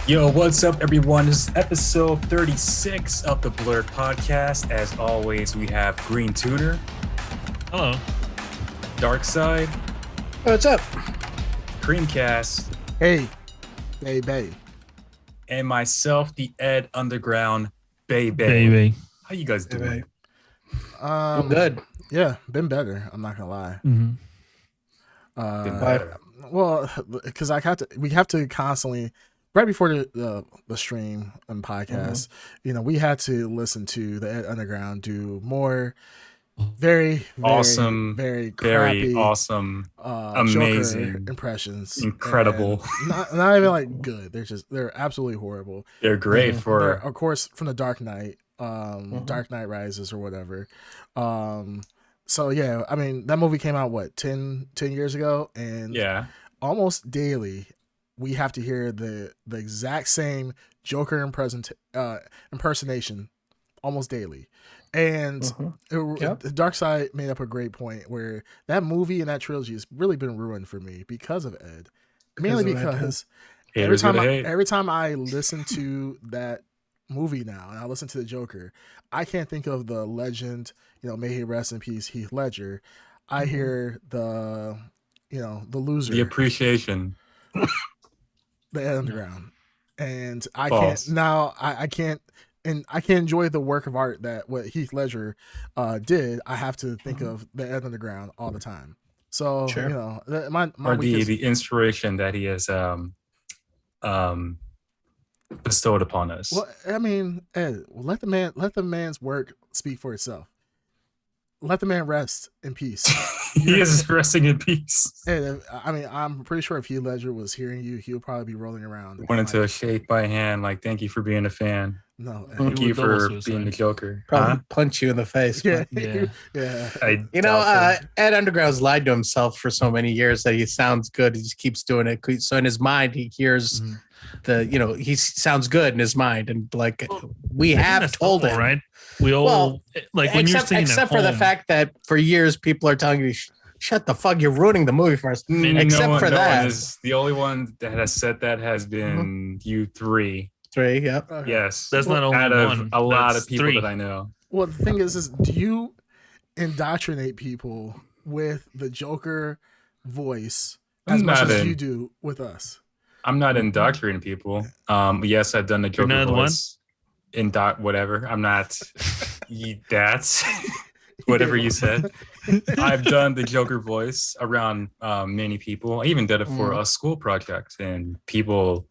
Yo, what's up, everyone? This is episode 36 of the Blrd podcast. As always, we have Green Tutor. Hello. Dark Side. What's up? Creamcast. Hey, baby. And myself, the Ed Underground Baby. Baby. How you guys doing? I'm good. Yeah, been better. I'm not gonna lie. Mm-hmm. Been better. Well, because we have to constantly, right before the stream and podcast, we had to listen to the Ed Underground do more very Awesome, very crappy, very awesome, amazing Joker impressions, incredible. Not even like good. They're absolutely horrible. They're great They're, of course, from the Dark Knight, Dark Knight Rises or whatever. So yeah, I mean, that movie came out 10 years ago, and yeah, almost daily we have to hear the exact same Joker impersonation almost daily. And the Dark Side made up a great point where that movie and that trilogy has really been ruined for me because of Ed. Mainly because every time I listen to that movie now and I listen to the Joker, I can't think of the legend, may he rest in peace, Heath Ledger. I hear the loser, the appreciation, the Ed Underground, and I False. can't now. I can't, and I can enjoy the work of art that what Heath Ledger did. I have to think of the Ed Underground all the time. So my or the inspiration that he has bestowed upon us. Well, I mean, Ed, let the man's work speak for itself. Let the man rest in peace. He is resting in peace. Ed, I mean, I'm pretty sure if Heath Ledger was hearing you, he would probably be rolling around. Wanted to shake my hand, like, thank you for being a fan. No, Ed, Thank you for being the Joker. Probably punch you in the face. yeah, But, yeah. Ed Underground's lied to himself for so many years that he sounds good. He just keeps doing it. So in his mind, he hears he sounds good in his mind, and like we have told him, right? We all like when you're sitting except for the fact that for years people are telling you, shut the fuck, you're ruining the movie for us. The only one that has said that has been you three. Yeah. Yes. That's not only out of one. a lot That's of people three. that I know. Well, the thing is do you indoctrinate people with the Joker voice as much as you do with us? I'm not indoctrinating people. Yes, I've done the Joker voice. Whatever. I'm not. That's whatever you said. I've done the Joker voice around many people. I even did it for a school project, and people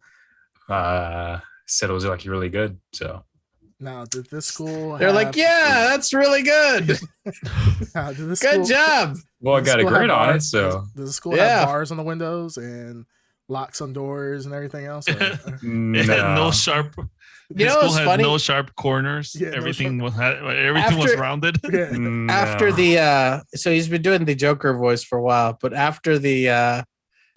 said it was like really good. So now, did this school? They're like, yeah, that's really good. Good job. Well, I got a grade on it. So does the school have bars on the windows and locks on doors and everything else? It had no sharp. School had funny? No sharp corners. Yeah, everything was rounded. After the so he's been doing the Joker voice for a while, but after the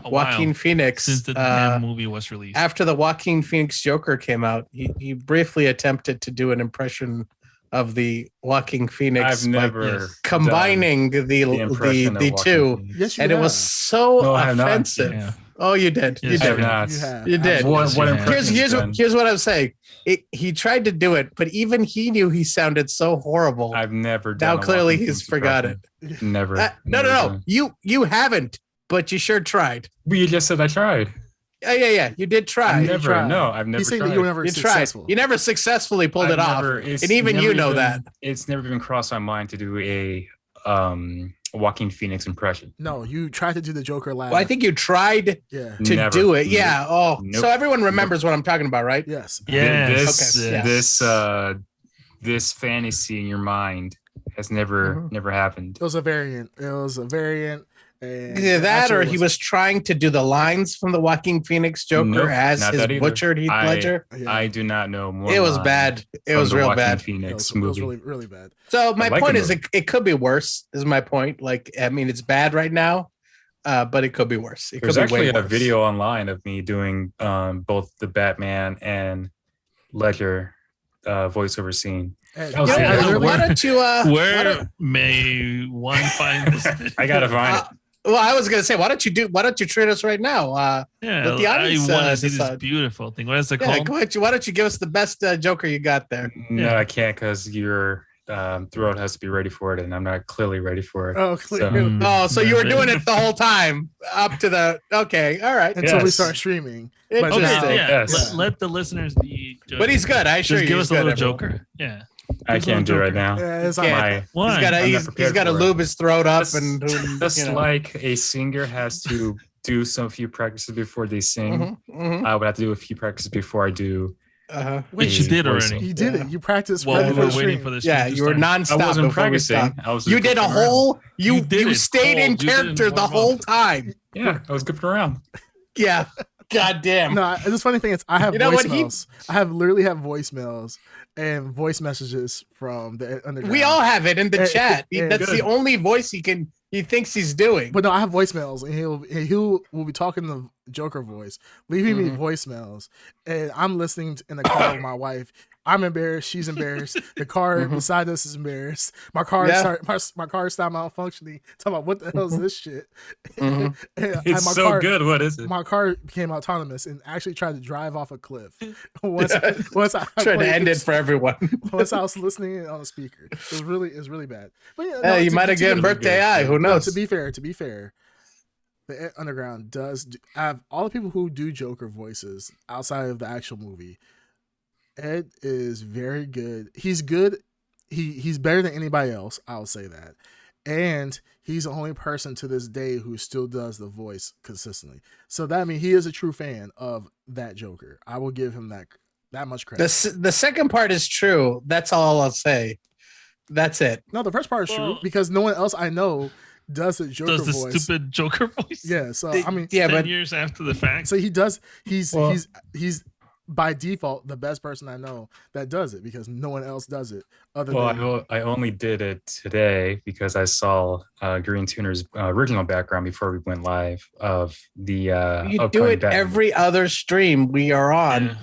Joaquin Phoenix, since the damn movie was released, after the Joaquin Phoenix Joker came out, he briefly attempted to do an impression of the Joaquin Phoenix. I've never combining the two, yes, and it was so offensive. Yeah. Oh, you did. Yes, you did. Here's what I'm saying. He tried to do it, but even he knew he sounded so horrible. I've never done. Now clearly he's forgot it. Never. No. You haven't, but you sure tried. But you just said I tried. Yeah. You did try. I've never He's saying tried. that you were never successful. You never successfully pulled it off, and even you know that. It's never even crossed my mind to do a Joaquin Phoenix impression. No, you tried to do the Joker laugh. Well, I think you tried to do it. Yeah. Oh, nope. So everyone remembers what I'm talking about, right? Yes. Yes. This fantasy in your mind has never happened. It was a variant. And or he was trying to do the lines from the Joaquin Phoenix Joker as his butchered Heath Ledger. I do not know more. It was bad. It was real bad. Phoenix movie. It was really bad. So my point is, it could be worse. Is my point. Like, I mean, it's bad right now, but it could be worse. There's actually a video online of me doing both the Batman and Ledger voiceover scene. Why don't you? Where may one find this? I gotta find it. Well, I was gonna say, why don't you treat us right now? Let the audience I want to see this beautiful thing. What is it called? Why don't you give us the best Joker you got there? No, I can't because your throat has to be ready for it, and I'm not clearly ready for it. Oh, clearly. So you were doing it the whole time up to the okay, all right, until we start streaming. Let the listeners be. Joking. But he's good. I assure you, give us a little Joker. Yeah. I can't do it right now. Yeah, he's got to lube his throat up just like a singer has to do some few practices before they sing. I would have to do a few practices before I do. Which you did already. You did it. You practiced. Well, we were waiting for this. Yeah, you were nonstop. I wasn't practicing. You did a whole. You stayed in character the whole time. Yeah, I was goofing around. Yeah. God damn. No, the funny thing is, I have voicemails. I literally have voicemails and voice messages from the underground. We all have it in the chat. That's the only voice he thinks he's doing. But no, I have voicemails, and he'll be talking the Joker voice, leaving me voicemails, and I'm listening in the car with my wife. I'm embarrassed. She's embarrassed. The car beside us is embarrassed. My car stopped malfunctioning. Talking about what the hell is this shit? It's so good. What is it? My car became autonomous and actually tried to drive off a cliff. Once I trying to end it for everyone. Once I was listening on the speaker, it was really bad. But you might have given birthday eye. Who knows? To be fair, the Underground does have all the people who do Joker voices outside of the actual movie. Ed is very good. He's good. He's better than anybody else. I'll say that. And he's the only person to this day who still does the voice consistently. So that means he is a true fan of that Joker. I will give him that much credit. The second part is true. That's all I'll say. That's it. No, the first part is true because no one else I know does the Joker voice. Does the stupid Joker voice? Yeah. So 10 years after the fact. So he does. He's by default the best person I know that does it because no one else does it. I only did it today because I saw Green Tuner's original background before we went live of the. You do it every other stream we are on.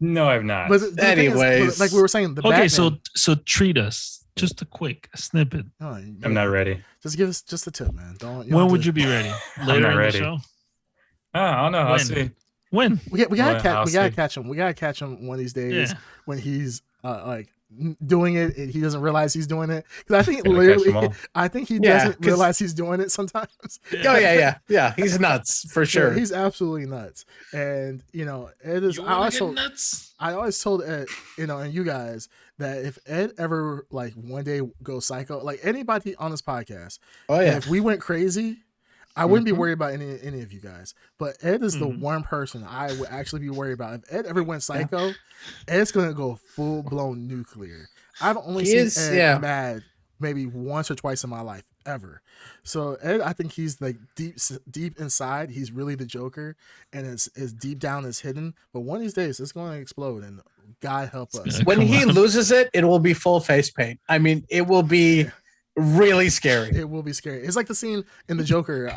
No, I've not. But anyways, like we were saying, so treat us. Just a quick snippet. I'm not ready. Just give us just a tip, man. When would you be ready? Later in the show? I don't know. I'll see. When we gotta catch him. We gotta catch him one of these days when he's like doing it and he doesn't realize he's doing it. Because I think he doesn't realize he's doing it sometimes. Yeah. He's nuts for sure. Yeah, he's absolutely nuts. And it is. I always told Ed, and you guys that if Ed ever like one day goes psycho, like anybody on this podcast, if we went crazy, I wouldn't be worried about any of you guys, but Ed is the one person I would actually be worried about. If Ed ever went psycho, Ed's gonna go full blown nuclear. I've only seen Ed mad maybe once or twice in my life ever. So Ed, I think he's like deep inside. He's really the Joker, and it's deep down is hidden. But one of these days, it's going to explode, and God help us. When he loses it, it will be full face paint. I mean, it will be. Really scary. It will be scary. It's like the scene in the Joker.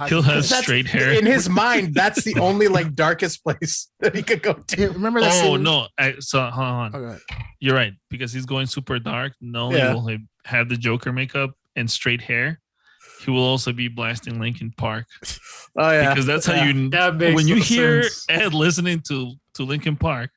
He'll have straight hair. In his mind, that's the only like darkest place that he could go to. Yeah, remember that scene? No. So hold on. Okay. You're right because he's going super dark. Not only will he have the Joker makeup and straight hair, he will also be blasting Linkin Park. Oh yeah, because that's how when you hear Ed listening to Linkin Park,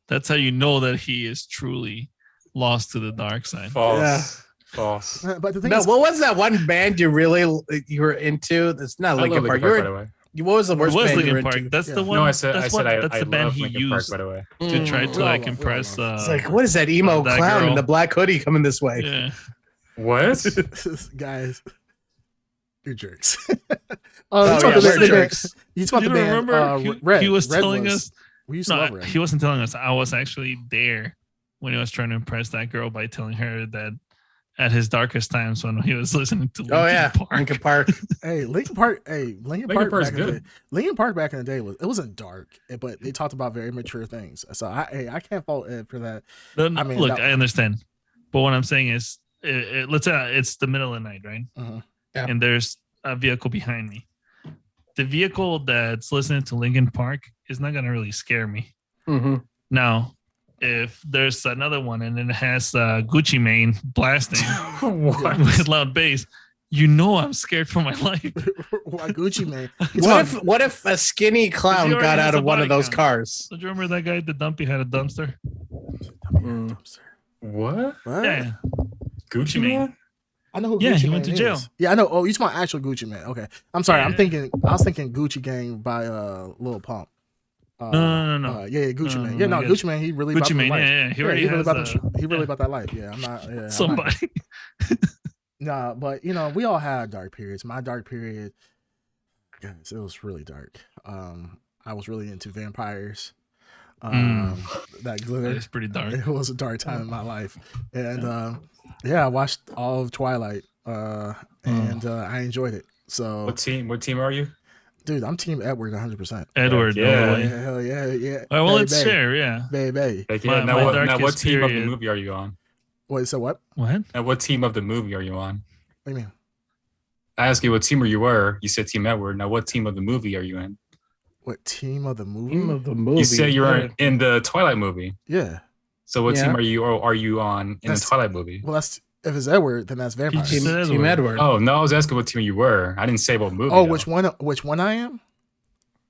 that's how you know that he is truly lost to the dark side. False. Yeah. False. But the thing is, what was that one band you were into? That's not Linkin Park. By the way. What was the worst band you were into? That's the one. No, I said that's the band he used Park, by the way. to try to impress. It's like, what is that emo clown in the black hoodie coming this way? Yeah. What? Guys, you're jerks. We're jerks. You talk about the band. Remember, Red. He was telling us. We used to love Red. He wasn't telling us. I was actually there when he was trying to impress that girl by telling her that. At his darkest times when he was listening to Linkin Park. Linkin Park Park's good. Linkin Park back in the day wasn't dark, but they talked about very mature things. So I can't fault Ed for that. I understand, but what I'm saying is, let's say it's the middle of the night, right? And there's a vehicle behind me. The vehicle that's listening to Linkin Park is not gonna really scare me. Now. If there's another one and it has Gucci Mane blasting with loud bass, You know I'm scared for my life. Why Gucci Mane? What if a skinny clown got out of one of those cars? Don't you remember that guy at the dump? He had a dumpster. What? Yeah. Gucci Mane? I know who Gucci Gucci he Mane went to is. jail. Yeah, I know. Oh, you talking about actual Gucci Mane? Okay, I'm sorry. Yeah. I was thinking Gucci Gang by Lil Pump. No. Yeah, Gucci Mane. Yeah, no, Gucci Mane. He really Gucci about Mane. the life. Yeah. He really has about that life. Yeah, I'm not. Yeah, somebody. Nah, but we all had dark periods. My dark period, guys, it was really dark. I was really into vampires. That glitter. It's pretty dark. It was a dark time in my life, and I watched all of Twilight, and I enjoyed it. So, what team are you? Dude, I'm Team Edward 100%. Edward, yeah. Hell yeah. All right, well, let's share, yeah. Baby. Now, what team of the movie are you on? Wait, so what? What? Now, what team of the movie are you on? What do you mean? I asked you what team you were. You said Team Edward. Now, what team of the movie are you in? What team of the movie? Team of the movie. You said you were in the Twilight movie. Yeah. So, what team are you on in the Twilight movie? Well, that's if it's Edward, then that's vampire. Team Edward. Oh no, I was asking what team you were. I didn't say what movie. Oh, which one I am?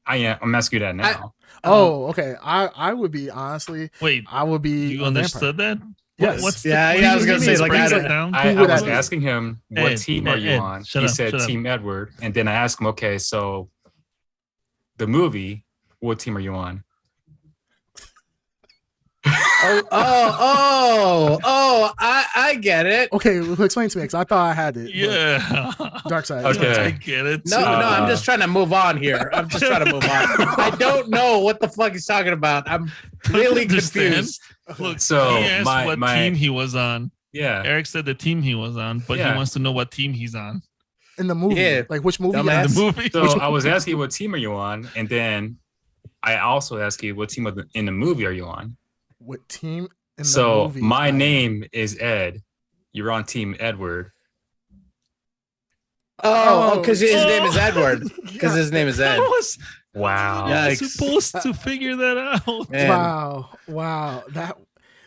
I am. I'm asking you that now. Okay. I would be honestly. Wait, I would be. You understood that? Yes. I was gonna say I was asking him what team are you on. He said Team Edward, and then I asked him, okay, so the movie, what team are you on? I get it. Okay, explain to me because I thought I had it. Yeah. Dark side. Okay. I get it. No, I'm just trying to move on here. I don't know what the fuck he's talking about. I'm really confused. Look, so he asked what team he was on. Yeah. Eric said the team he was on, but he wants to know what team he's on. In the movie. Yeah. Like which movie? Yeah, the movie. So I was asking you what team are you on, and then I also asked you what team in the movie are you on? What team in the movie? So my name is Ed. You're on Team Edward. Because his name is Edward. Because his name is Ed. Wow. I was supposed to figure that out. Man. Wow.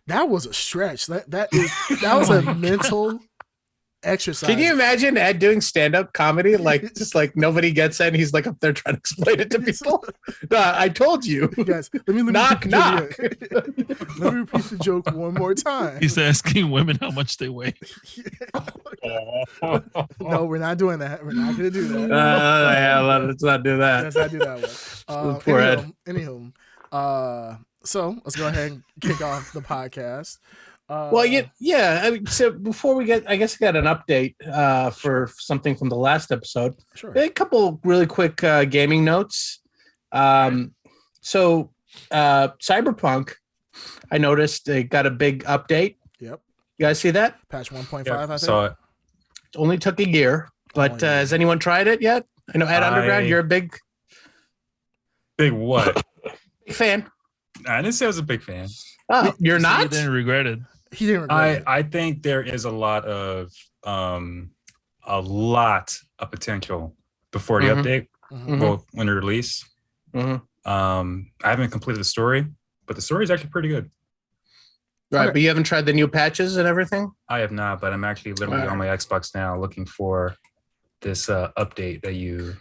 That was a stretch. That was a mental exercise. Can you imagine Ed doing stand-up comedy? Like just like nobody gets it and he's like up there trying to explain it to people. I told you. Guys, let me knock. Let me repeat the joke one more time. He's asking women how much they weigh. No, we're not doing that. We're not gonna do that. Let's not do that. Let's not do that one. Poor Ed. Anywho, so let's go ahead and kick off the podcast. Well, yeah. I mean, so before we get, I guess I got an update for something from the last episode. Sure. A couple really quick gaming notes. So Cyberpunk, I noticed they got a big update. Yep. You guys see that? Patch 1.5, Yep, I think. saw it. It only took a year, but has anyone tried it yet? I know Ed Underground, you're a big what? fan. I didn't say I was a big fan. Oh, you're not? He didn't regret it. He didn't regret it. I think there is a lot of potential before the update, both when it release. I haven't completed the story, but the story is actually pretty good. Right, but you haven't tried the new patches and everything? I have not, but I'm actually literally on my Xbox now looking for this update that you.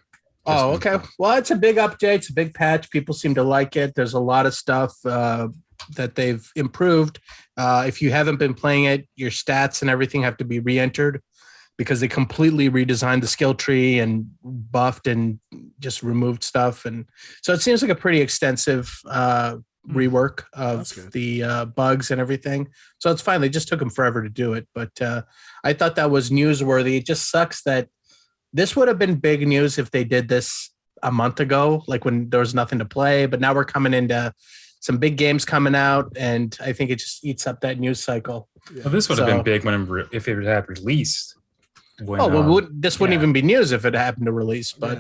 Oh, okay. Well, it's a big update. It's a big patch. People seem to like it. There's a lot of stuff that they've improved. If you haven't been playing it, your stats and everything have to be re-entered because they completely redesigned the skill tree and buffed and just removed stuff. And so it seems like a pretty extensive rework of the bugs and everything. So it's fine. They just took them forever to do it. But I thought that was newsworthy. It just sucks that this would have been big news if they did this a month ago, like when there was nothing to play. But now we're coming into some big games coming out, and I think it just eats up that news cycle. Yeah. Well, this would have been big if it had released. This wouldn't even be news if it happened to release, but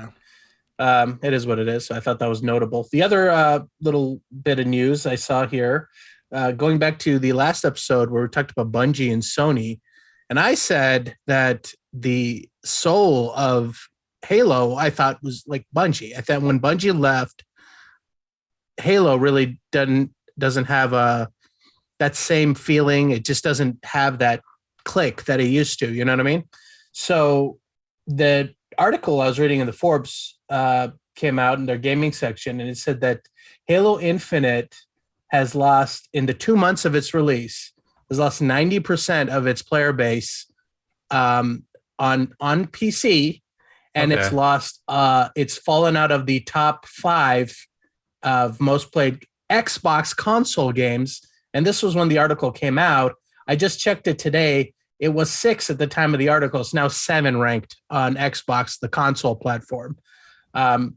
it is what it is. So I thought that was notable. The other little bit of news I saw here, going back to the last episode where we talked about Bungie and Sony, and I said that the soul of Halo I thought was like Bungie. I thought when Bungie left, Halo really doesn't have that same feeling. It just doesn't have that click that it used to. You know what I mean? So the article I was reading in the Forbes came out in their gaming section, and it said that Halo Infinite has lost, in the 2 months of its release, has lost 90% of its player base on PC, and it's lost. It's fallen out of the top 5 of most played Xbox console games. And this was when the article came out. I just checked it today. It was 6 at the time of the article. It's now 7 ranked on Xbox, the console platform.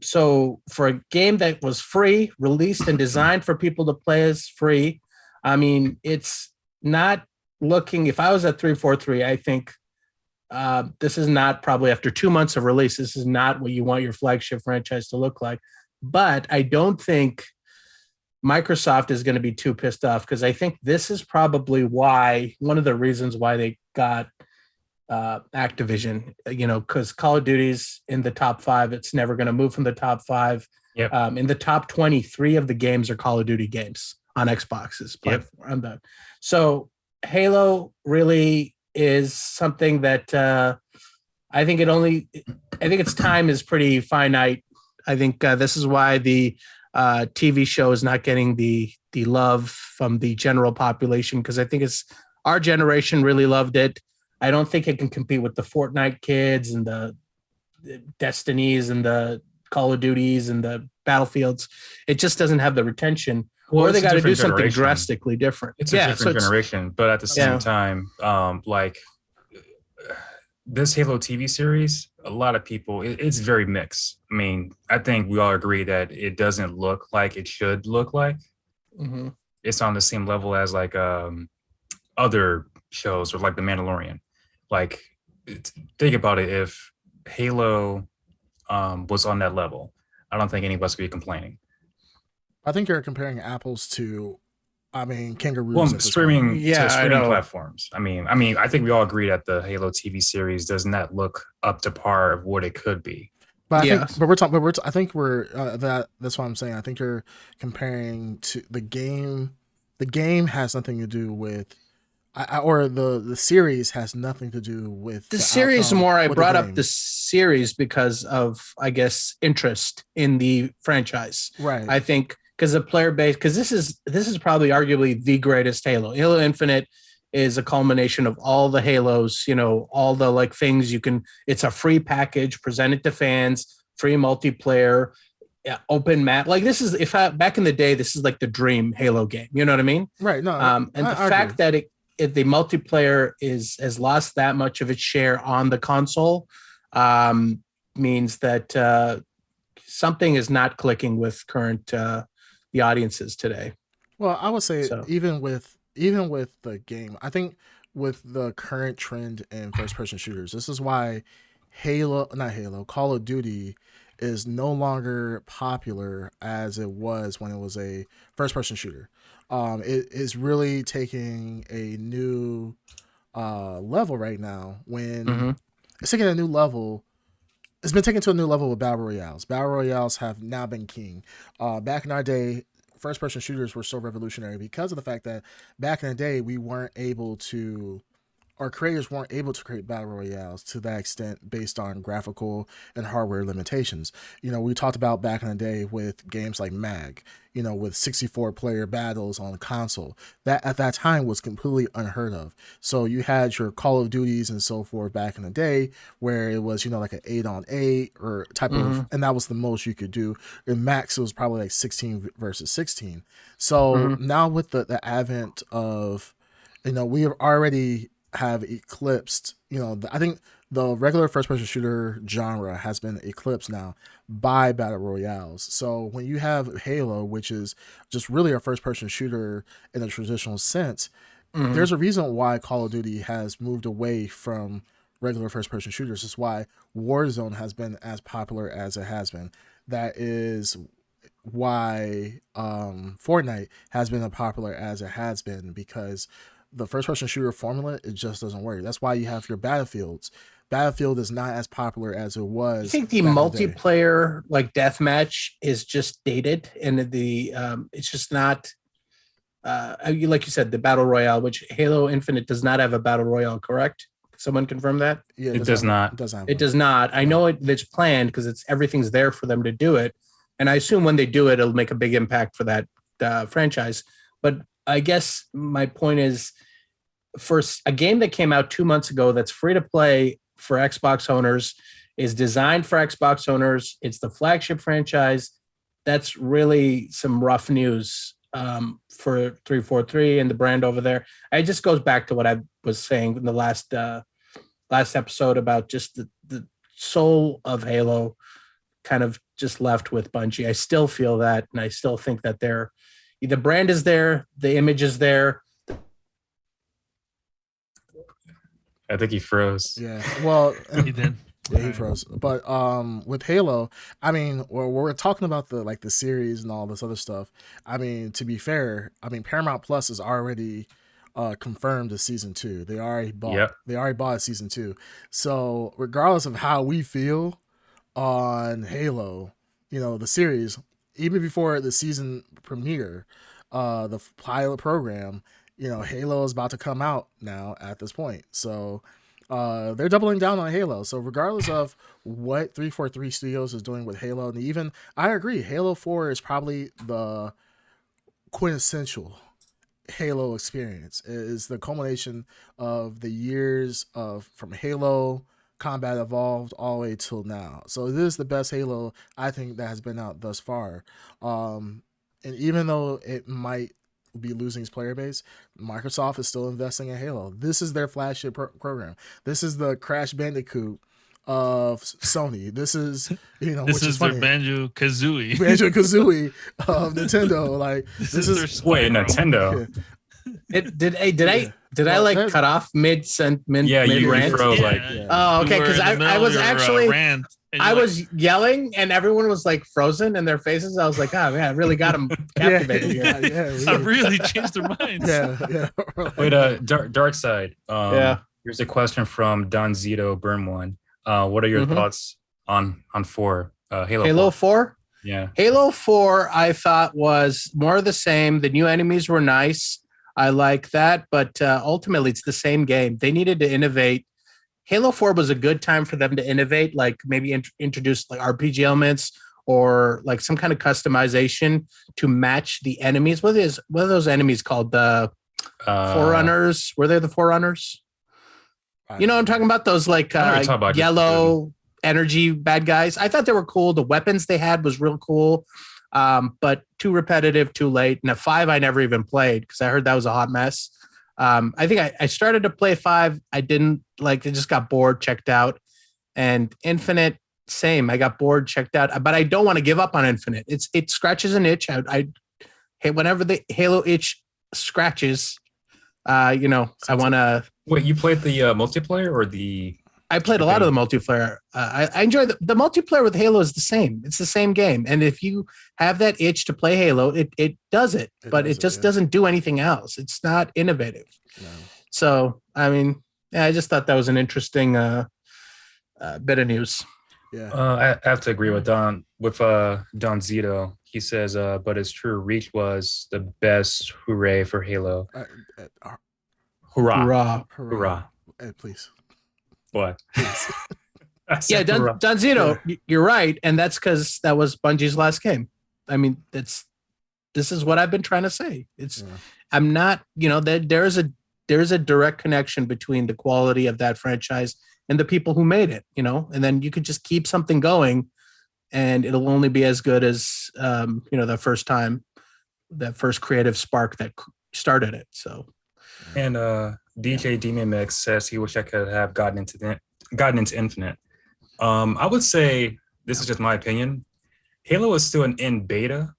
So for a game that was free, released and designed for people to play as free, I mean, it's not looking, if I was at 343, I think this is not, probably after 2 months of release, this is not what you want your flagship franchise to look like. But I don't think Microsoft is going to be too pissed off, because I think this is probably one of the reasons why they got Activision, because Call of Duty's in the top 5. It's never going to move from the top 5. Yep. In the top 23 of the games are Call of Duty games on Xbox's platform. Yep. So Halo really is something that I think its time is pretty finite. I think this is why the TV show is not getting the love from the general population, because I think our generation really loved it. I don't think it can compete with the Fortnite kids and the Destinies and the Call of Duties and the Battlefields. It just doesn't have the retention. Or they got to do something drastically different. It's a different generation, but at the same time, like this Halo TV series, a lot of people, it's very mixed. I mean, I think we all agree that it doesn't look like it should look like. Mm-hmm. It's on the same level as like other shows, or like The Mandalorian. Like, think about it. If Halo was on that level, I don't think any of us would be complaining. I think you're comparing apples to, kangaroos. Well, streaming platforms. I mean, I think we all agree that the Halo TV series does not look up to par of what it could be. But that's what I'm saying. I think you're comparing to the game. The game has nothing to do with, or the series has nothing to do with the series. More, I brought up the series because of, I guess, interest in the franchise. Right. I think because the player base, because this is probably arguably the greatest Halo. Halo Infinite is a culmination of all the Halos. All the like things you can. It's a free package presented to fans, free multiplayer, open map. Like this is back in the day, this is like the dream Halo game. You know what I mean? Right. No. And the fact that if the multiplayer has lost that much of its share on the console, means that something is not clicking with current the audiences today. Well, I would say even with the game, I think with the current trend in first-person shooters, this is why Call of Duty is no longer popular as it was when it was a first-person shooter. It is really taking a new level right now. When it's taking a new level, it's been taken to a new level with battle royales. Battle royales have now been king. Back in our day, first-person shooters were so revolutionary because of the fact that back in the day our creators weren't able to create battle royales to that extent based on graphical and hardware limitations. We talked about back in the day with games like MAG, with 64-player battles on console. That at that time was completely unheard of. So you had your Call of Duties and so forth back in the day where it was, like an 8-on-8 or type of, and that was the most you could do. In max, it was probably like 16 versus 16. So now with the advent of, we have already have eclipsed, I think the regular first-person shooter genre has been eclipsed now by battle royales. So when you have Halo, which is just really a first-person shooter in a traditional sense, there's a reason why Call of Duty has moved away from regular first-person shooters. This is why Warzone has been as popular as it has been. That is why Fortnite has been as popular as it has been, because the first-person shooter formula, it just doesn't work. That's why you have your Battlefields. Battlefield is not as popular as it was. I think the multiplayer like deathmatch is just dated, and it's just not. Like you said, the battle royale, which Halo Infinite does not have a battle royale, correct? Someone confirm that? Yeah, it does not. It does not. I know it's planned because everything's there for them to do it, and I assume when they do it, it'll make a big impact for that franchise. But I guess my point is, for a game that came out 2 months ago that's free to play for Xbox owners, is designed for Xbox owners, it's the flagship franchise. That's really some rough news for 343 and the brand over there. It just goes back to what I was saying in the last episode about just the soul of Halo kind of just left with Bungie. I still feel that, and I still think that the brand is there, the image is there. I think he froze. Yeah. Well, He did. Yeah, he froze. But with Halo, I mean, we're talking about the series and all this other stuff. I mean, to be fair, I mean Paramount Plus is already confirmed as season 2. They already bought. Yep. They already bought season 2. So regardless of how we feel on Halo, the series, even before the season premiere, the pilot program, Halo is about to come out now at this point. So they're doubling down on Halo. So regardless of what 343 Studios is doing with Halo, and even I agree, Halo 4 is probably the quintessential Halo experience. It is the culmination of the years from Halo Combat Evolved all the way till now. So it is the best Halo I think that has been out thus far. And even though it might be losing its player base, Microsoft is still investing in Halo. This is their flagship program. This is the Crash Bandicoot of Sony. This is this is their Banjo Kazooie of Nintendo. Like this is wait, Nintendo. Did I like cut off mid you rant? froze Oh, okay, because I was actually I was yelling and everyone was like frozen in their faces. I was like, oh man, I really got them captivated here. I really changed their minds. Yeah. Wait, Dark Side. Here's a question from Don Zito Burn One. What are your thoughts on 4? Halo 4? Yeah. Halo 4 I thought was more of the same. The new enemies were nice. I like that, but ultimately it's the same game. They needed to innovate. Halo 4 was a good time for them to innovate, like maybe introduce like RPG elements or like some kind of customization to match the enemies. What are those enemies called? The Forerunners? Were they the Forerunners? You know what I'm talking about? Those like yellow energy bad guys. I thought they were cool. The weapons they had was real cool, but too repetitive, too late. And 5 I never even played because I heard that was a hot mess. I think I started to play 5. I didn't like. I just got bored, checked out. And Infinite, same. I got bored, checked out. But I don't want to give up on Infinite. It scratches an itch. I whenever the Halo itch scratches, I want to. Wait, you played the multiplayer or the? I played a lot of the multiplayer. I enjoy the multiplayer with Halo is the same. It's the same game. And if you have that itch to play Halo, it does it. But it just doesn't do anything else. It's not innovative. No. So, I mean, I just thought that was an interesting bit of news. Yeah. I have to agree with Don Zito. He says, but it's true. Reach was the best. Hooray for Halo. Hurrah. Hurrah. Please. What? Yeah, Don Zito, you're right, and that's because that was Bungie's last game. I mean, this is what I've been trying to say. I'm not, there is a direct connection between the quality of that franchise and the people who made it, and then you could just keep something going, and it'll only be as good as the first time, that first creative spark that started it. So, and DJ Demon Mix says he wish I could have gotten into Infinite. I would say, this is just my opinion, Halo is still in beta,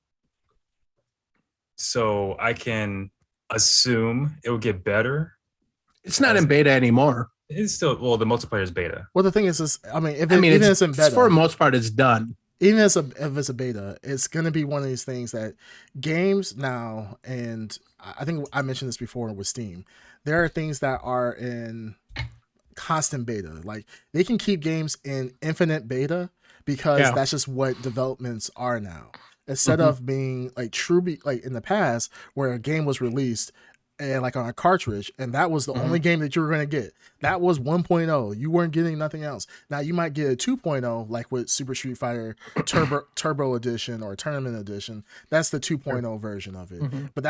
so I can assume it will get better. It's not in beta anymore. It's still, the multiplayer is beta. Well, the thing is it's in beta, for the most part, it's done. Even if it's a beta, it's going to be one of these things that games now, and I think I mentioned this before with Steam, there are things that are in constant beta. Like they can keep games in infinite beta because that's just what developments are now. Instead of being like like in the past where a game was released, and like on a cartridge, and that was the only game that you were going to get. That was 1.0. You weren't getting nothing else. Now you might get a 2.0, like with Super Street Fighter Turbo Edition or Tournament Edition. That's the 2.0 version of it. But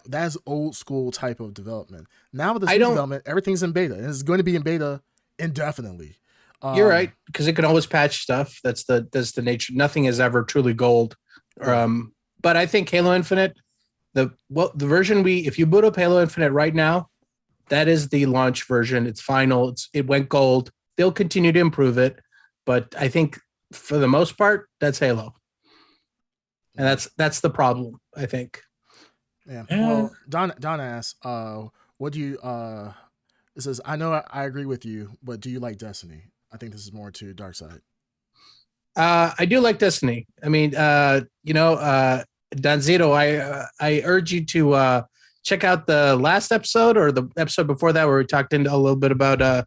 that's old school type of development. Now with this new development, everything's in beta, and it's going to be in beta indefinitely. You're right, because it can always patch stuff. That's the nature. Nothing is ever truly gold. But I think Halo Infinite, the version if you boot up Halo Infinite right now, that is the launch version. It's final. It went gold. They'll continue to improve it, but I think for the most part, that's Halo, and that's the problem, I think. Yeah. Well, Don asks, what do you? It says, I know I agree with you, but do you like Destiny? I think this is more to Dark Side. I do like Destiny. I mean, Danzito, I urge you to check out the last episode or the episode before that, where we talked into a little bit about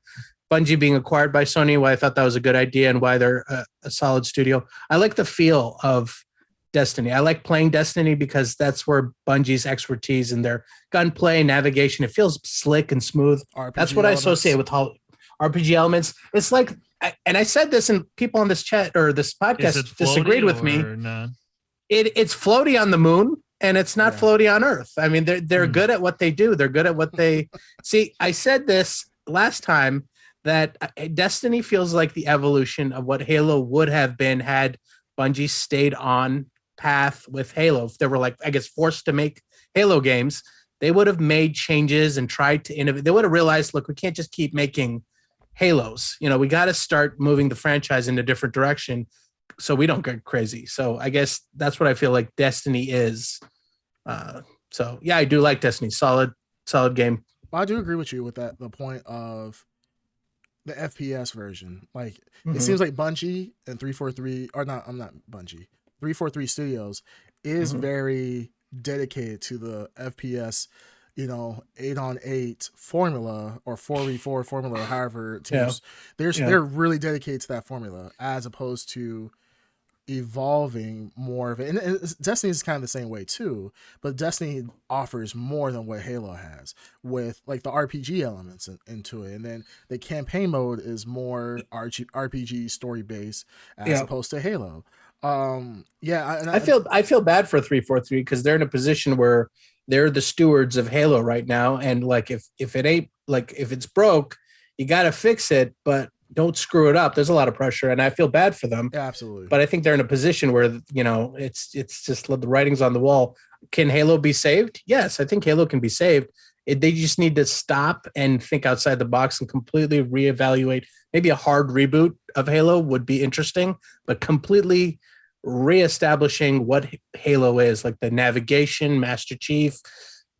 Bungie being acquired by Sony, why I thought that was a good idea and why they're a solid studio. I like the feel of Destiny. I like playing Destiny because that's where Bungie's expertise in their gunplay, navigation, it feels slick and smooth. RPG that's what elements. I associate with RPG elements. It's like, and I said this, and people on this chat or this podcast disagreed with me. Not? It's floaty on the moon, and it's not floaty on Earth. I mean, they're good at what they do. They're good at what they see. I said this last time that Destiny feels like the evolution of what Halo would have been had Bungie stayed on path with Halo. If they were forced to make Halo games, they would have made changes and tried to innovate. They would have realized, look, we can't just keep making Halos. We got to start moving the franchise in a different direction so we don't get crazy. So I guess that's what I feel like Destiny is. So yeah, I do like Destiny. Solid game. Well, I do agree with you with that. The point of the FPS version, it seems like Bungie and 343 or not. I'm not Bungie. 343 Studios is very dedicated to the FPS, 8-on-8 formula or 4v4 formula, however it is. They're really dedicated to that formula as opposed to evolving more of it. And Destiny is kind of the same way too, but Destiny offers more than what Halo has with the RPG elements into it. And then the campaign mode is more RPG story based as opposed to Halo. I feel bad for 343 because they're in a position where they're the stewards of Halo right now, and if it ain't if it's broke, you got to fix it, but don't screw it up. There's a lot of pressure, and I feel bad for them. Yeah, absolutely. But I think they're in a position where it's just the writing's on the wall. Can Halo be saved? Yes, I think Halo can be saved. They just need to stop and think outside the box and completely reevaluate. Maybe a hard reboot of Halo would be interesting, but completely reestablishing what Halo is, like the navigation, Master Chief.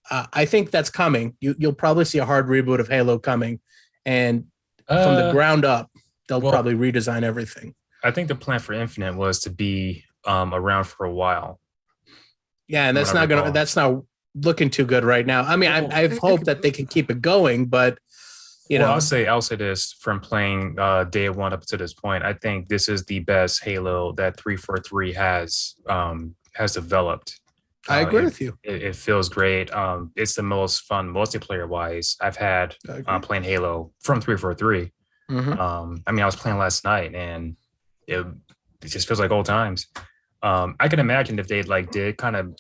I think that's coming. You'll probably see a hard reboot of Halo coming, and from the ground up, they'll probably redesign everything. I think the plan for Infinite was to be around for a while. Yeah, and that's not looking too good right now. I mean, I've hoped that they can keep it going, but I'll say this from playing day one up to this point. I think this is the best Halo that 343 has developed. I agree with you. It feels great. It's the most fun multiplayer wise I've had playing Halo from 343. I mean, I was playing last night and it just feels like old times. I can imagine if they did kind of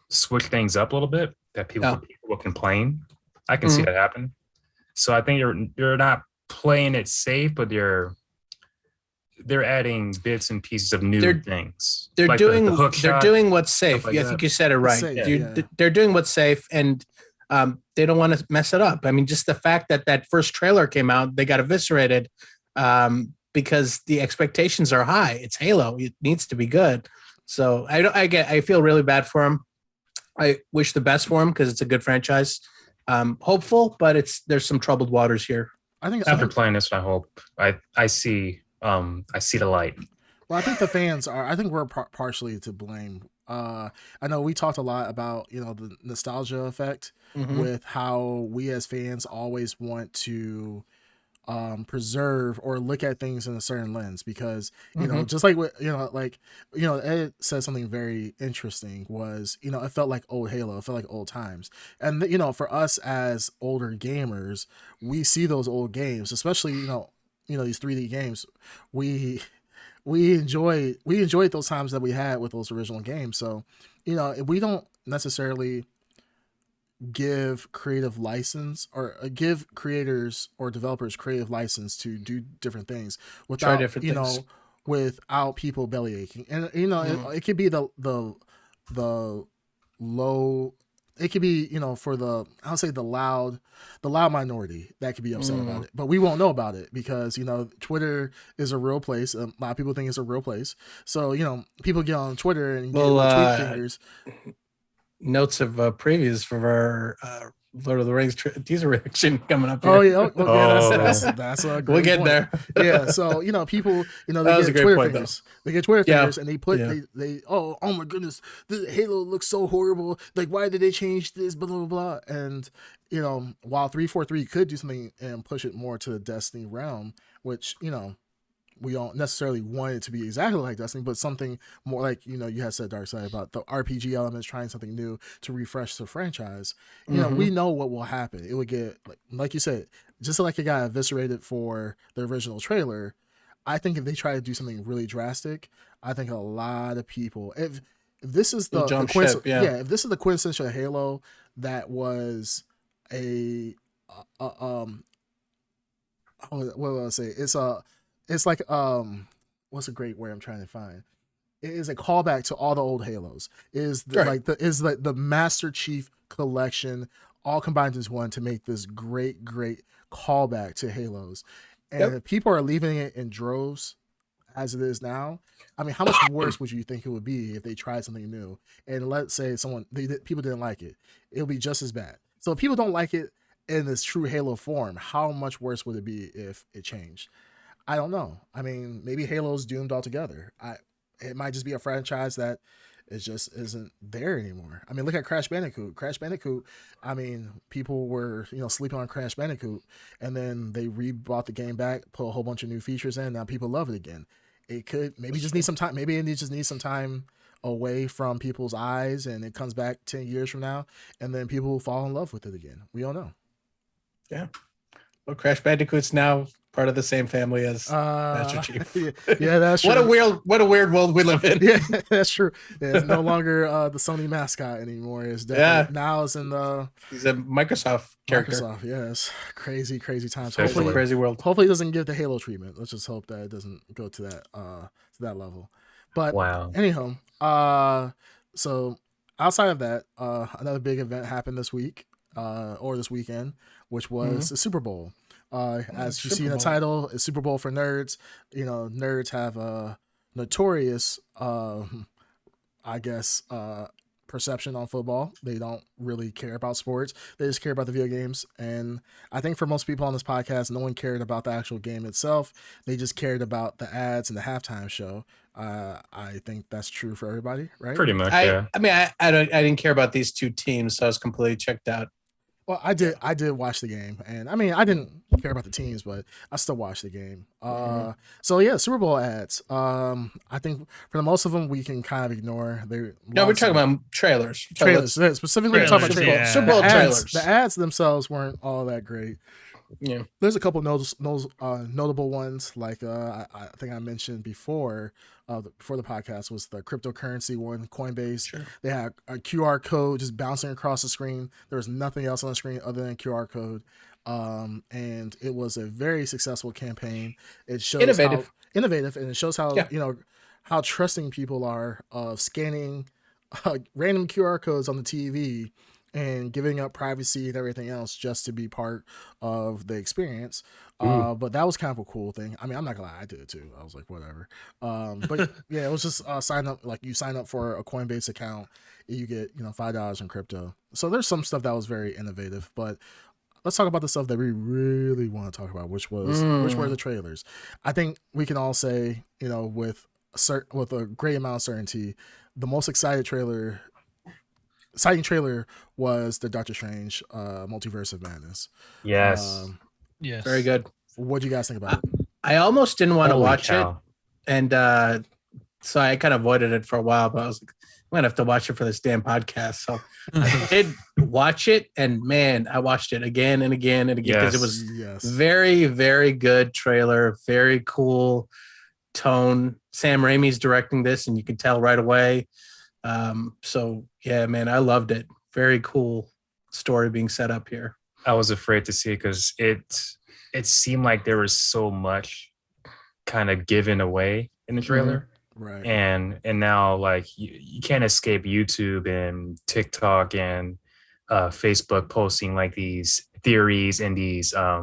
switch things up a little bit, that people will complain. I can see that happen. So I think you're not playing it safe, but they're adding bits and pieces of new things. They're doing what's safe. I think you said it right. They're doing what's safe, and they don't want to mess it up. I mean, just the fact that first trailer came out, they got eviscerated because the expectations are high. It's Halo; it needs to be good. So I feel really bad for them. I wish the best for them because it's a good franchise. Hopeful, but there's some troubled waters here. I think after playing this, I hope I see the light. Well, I think the fans are. I think we're partially to blame. I know we talked a lot about the nostalgia effect with how we as fans always want to preserve or look at things in a certain lens, because you know, just like what Ed said something very interesting was, you know, it felt like old Halo, it felt like old times. And you know, for us as older gamers, we see those old games, especially you know these 3D games, we enjoyed those times that we had with those original games. So you know, we don't necessarily give creative license or give creators or developers creative license to do different things without without people belly aching. And you know, it could be the low, it could be, you know, for the, I'll say the loud minority that could be upset about it, but we won't know about it because, you know, Twitter is a real place. A lot of people think it's a real place. So, you know, people get on Twitter and get tweet fingers. Notes of previews from our Lord of the Rings teaser reaction coming up here. Oh yeah, that's a great we'll get point. there. Yeah, so you know, people, you know, they get Twitter fingers. They get Twitter fingers, and they put they oh my goodness, the Halo looks so horrible. Like, why did they change this? Blah blah blah. And you know, while 343 could do something and push it more to the Destiny realm, which you know, we don't necessarily want it to be exactly like Destiny, but something more like, you know, you had said, Darkside, about the RPG elements, trying something new to refresh the franchise. You know, we know what will happen. It would get, like you said, just like it got eviscerated for the original trailer. I think if they try to do something really drastic, I think a lot of people, if this is the if this is the quintessential Halo that was what will I say? It's like what's a great word I'm trying to find? It is a callback to all the old Halos. It is the Master Chief collection all combined as one to make this great callback to Halos. And if people are leaving it in droves as it is now, I mean, how much worse would you think it would be if they tried something new? And let's say people didn't like it, it'll be just as bad. So if people don't like it in this true Halo form, how much worse would it be if it changed? I don't know. I mean, maybe Halo's doomed altogether. It might just be a franchise that it just isn't there anymore. I mean, look at Crash Bandicoot. Crash Bandicoot, I mean, people were, you know, sleeping on Crash Bandicoot, and then they rebought the game back, put a whole bunch of new features in. Now people love it again. It could maybe just need some time. Maybe it just needs some time away from people's eyes, and it comes back 10 years from now, and then people will fall in love with it again. We all know. Yeah. Well, Crash Bandicoot's now part of the same family as Master Chief. Yeah, that's true. What a weird world we live in. Yeah, that's true. Yeah, it's no longer the Sony mascot anymore. It's definitely now it's in the. He's a Microsoft character. Microsoft, yes. Crazy times. Hopefully, crazy world. Hopefully, it doesn't give the Halo treatment. Let's just hope that it doesn't go to that level. But anyhow, so outside of that, another big event happened this week, or this weekend, which was the Super Bowl. As you see in the title, it's Super Bowl for nerds. You know, nerds have a notorious, I guess, perception on football. They don't really care about sports. They just care about the video games. And I think for most people on this podcast, no one cared about the actual game itself. They just cared about the ads and the halftime show. I think that's true for everybody, right? Pretty much, yeah. I mean, I didn't care about these two teams, so I was completely checked out. Well, I did watch the game, and I mean, I didn't care about the teams, but I still watched the game. So yeah, Super Bowl ads. I think for the most of them, we can kind of ignore. We're talking about trailers. Specifically, we're talking about trailers. Super Bowl trailers. The ads themselves weren't all that great. Yeah, there's a couple notable ones, like I think I mentioned before the podcast, was the cryptocurrency one, Coinbase. Sure. They had a QR code just bouncing across the screen. There was nothing else on the screen other than QR code, and it was a very successful campaign. It shows innovative, and it shows how you know how trusting people are of scanning random QR codes on the TV and giving up privacy and everything else just to be part of the experience. But that was kind of a cool thing. I mean, I'm not gonna lie, I did it too. I was like, whatever. But yeah, it was just sign up. Like, you sign up for a Coinbase account, you get, you know, $5 in crypto. So there's some stuff that was very innovative. But let's talk about the stuff that we really want to talk about, which were the trailers. I think we can all say, you know, with a great amount of certainty, the most exciting trailer was the Doctor Strange Multiverse of Madness. Yes. Yes. Very good. What do you guys think about it? I almost didn't want to watch cow. it, and so I kind of avoided it for a while. But I was like, I'm gonna have to watch it for this damn podcast. So I did watch it, and man, I watched it again and again and again because it was very, very good trailer, very cool tone. Sam Raimi's directing this, and you can tell right away. So yeah, man, I loved it. Very cool story being set up here. I was afraid to see it because it seemed like there was so much kind of given away in the trailer. Right. And now like you can't escape YouTube and TikTok and Facebook posting like these theories and these I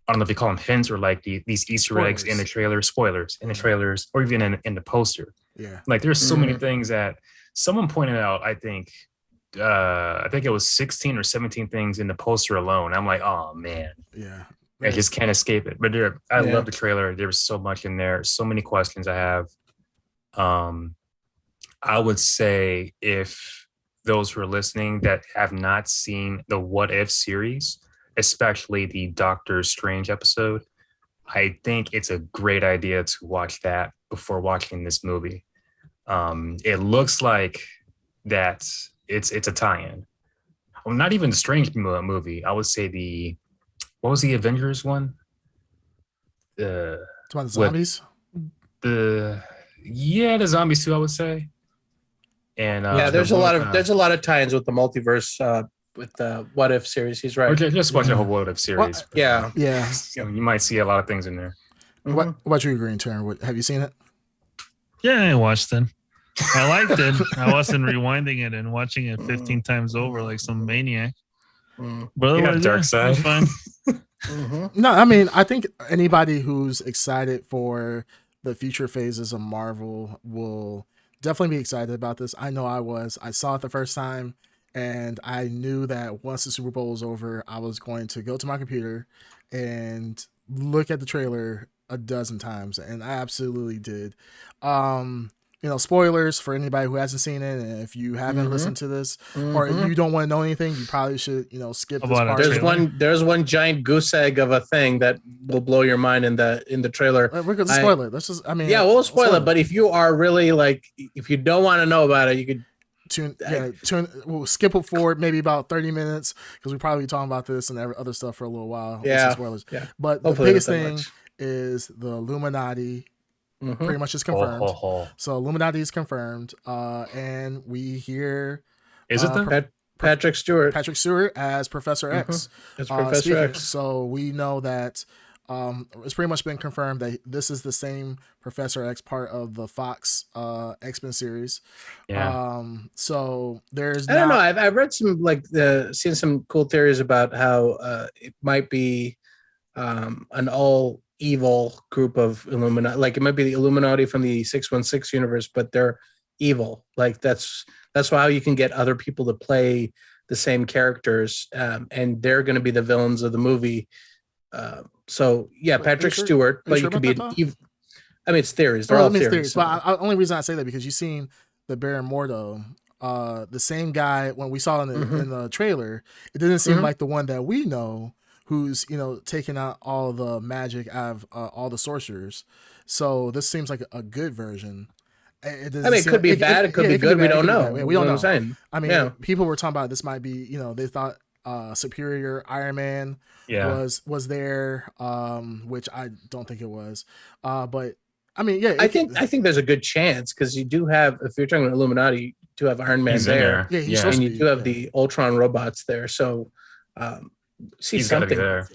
don't know if you call them hints or like these Easter eggs in the trailer, spoilers in the trailers, or even in the poster. Yeah. Like there's so many things that someone pointed out, I think it was 16 or 17 things in the poster alone. I'm like, oh man. Yeah. I just can't escape it. But I love the trailer. There was so much in there, so many questions I have. I would say if those who are listening that have not seen the What If series, especially the Doctor Strange episode, I think it's a great idea to watch that before watching this movie. It looks like that it's a tie-in. Well, not even the Strange movie. I would say what was the Avengers one? It's about the zombies. The zombies too, I would say. And there's a lot of tie-ins with the multiverse with the What If series. He's right. Okay, just watch the whole What If series. Yeah. You might see a lot of things in there. What about you, Green Turn? Have you seen it? Yeah, I watched it. I liked it. I wasn't rewinding it and watching it 15 times over like some maniac. But otherwise, dark side. It was fun. No, I mean, I think anybody who's excited for the future phases of Marvel will definitely be excited about this. I know I was. I saw it the first time, and I knew that once the Super Bowl was over, I was going to go to my computer and look at the trailer a dozen times, and I absolutely did. Spoilers for anybody who hasn't seen it, and if you haven't listened to this or you don't want to know anything, you probably should, skip this part. There's one giant goose egg of a thing that will blow your mind in the trailer. We're going to spoil it. Let's just, we'll spoil it. But if you are really like, if you don't want to know about it, you could we'll skip it forward maybe about 30 minutes because we probably be talking about this and other stuff for a little while. Yeah. Spoilers. Yeah. But hopefully the biggest thing is the Illuminati. Pretty much is confirmed. So Illuminati is confirmed, and we hear is it Patrick Stewart as Professor X. As Professor X. So we know that it's pretty much been confirmed that this is the same Professor X part of the Fox X-Men series. Yeah. So there's I don't know. I've read some seen some cool theories about how it might be an all evil group of Illuminati, like it might be the Illuminati from the 616 universe, but they're evil. Like that's how you can get other people to play the same characters, and they're going to be the villains of the movie. Patrick Stewart, but you could be an evil. I mean, it's theories. They're all theories. But the only reason I say that because you've seen the Baron Mordo, the same guy when we saw in the trailer. It didn't seem like the one that we know, who's taking out all the magic out of all the sorcerers. So this seems like a good version. It could be bad. It could be good. We don't know. We don't know. I mean, people were talking about this might be. They thought Superior Iron Man was there, which I don't think it was. But I mean, I think there's a good chance because you do have, if you're talking about Illuminati, you do have Iron Man there. Yeah, and you do have the Ultron robots there. So. He's something there.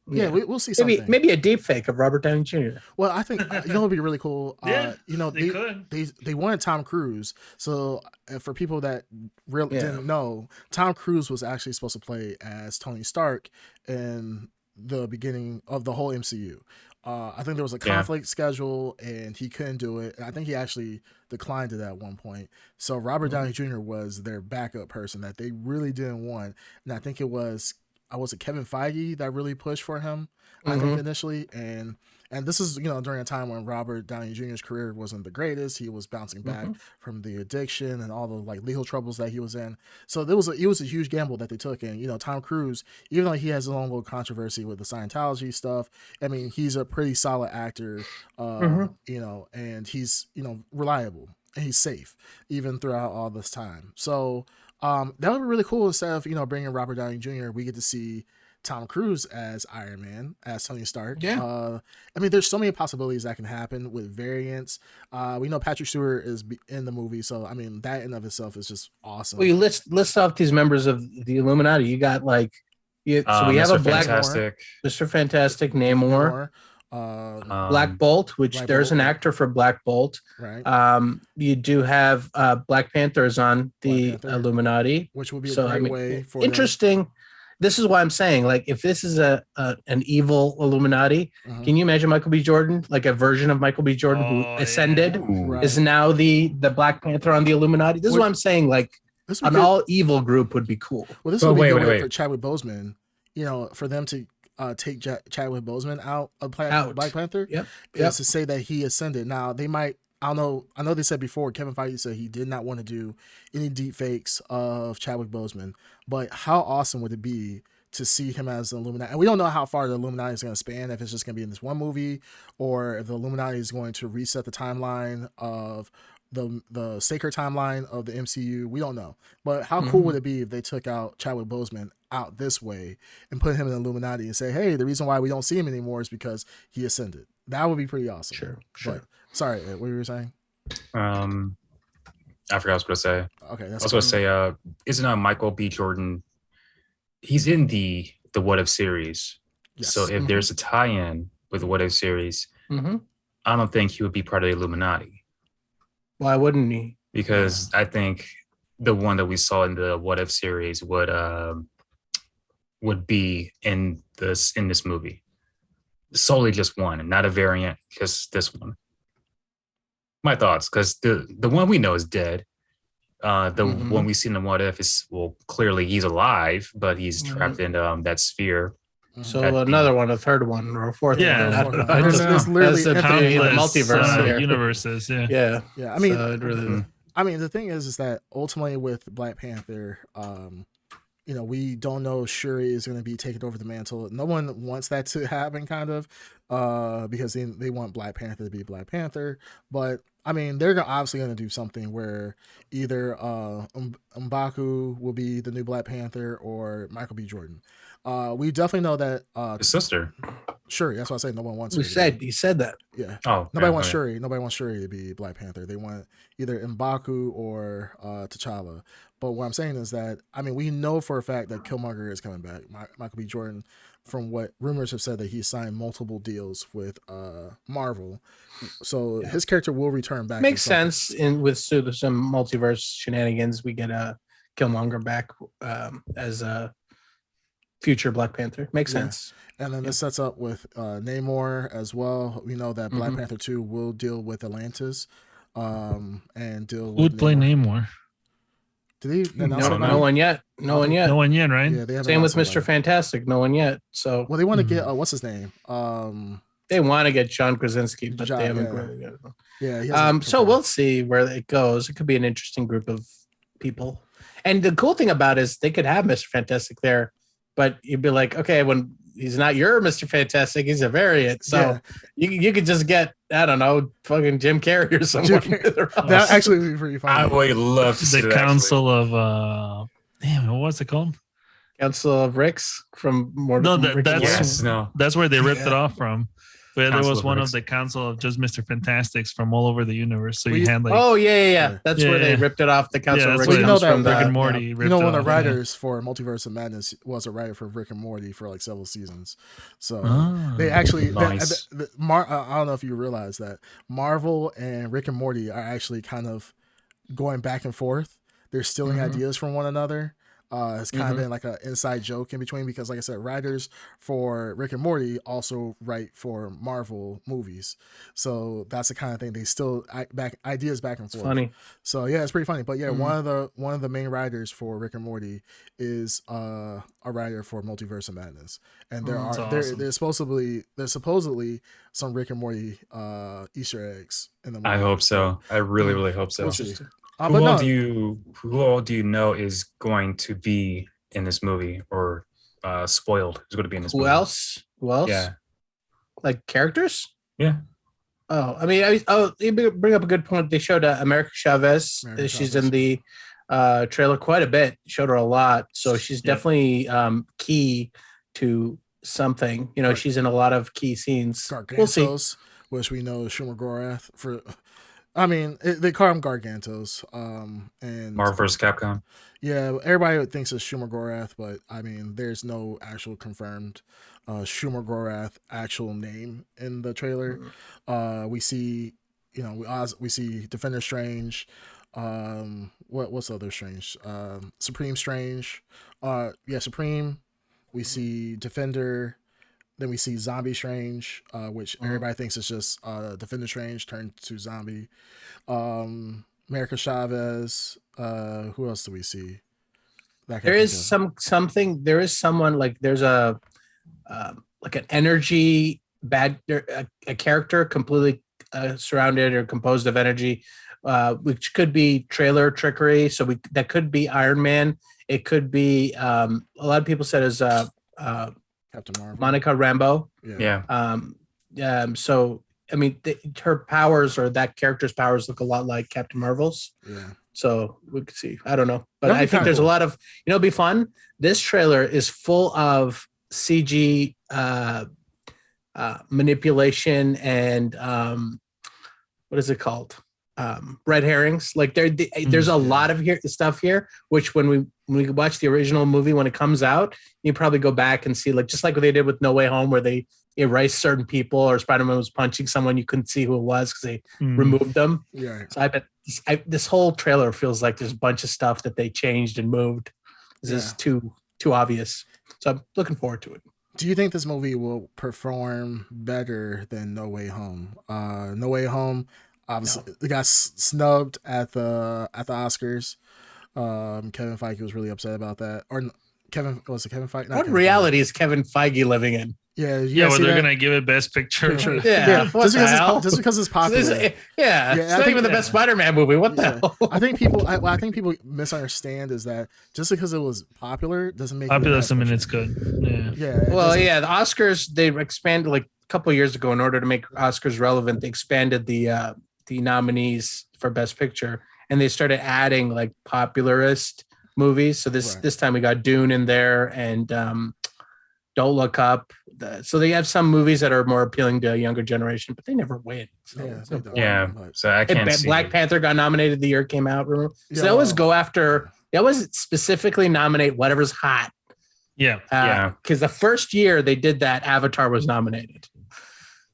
Yeah, we'll see something. Maybe a deep fake of Robert Downey Jr. Well, I think it'd be really cool. They wanted Tom Cruise. So for people that really didn't know, Tom Cruise was actually supposed to play as Tony Stark in the beginning of the whole MCU. I think there was a conflict schedule and he couldn't do it. And I think he actually declined it at one point. So Robert Downey Jr. was their backup person that they really didn't want. And I think it was was it Kevin Feige that really pushed for him, I think initially, and this is during a time when Robert Downey Jr.'s career wasn't the greatest. He was bouncing back from the addiction and all the like legal troubles that he was in. So it was a huge gamble that they took. And Tom Cruise, even though he has his own little controversy with the Scientology stuff, I mean he's a pretty solid actor, and he's reliable and he's safe even throughout all this time. So that would be really cool. Instead of bringing Robert Downey Jr., we get to see Tom Cruise as Iron Man, as Tony Stark. Yeah. I mean, there's so many possibilities that can happen with variants. We know Patrick Stewart is in the movie, so I mean that in of itself is just awesome. Well, you list off these members of the Illuminati. You got so we have Mr. a Black Fantastic. Mr. Fantastic, Namor. Black Bolt, which there's an actor for Black Bolt. Right. You do have Black Panthers on the Illuminati, which would be a great way for interesting. This is why I'm saying, like, if this is an evil Illuminati, can you imagine Michael B. Jordan, like a version of Michael B. Jordan who ascended, is now the Black Panther on the Illuminati? This is what I'm saying. Like, an all evil group would be cool. Well, this would be a good way for Chadwick Boseman, for them to take Chadwick Boseman out of Black Panther. Is to say that he ascended. Now they might. I know they said before, Kevin Feige said he did not want to do any deep fakes of Chadwick Boseman, but how awesome would it be to see him as the Illuminati? And we don't know how far the Illuminati is going to span, if it's just going to be in this one movie, or if the Illuminati is going to reset the timeline of the sacred timeline of the MCU. We don't know. But how cool would it be if they took out Chadwick Boseman out this way and put him in the Illuminati and say, hey, the reason why we don't see him anymore is because he ascended. That would be pretty awesome. Sure. But, sorry, what were you saying? I forgot what I was going to say. Okay, I was going to say, isn't Michael B. Jordan? He's in the What If series. Yes. So if there's a tie-in with the What If series, I don't think he would be part of the Illuminati. Why wouldn't he? Because I think the one that we saw in the What If series would be in this movie. Solely just one, not a variant, just this one. My thoughts, because the one we know is dead. The one we see in the What If is, clearly he's alive, but he's trapped in that sphere. So another one, a third one, or a fourth one. There's literally multiverse universes. Yeah. I mean, the thing is that ultimately with Black Panther, we don't know if Shuri is going to be taking over the mantle. No one wants that to happen, kind of, because they want Black Panther to be Black Panther. But I mean, they're obviously going to do something where either M'Baku will be the new Black Panther or Michael B. Jordan. We definitely know that his sister. Shuri. That's why I say no one wants. He said that. Yeah. Oh, nobody wants Shuri. Nobody wants Shuri to be Black Panther. They want either M'Baku or T'Challa. But what I'm saying is that, I mean, we know for a fact that Killmonger is coming back. Michael B. Jordan, from what rumors have said, that he signed multiple deals with Marvel, so his character will return back. Makes sense with some multiverse shenanigans. We get Killmonger back as a future Black Panther. Makes sense. And then this sets up with Namor as well. We know that Black Panther 2 will deal with Atlantis, and deal with who'd play Namor. Did he? No one yet. No one yet. No one yet, right? Yeah, same with Mr. Fantastic. No one yet. So they want to get what's his name? They want to get John Krasinski, but they haven't. Yeah. So we'll see where it goes. It could be an interesting group of people. And the cool thing about it is they could have Mr. Fantastic there, but you'd be like, okay, when he's not your Mr. Fantastic, he's a variant. So you could just get, I don't know, fucking Jim Carrey or someone. That actually would be pretty fun. I would love to see the Council of what's it called? Council of Ricks from that's where they ripped it off from. But there was one Ricks. of the Council of just Mr. Fantastics from all over the universe. So you had like, that's where they ripped it off. The Council of Ricks. Well, you know that from Rick and Morty. One of the writers for Multiverse of Madness was a writer for Rick and Morty for like several seasons. So they actually, nice. I don't know if you realize that Marvel and Rick and Morty are actually kind of going back and forth. They're stealing ideas from one another. It's kind of been like an inside joke in between because, like I said, writers for Rick and Morty also write for Marvel movies, so that's the kind of thing they still ideas back and forth. Funny. So yeah, it's pretty funny. But yeah, one of the main writers for Rick and Morty is a writer for Multiverse of Madness, and there's supposedly some Rick and Morty Easter eggs in the movie. I hope so. I really hope so. We'll see. Who all do you know is going to be in this movie or spoiled? Who's going to be in this movie? Who else? Yeah. Like characters? Yeah. Oh, I mean, you bring up a good point. They showed America Chavez. She's in the trailer quite a bit. Showed her a lot. So she's definitely key to something. You know, she's in a lot of key scenes. Gargantos, we'll see. Which we know is Schumer Gorath for... I mean, they call him Gargantos. And Marvel vs. Capcom. Yeah, everybody thinks it's Schumer Gorath, but I mean, there's no actual confirmed Schumer Gorath actual name in the trailer. We see, we see Defender Strange. What's the other Strange? Supreme Strange. Supreme. We see Defender. Then we see Zombie Strange, which everybody thinks is just Defender Strange turned to zombie. America Chavez. Who else do we see? There is something. There is someone like there's a like an energy a character completely surrounded or composed of energy, which could be trailer trickery. So that could be Iron Man. It could be a lot of people said as Captain Marvel. Monica Rambeau. Yeah. So I mean, her powers or that character's powers look a lot like Captain Marvel's. Yeah. So we could see. I don't know, but I think there's a lot of it'd be fun. This trailer is full of CG manipulation and what is it called? Red herrings. Like there's a lot of stuff here, which when we watch the original movie when it comes out, you probably go back and see just like what they did with No Way Home, where they erased certain people, or Spider-Man was punching someone you couldn't see who it was because they removed them. Yeah. So I bet this whole trailer feels like there's a bunch of stuff that they changed and moved. This is too obvious. So I'm looking forward to it. Do you think this movie will perform better than No Way Home? No Way Home, obviously, it got snubbed at the Oscars. Kevin Feige was really upset about that. Or Kevin Feige? What reality is Kevin Feige living in? Yeah, well, they're gonna give it Best Picture. Yeah, just because it's popular. It's not even the best Spider-Man movie. What the hell? I think people misunderstand is that just because it was popular doesn't make popular doesn't mean it's good. Yeah. Well, the Oscars, they expanded like a couple of years ago in order to make Oscars relevant. They expanded the nominees for Best Picture, and they started adding like popularist movies. So this time we got Dune in there and Don't Look Up. So they have some movies that are more appealing to a younger generation, but they never win. So so I can't see. Black Panther got nominated the year it came out. Remember? So they always go after. They always specifically nominate whatever's hot. Yeah. Because the first year they did that, Avatar was nominated.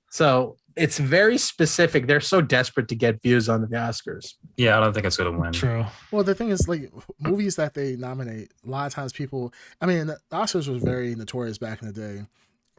So it's very specific. They're so desperate to get views on the Oscars. Yeah, I don't think it's going to win. True. Well, the thing is, like, movies that they nominate, a lot of times people, I mean, the Oscars was very notorious back in the day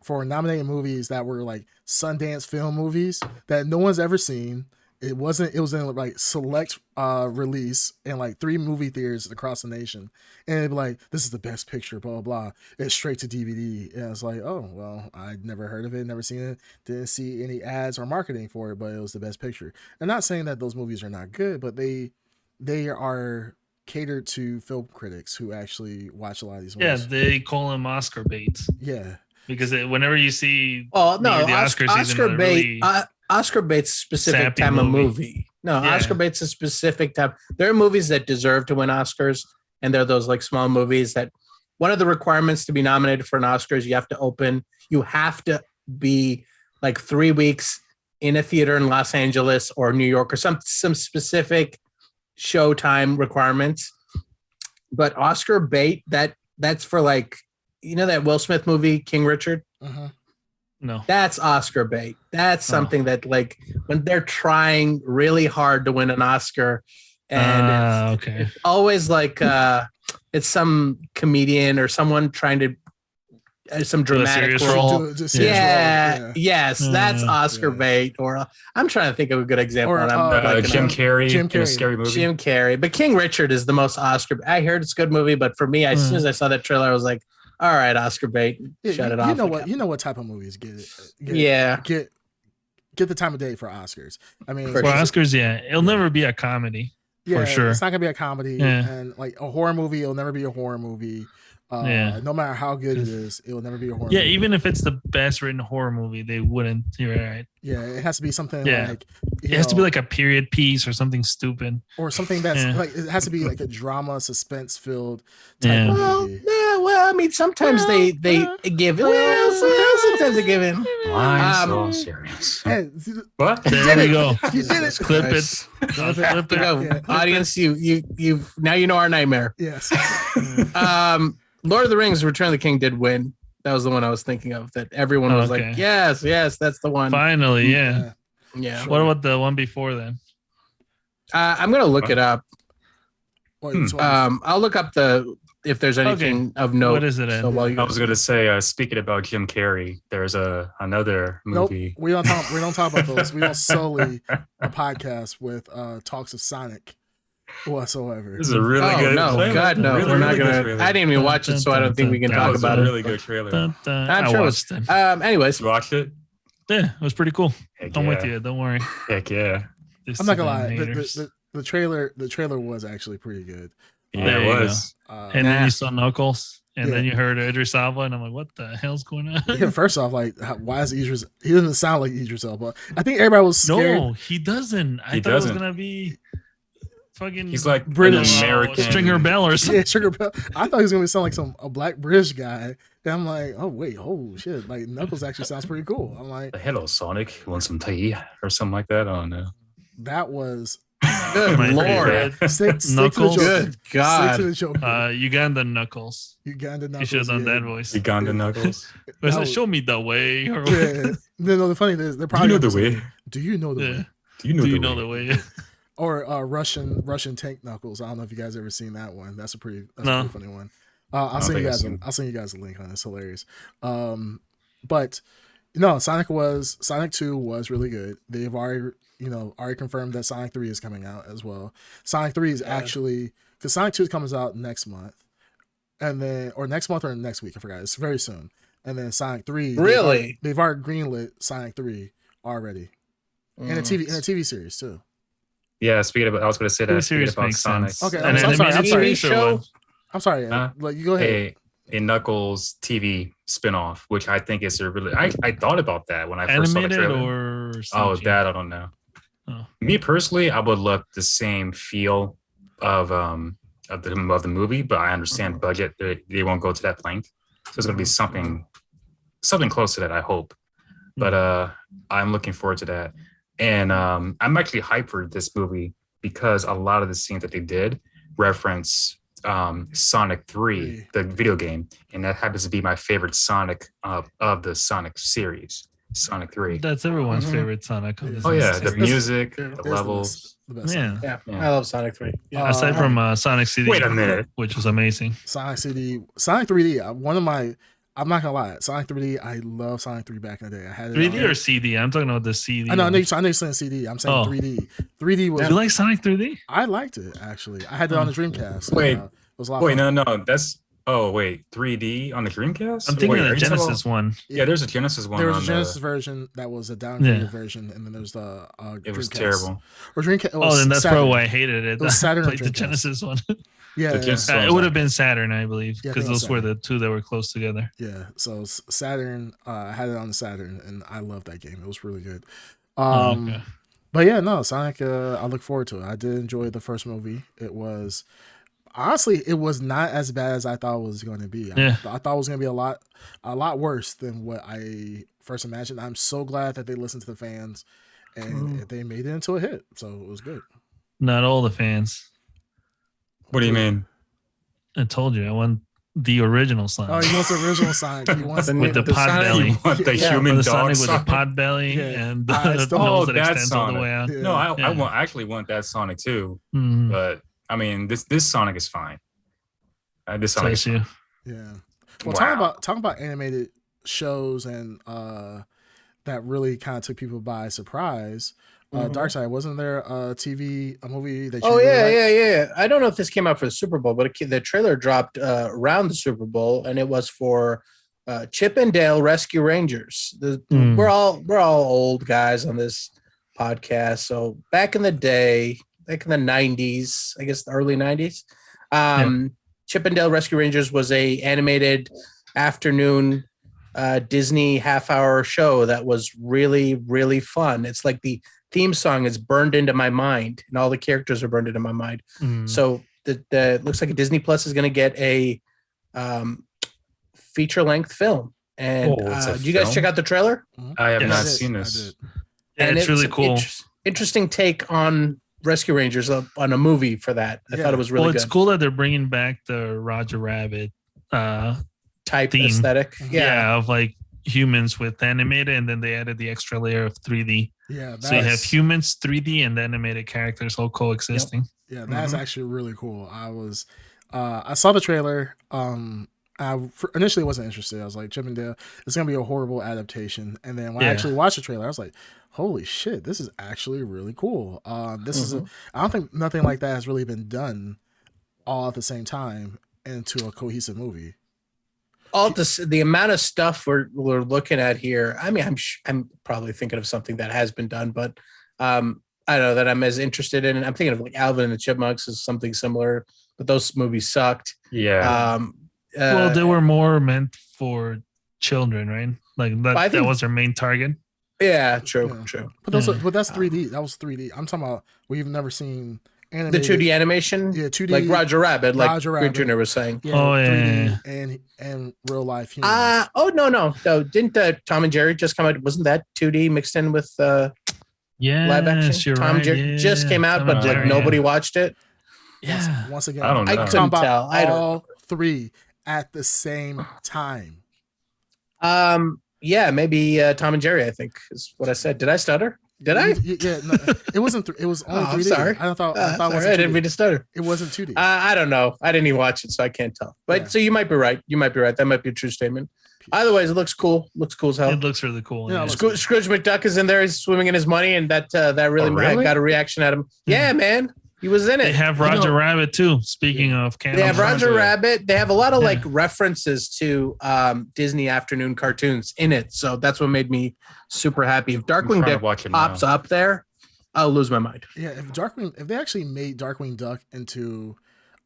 for nominating movies that were like Sundance film movies that no one's ever seen. It was in like select release in like 3 movie theaters across the nation. And it'd be like, this is the best picture, blah, blah, blah. It's straight to DVD. And it's like, oh, well, I'd never heard of it, never seen it. Didn't see any ads or marketing for it, but it was the best picture. I'm not saying that those movies are not good, but they are catered to film critics who actually watch a lot of these movies. Yeah, they call them Oscar baits. Yeah. Because whenever you see the Oscar season, Oscar bait's a specific time of movie. No, yeah. Oscar bait's a specific time. There are movies that deserve to win Oscars, and they're those like small movies that one of the requirements to be nominated for an Oscar is you have to be like 3 weeks in a theater in Los Angeles or New York or some specific showtime requirements. But Oscar bait, that's for like, that Will Smith movie, King Richard? Uh-huh. No. That's Oscar bait. That's something that like when they're trying really hard to win an Oscar and it's always like It's some comedian or someone trying to some dramatic role. Yes, that's Oscar bait. Or I'm trying to think of a good example. Or Jim Carrey in a scary movie. Jim Carrey, but King Richard is the most Oscar. I heard it's a good movie, but for me, as soon as I saw that trailer, I was like, "All right, Oscar bait, shut it off." You know what type of movies get the time of day for Oscars. I mean, for Oscars, it'll never be a comedy. For sure, it's not gonna be a comedy, and like a horror movie, it'll never be a horror movie. No matter how good it is, it will never be a horror movie. Even if it's the best written horror movie, they wouldn't. You're right. Yeah, it has to be something like it has to be like a period piece or something stupid, or something that's like it has to be like a drama, suspense filled type of movie. Well, I mean, sometimes they give it. Well, sometimes they give in. Why so serious? Hey, what? There we go. You did it. Clip it. Clip it. Audience, you've now you know our nightmare. Yes. Lord of the Rings: Return of the King did win. That was the one I was thinking of. That everyone was like, yes, that's the one. Finally, yeah. What about the one before then? I'm gonna look it up. I'll look up if there's anything of note. What is it? I was gonna say, speaking about Jim Carrey, there's another movie. Nope, we don't talk about those. We don't solely a podcast with talks of Sonic whatsoever. This is a really good. No, trailer. God, no, really, we're not really gonna. I didn't even watch it, so I don't think we can talk about it. Really good trailer. I'm sure watched it. Anyways, you watched it? Yeah, it was pretty cool. I'm with you. Don't worry. Heck yeah. I'm not gonna lie. The trailer was actually pretty good. Yeah, it was. And then you saw Knuckles, and then you heard Idris Elba, and I'm like, what the hell's going on? Yeah, first off, like, why is Idris? He doesn't sound like Idris Elba. I think everybody was scared. No, he doesn't. I thought it was gonna be fucking. He's like British American Stringer Bell or something. Yeah, Stringer Bell. I thought he was gonna sound like a black British guy. And I'm like, oh shit! Like Knuckles actually sounds pretty cool. I'm like, hello Sonic, you want some tea or something like that? I don't know. That was. Good Lord. Knuckles. Good God. Uganda Knuckles. Uganda Knuckles. You should have done that voice. Uganda Knuckles. Show me the way. Or No, the funny thing is, they're probably. Do you know the way? Do you know the way? Do you know the way? Or Russian tank Knuckles. I don't know if you guys ever seen that one. That's a pretty funny one. I'll send you guys a link on it. It's hilarious. But no, Sonic 2 was really good. They've already confirmed that Sonic 3 is coming out as well. Sonic 3 is actually, because Sonic 2 comes out next month, and then or next month or next week, I forgot. It's very soon. And then Sonic 3, really, they've already greenlit Sonic 3 already, in a TV series too. Yeah, I was going to say that. Speaking about Sonic. Okay, I'm sorry. I'm sorry. Like, you go ahead. A Knuckles TV spinoff, which I think is a really. I thought about that when I first saw the trailer. That I don't know. Oh. Me personally, I would love the same feel of the movie, but I understand budget. They won't go to that length, so it's going to be something close to that. I hope, but I'm looking forward to that, and I'm actually hyped for this movie because a lot of the scenes that they did reference Sonic 3, the video game, and that happens to be my favorite Sonic of the Sonic series. Sonic 3. That's everyone's favorite Sonic. The music, the levels. Yeah, I love Sonic 3. Yeah. Aside from Sonic CD, wait a minute, which was amazing. Sonic 3D. One of my, I'm not gonna lie, Sonic 3D. I love Sonic 3 back in the day. I had it 3D or CD. I'm talking about the CD. I know you're saying CD. I'm saying 3D. 3D was. You like Sonic 3D? I liked it actually. I had it on the Dreamcast. Wait, it was a lot of fun. No, that's. Oh wait, 3D on the Dreamcast? I'm thinking of the Genesis one. Yeah, there's a Genesis one. There was a Genesis version that was a downgraded version, and then there's the it was terrible. Or Dreamcast. Then that's probably why I hated it. It was Saturn. Played the Genesis one. It would have been Saturn, I believe, because those were the two that were close together. Yeah, so Saturn had it on the Saturn, and I loved that game. It was really good. But yeah, no, Sonic. I look forward to it. I did enjoy the first movie. It was. Honestly, it was not as bad as I thought it was going to be. I thought it was going to be a lot worse than what I first imagined. I'm so glad that they listened to the fans and they made it into a hit. So it was good. Not all the fans. What do you mean? I told you I want the original Sonic. Oh, he wants the original Sonic. He wants with the pot belly. You want the human dog Sonic with the pot belly and the nose that extends all the way out. Yeah. No, I actually want that Sonic too. But I mean, this Sonic is fine. This sounds like you. Yeah. Well, talking about animated shows and that really kind of took people by surprise. Dark Side, wasn't there a movie that you yeah. I don't know if this came out for the Super Bowl, but the trailer dropped around the Super Bowl, and it was for Chip and Dale Rescue Rangers. We're all old guys on this podcast. So back in the day, back in the 90s, I guess the early 90s, Chip and Dale Rescue Rangers was a animated afternoon Disney half-hour show that was really, really fun. It's like the theme song is burned into my mind, and all the characters are burned into my mind. So the looks like Disney Plus is going to get a feature-length film. And did you guys check out the trailer? I have not seen this. And it's really cool. Interesting take on Rescue Rangers on a movie for that. I thought it was really good. It's cool that they're bringing back the Roger Rabbit type theme. Aesthetic. Yeah, of like humans with animated, and then they added the extra layer of 3D. Yeah, so you have humans, 3D, and animated characters all coexisting. Yeah, that's actually really cool. I saw the trailer. I initially wasn't interested. I was like, Chip and Dale, it's gonna be a horrible adaptation. And then when I actually watched the trailer, I was like, holy shit, this is actually really cool. This is I don't think nothing like that has really been done all at the same time into a cohesive movie. All the amount of stuff we're looking at here. I mean, I'm probably thinking of something that has been done, but I don't know that I'm as interested in. I'm thinking of like Alvin and the Chipmunks is something similar, but those movies sucked. Yeah. Well, they were more meant for children, right? Like that was their main target. Yeah, true. But that's 3D. That was 3D. I'm talking about we've never seen animated. The 2D animation. Yeah, 2D. Like Roger Rabbit, like Roger Jr. was saying. Yeah, 3D and real life humans. No. Didn't Tom and Jerry just come out? Wasn't that 2D mixed in with live action? Tom and Jerry just came out, but like nobody watched it. Yeah. Once again, I don't know. I couldn't tell. All three at the same time. Yeah, maybe Tom and Jerry, I think is what I said. Did I stutter? Did I? Yeah, no, it wasn't. It was only 3D. I'm sorry. I thought it wasn't. I didn't mean to stutter. It wasn't 2D. I don't know. I didn't even watch it, so I can't tell. But so you might be right. That might be a true statement. Either way, it looks cool. Looks cool as hell. It looks really cool. Yeah. Scrooge McDuck is in there. He's swimming in his money, and that really got a reaction at him. Yeah, man. He was in it. They have Roger Rabbit too. Speaking of canon, they have Roger Rabbit. They have a lot of like references to Disney afternoon cartoons in it. So that's what made me super happy. If Darkwing Duck pops up there, I'll lose my mind. Yeah, if they actually made Darkwing Duck into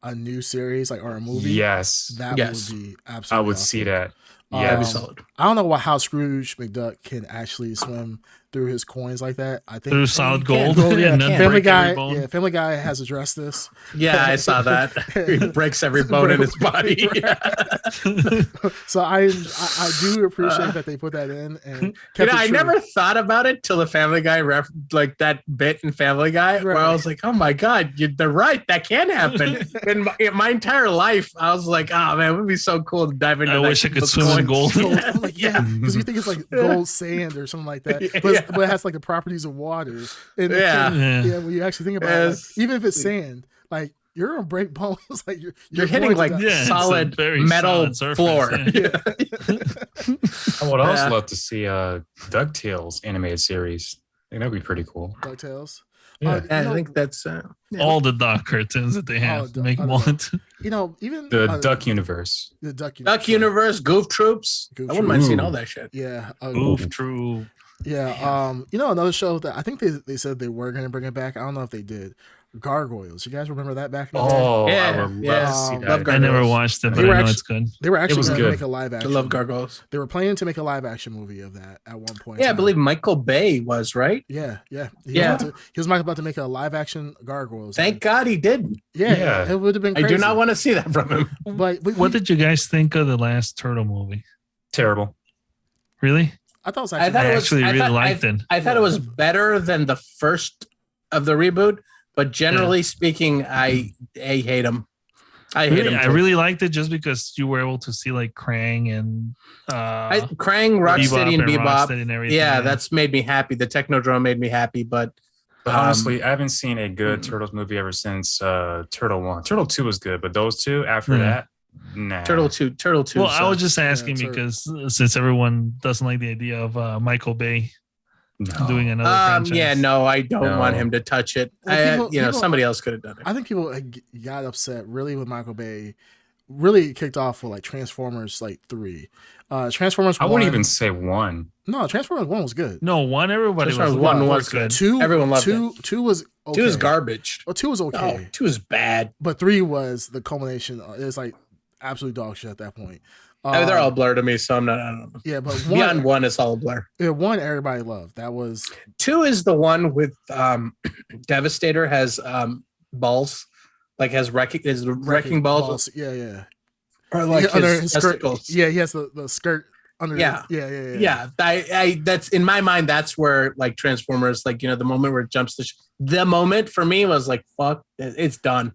a new series or a movie, that would be absolutely. I would see that. Yeah, that'd be solid. I don't know how Scrooge McDuck can actually swim through his coins like that. I think through solid gold. Family Guy has addressed this. Yeah, I saw that. He breaks every bone in his body. So I do appreciate that they put that in. And I never thought about it till the Family Guy like that bit in Family Guy where I was like, oh my god, they're right. That can happen. in my entire life, I was like, oh man, it would be so cool to dive into. I wish I could swim in gold. I'm like, because you think it's like gold sand or something like that, but it has like the properties of water. And when you actually think about it, even if it's sand, like you're gonna break bones. Like you're hitting like solid metal solid floor. I would also love to see a DuckTales animated series. I think that'd be pretty cool. DuckTales. Yeah, I think that's all the Duck cartoons that they have to make one. Even the Duck Universe. The Duck Universe, Goof Troops. I wouldn't mind seeing all that shit. Yeah, Goof Troop. Yeah, another show that I think they said they were going to bring it back. I don't know if they did. Gargoyles. You guys remember that back in the day? I would love to see that. I never watched it, but I know it's good. They were actually going to make a live action. I love Gargoyles. They were planning to make a live action movie of that at one point. Yeah, I believe Michael Bay was, right? Yeah. He was about to make a live action Gargoyles. Thank God he didn't. Yeah. It would have been crazy. I do not want to see that from him. But what did you guys think of the last Turtle movie? Terrible. Really? I thought it was actually really liked it. I thought it was better than the first of the reboot, but generally speaking, I hate him. I really liked it just because you were able to see like Krang and Krang, Rocksteady, and Bebop. And everything. Yeah, that's made me happy. The Technodrome made me happy, but honestly, I haven't seen a good Turtles movie ever since Turtle 1. Turtle 2 was good, but those two after that, Nah. Turtle 2. Well, I was just asking because since everyone doesn't like the idea of Michael Bay doing another franchise. Yeah, no, I don't want him to touch it. Well, people, somebody else could have done it. I think people got upset really with Michael Bay. Really kicked off with like Transformers 3. Transformers. I wouldn't even say 1. No, Transformers 1 was good. No, 1 everybody was. 1 was good. 2 everyone loved it. 2 was okay. 2 was garbage. Well, 2 was okay. No, 2 was bad. But 3 was the culmination. It was like absolute dog shit at that point. I mean, they're all blur to me, so I'm not. I don't know. Yeah, but beyond 1 is all blur. Yeah, 1 everybody loved. That was 2 is the one with Devastator has balls, like has wrecking balls. Yeah. Or like his testicles. Skirt. Yeah, he has the skirt under. Yeah. Yeah. I that's in my mind. That's where like Transformers, like the moment where it jumps the moment for me was like fuck, it's done.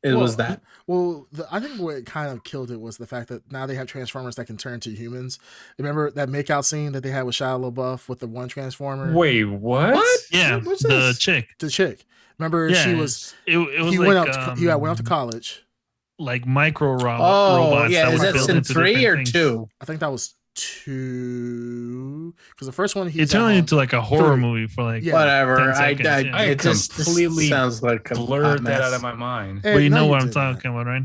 It was that. Well, I think what kind of killed it was the fact that now they have Transformers that can turn to humans. Remember that makeout scene that they had with Shia LaBeouf with the one Transformer? Wait, what? Yeah, the chick. The chick. Remember she was. It was he like, went out. He went off to college. Like micro robots. Yeah, is that in 3 or 2? I think that was 2. Because the first one it turned into like a horror movie for like whatever. I it just completely sounds like blurred that out of my mind. Well, you know what I'm talking about, right?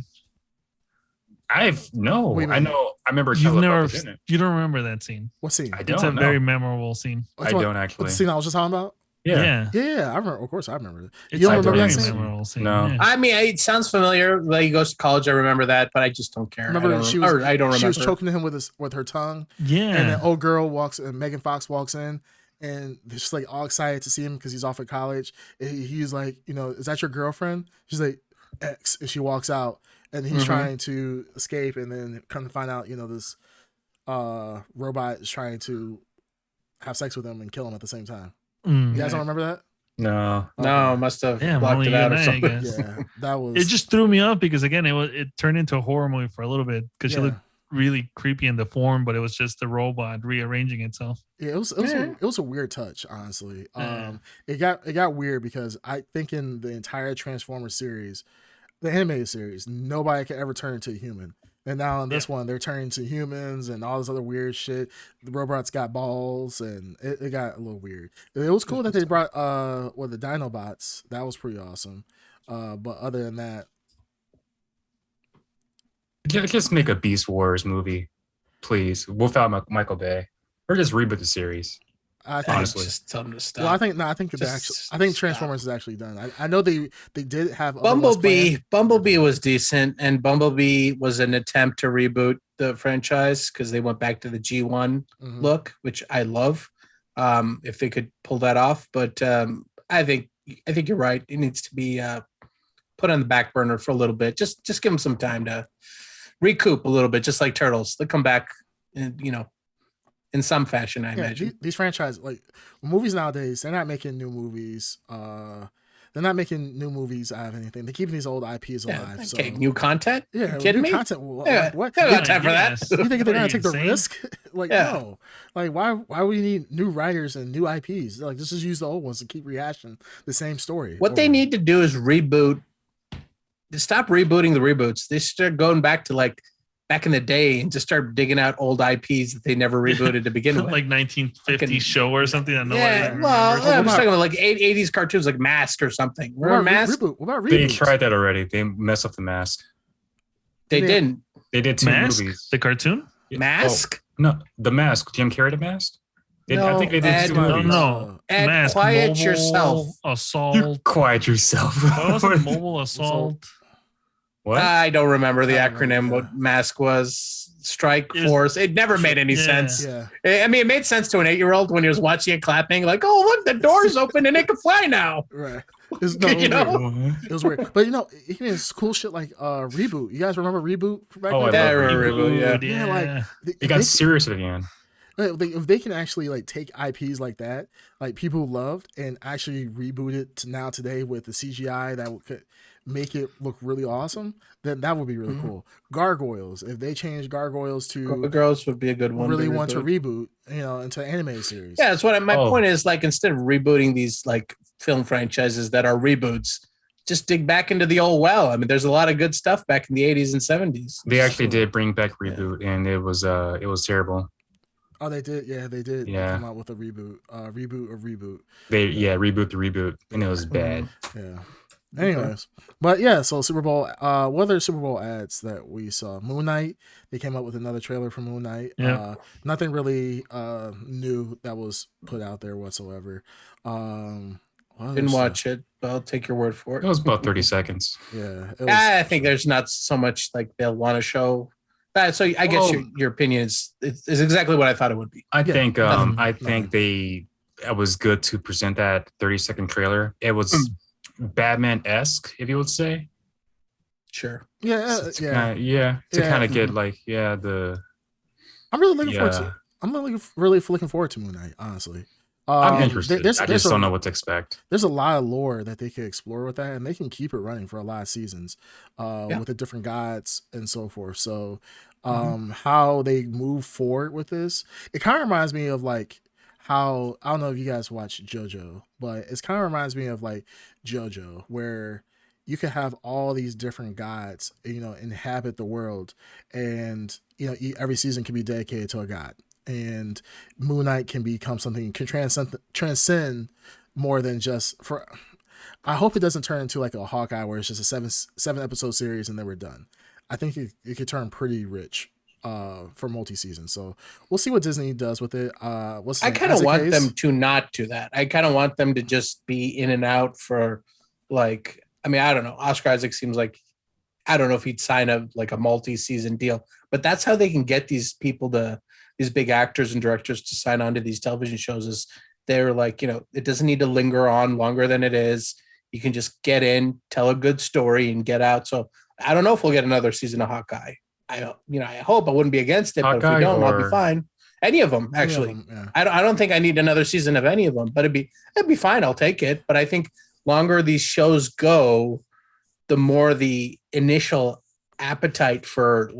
I know. I remember. You don't remember that scene? What scene? I don't. It's a very memorable scene. I don't actually. What the scene I was just talking about? Yeah. I remember. Of course, I remember it. You don't remember that scene? No. Yeah. I mean, it sounds familiar. Like he goes to college. I remember that, but I just don't care. I don't remember. She was choking him with her tongue. Yeah. And then old girl walks. And Megan Fox walks in, and they're just like all excited to see him because he's off at college. And he's like, is that your girlfriend? She's like, X, and she walks out, and he's trying to escape, and then come to find out, this robot is trying to have sex with him and kill him at the same time. You guys don't remember that? No. Must have blocked it out or something. Yeah, that was. It just threw me off because again, it turned into a horror movie for a little bit because she looked really creepy in the form, but it was just the robot rearranging itself. Yeah, it was a weird touch, honestly. It got weird because I think in the entire Transformers series, the animated series, nobody could ever turn into a human. And now in this one, they're turning to humans and all this other weird shit. The robots got balls, and it got a little weird. It was cool that they brought the Dinobots. That was pretty awesome. But other than that, just make a Beast Wars movie, please, without Michael Bay, or just reboot the series. Honestly, just tell them to stop. Well, I think Transformers is actually done. I know they did have Bumblebee. Bumblebee was decent, and Bumblebee was an attempt to reboot the franchise because they went back to the G1 look, which I love. If they could pull that off, but I think you're right. It needs to be put on the back burner for a little bit. Just give them some time to recoup a little bit, just like Turtles. They come back, in some fashion, I imagine. These franchises, like movies nowadays, they're not making new movies. They're not making new movies out of anything. They're keeping these old IPs alive. Okay, new content? Yeah, kidding new me? Content. What? I got time for that. You think they're gonna take the risk? No. Like, why would we need new writers and new IPs? Like, just use the old ones and keep rehashing the same story. What they need to do is reboot. Stop rebooting the reboots. They start going back to like back in the day and just start digging out old IPs that they never rebooted to begin with. Like 1950 show or something that I'm just talking about like 80s cartoons like Mask or something. What about reboot? They tried that already. They messed up the Mask. They didn't. They did 2 movies. The cartoon? Mask? No, The Mask. Jim Carrey, The Mask? I think they did 2 movies. No. Ed, Mask, quiet mobile yourself. Assault. Quiet yourself. What was it? Mobile assault. What? I don't remember the acronym. What Mask was. Strike Force. It never made any sense. Yeah. I mean, it made sense to an 8-year-old when he was watching it clapping, like, "Oh, look, the door's open and it can fly now." Right. It was weird. But it's cool shit like Reboot. You guys remember Reboot? Reboot. Yeah. Like it got serious again. If they can actually like take IPs like that, like people loved, and actually reboot it to now today with the CGI that could make it look really awesome, then that would be really cool. Gargoyles, if they change Gargoyles to Gargoyles would be a good one. Really want to reboot, into an animated series. Yeah, that's what my point is. Like instead of rebooting these like film franchises that are reboots, just dig back into the old well. I mean, there's a lot of good stuff back in the 80s and 70s. They actually did bring back Reboot, and it was terrible. Oh, they did. Yeah, they did. Yeah. They come out with a reboot. Reboot. Reboot the reboot, and it was bad. Yeah. Anyways, but yeah, so Super Bowl. What other Super Bowl ads that we saw? Moon Knight. They came up with another trailer for Moon Knight. Yeah. Nothing really new that was put out there whatsoever. Didn't watch it, but I'll take your word for it. It was about 30 seconds. Yeah. I think there's not so much like they'll want to show. So I guess your opinion is exactly what I thought it would be. I think it was good to present that 30-second trailer. It was Batman-esque, if you would say. Sure. Yeah. To kind of get the. I'm really looking forward to. I'm really looking forward to Moon Knight. Honestly, I'm interested. I just don't know what to expect. There's a lot of lore that they could explore with that, and they can keep it running for a lot of seasons, with the different gods and so forth. So, how they move forward with this, it kind of reminds me of like how, I don't know if you guys watch JoJo, but it kind of reminds me of like JoJo, where you could have all these different gods, inhabit the world, and every season can be dedicated to a god. And Moon Knight can become something, can transcend more than just for. I hope it doesn't turn into like a Hawkeye where it's just a seven episode series and then we're done. I think it could turn pretty rich for multi-season. So we'll see what Disney does with it. I kind of want them to not do that. I kind of want them to just be in and out for like. I mean, I don't know. Oscar Isaac seems like, I don't know if he'd sign a multi-season deal, but that's how they can get these people these big actors and directors to sign on to these television shows. Is they're like, it doesn't need to linger on longer than it is. You can just get in, tell a good story, and get out. So I don't know if we'll get another season of Hawkeye. I hope. I wouldn't be against it, Hawkeye, but if we don't, I'll be fine. Any of them, actually. I don't think I need another season of any of them, but it'd be fine. I'll take it. But I think longer these shows go, the more the initial appetite for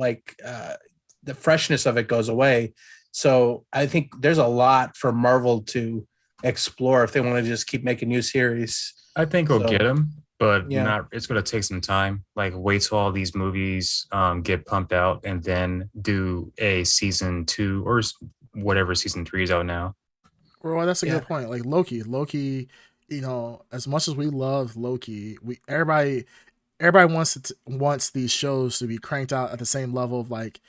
the freshness of it goes away. So I think there's a lot for Marvel to explore if they want to just keep making new series. I think we'll get them, but it's going to take some time. Like wait till all these movies get pumped out and then do a season 2 or whatever season 3 is out now. Well, that's a good point. Like Loki, as much as we love Loki, everybody wants these shows to be cranked out at the same level of like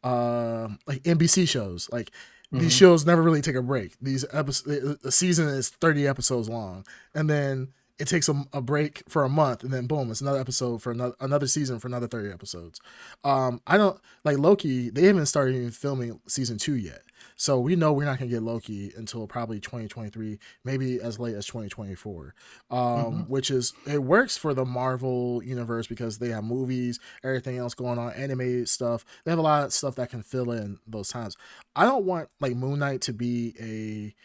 NBC shows. Like these shows never really take a break. These episodes, the season is 30 episodes long, and then it takes a break for a month, and then boom, it's another episode for another season for another 30 episodes. I don't like Loki. They haven't started even filming season 2 yet. So we know we're not going to get Loki until probably 2023, maybe as late as 2024, which is, it works for the Marvel universe because they have movies, everything else going on, animated stuff. They have a lot of stuff that can fill in those times. I don't want like Moon Knight to be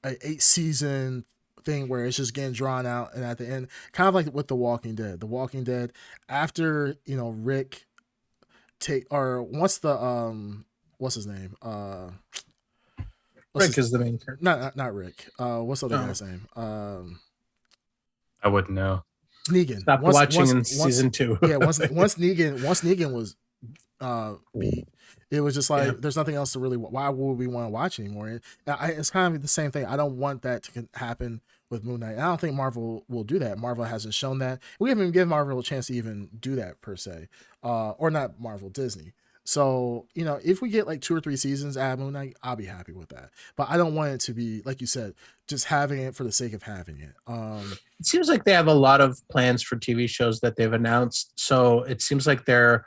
a 8-season thing where it's just getting drawn out, and at the end, kind of like with The Walking Dead. The Walking Dead, after Rick once the what's his name? Rick is the main character. Not Rick. What's the other guy's name? I wouldn't know. Negan. Stop watching in season 2. Yeah, once Negan was beat, it was just like there's nothing else to really. Why would we want to watch anymore? It's kind of the same thing. I don't want that to happen with Moon Knight. I don't think Marvel will do that. Marvel hasn't shown that. We haven't even given Marvel a chance to even do that per se, or not Marvel, Disney. So, if we get like 2 or 3 seasons out of Moon Knight, I'll be happy with that. But I don't want it to be, like you said, just having it for the sake of having it. It seems like they have a lot of plans for TV shows that they've announced. So it seems like they're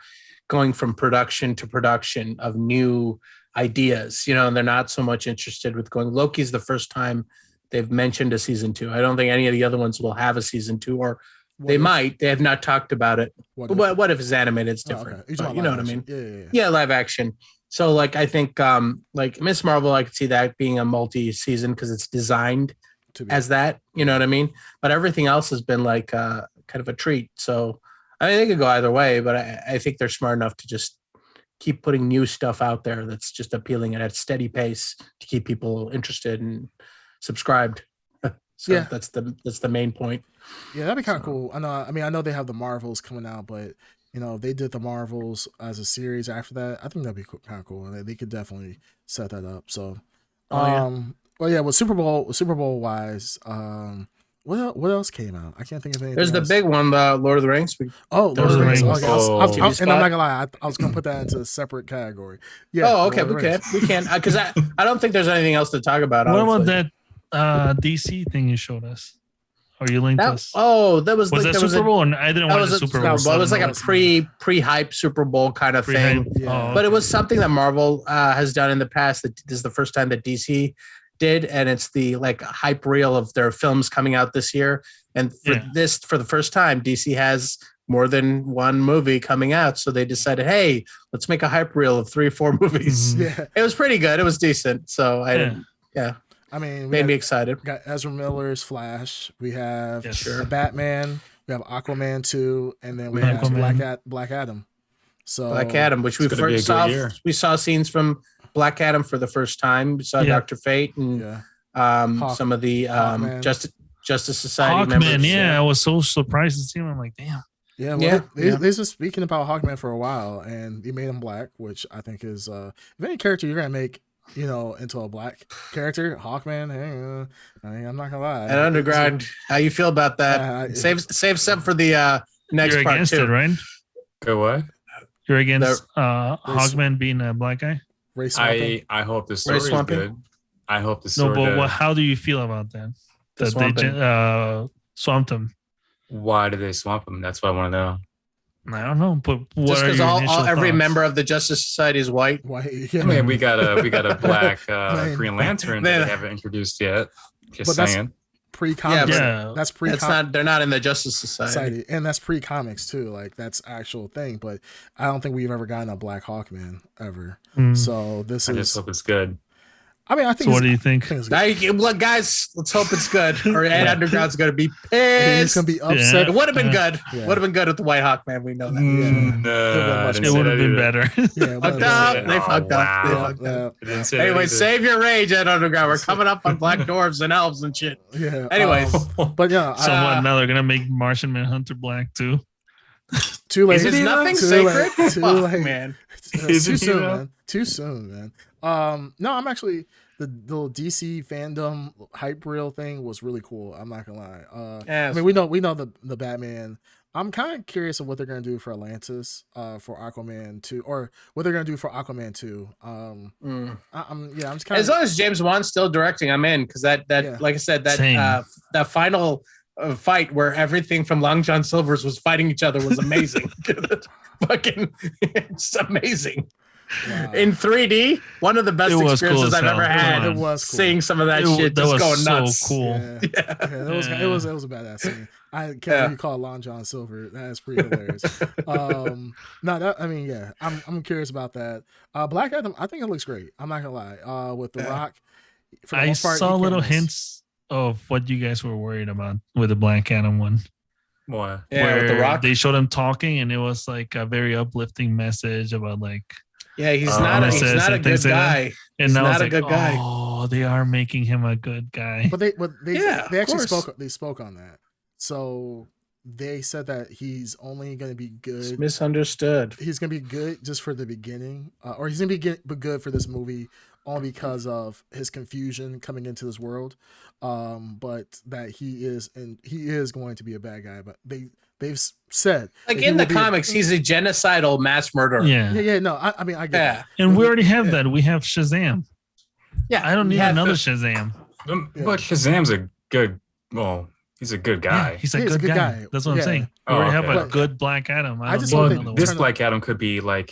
going from production to production of new ideas, and they're not so much interested with going. Loki's the first time they've mentioned a season 2. I don't think any of the other ones will have a season 2, or they might. They have not talked about it. What if it's animated? It's different. Oh, okay. You know what I mean? Yeah, live action. So like I think like Miss Marvel, I could see that being a multi-season because it's designed as that. You know what I mean? But everything else has been like kind of a treat. So I mean, they could go either way, but I think they're smart enough to just keep putting new stuff out there that's just appealing at a steady pace to keep people interested and subscribed. So that's the main point. Yeah, that'd be kind of cool. I know they have the Marvels coming out, but they did the Marvels as a series after that. I think that'd be kind of cool, and they could definitely set that up. So, well, yeah, with Super Bowl wise, what else came out? I can't think of anything. There's the big one, the Lord of the Rings. Lord of the Rings. Okay, Oh. and I'm not gonna lie, I was gonna put that into a separate category. Yeah. Oh, okay, we can because I don't think there's anything else to talk about. What about that DC thing you showed us? Or you linked us? Oh, that was that Super Bowl? And I didn't watch the Super Bowl. It was like a pre-hype Super Bowl kind of thing. Yeah. But it was something that Marvel has done in the past. That this is the first time that DC did, and it's the hype reel of their films coming out this year. And for the first time, DC has more than one movie coming out. So they decided, hey, let's make a hype reel of 3 or 4 movies. Yeah. It was pretty good. It was decent. So made me excited. We got Ezra Miller's Flash. We have Sure. Batman. We have Aquaman 2, and then we have Black Adam. So Black Adam, which we saw scenes from Black Adam for the first time. We saw Dr. Fate and some of the Justice Society members. Yeah, I was so surprised to see him. I'm like, damn. Yeah, well, they've been speaking about Hawkman for a while, and he made him black, which I think is if any character you're gonna make into a black character, Hawkman. I'm not gonna lie. And Underground, how you feel about that? Save some for the next You're part against too. it, right? Go what? You're against Hawkman being a black guy? I hope the story is good. I hope the story. No, but how do you feel about that? That they swamped him. Why did they swamp him? That's what I want to know. I don't know, but just because every member of the Justice Society is white. Yeah. I mean, we got a black Green Lantern that they haven't introduced yet. Just saying. Pre-comics. Yeah, that's pre. They're not in the Justice Society, and that's pre-comics too. Like that's actual thing. But I don't think we've ever gotten a Black Hawkman ever. So I just hope it's good. I mean, I think. So what do you think? Look, guys, let's hope it's good. Or Ed Underground's going to be pissed. He's going to be upset. It would have been good. Would have been good with the White Hawkman. We know that. It would have been better. They fucked up. Anyway, save your rage, Ed Underground. We're coming up on Black Dwarves and Elves and shit. Yeah. Anyways, but yeah. So what? Now they're going to make Martian Manhunter black too. Too late. Is nothing sacred? Too late, man. Too soon, man. Too soon, man. No, I'm actually the DC fandom hype reel thing was really cool. I'm not gonna lie. I mean, we know the Batman. I'm kind of curious of what they're gonna do for Atlantis, for Aquaman 2, or what they're gonna do for Aquaman 2. I'm just kind of, as long as James Wan's still directing, I'm in, because that like I said, that final fight where everything from Long John Silver's was fighting each other was amazing. It's amazing. Wow. In 3D, one of the best experiences I've ever had. It was cool. Seeing some of that shit just going nuts. So cool. It was a badass scene. I can't recall Long John Silver. That is pretty hilarious. I'm curious about that. Black Adam, I think it looks great. I'm not gonna lie. With The Rock, for the most part, saw little hints of what you guys were worried about with the Black Adam one. What? Yeah, where with The Rock, they showed him talking, and it was like a very uplifting message about like. Yeah, he's not a good guy. And now not a good guy. Oh, they are making him a good guy. But they actually spoke on that. So they said that he's only going to be good. It's misunderstood. He's going to be good just for the beginning, or he's going to be good for this movie only because of his confusion coming into this world. But that he is going to be a bad guy. But they've said, like, in the comics, he's a genocidal mass murderer. Yeah. No, I mean, I get that. And we already have that. We have Shazam. Yeah, I don't need another Shazam. But Shazam's a good. Well, he's a good guy. Yeah, he's a good guy. That's what I'm saying. We already have a good Black Adam. This Black Adam could be like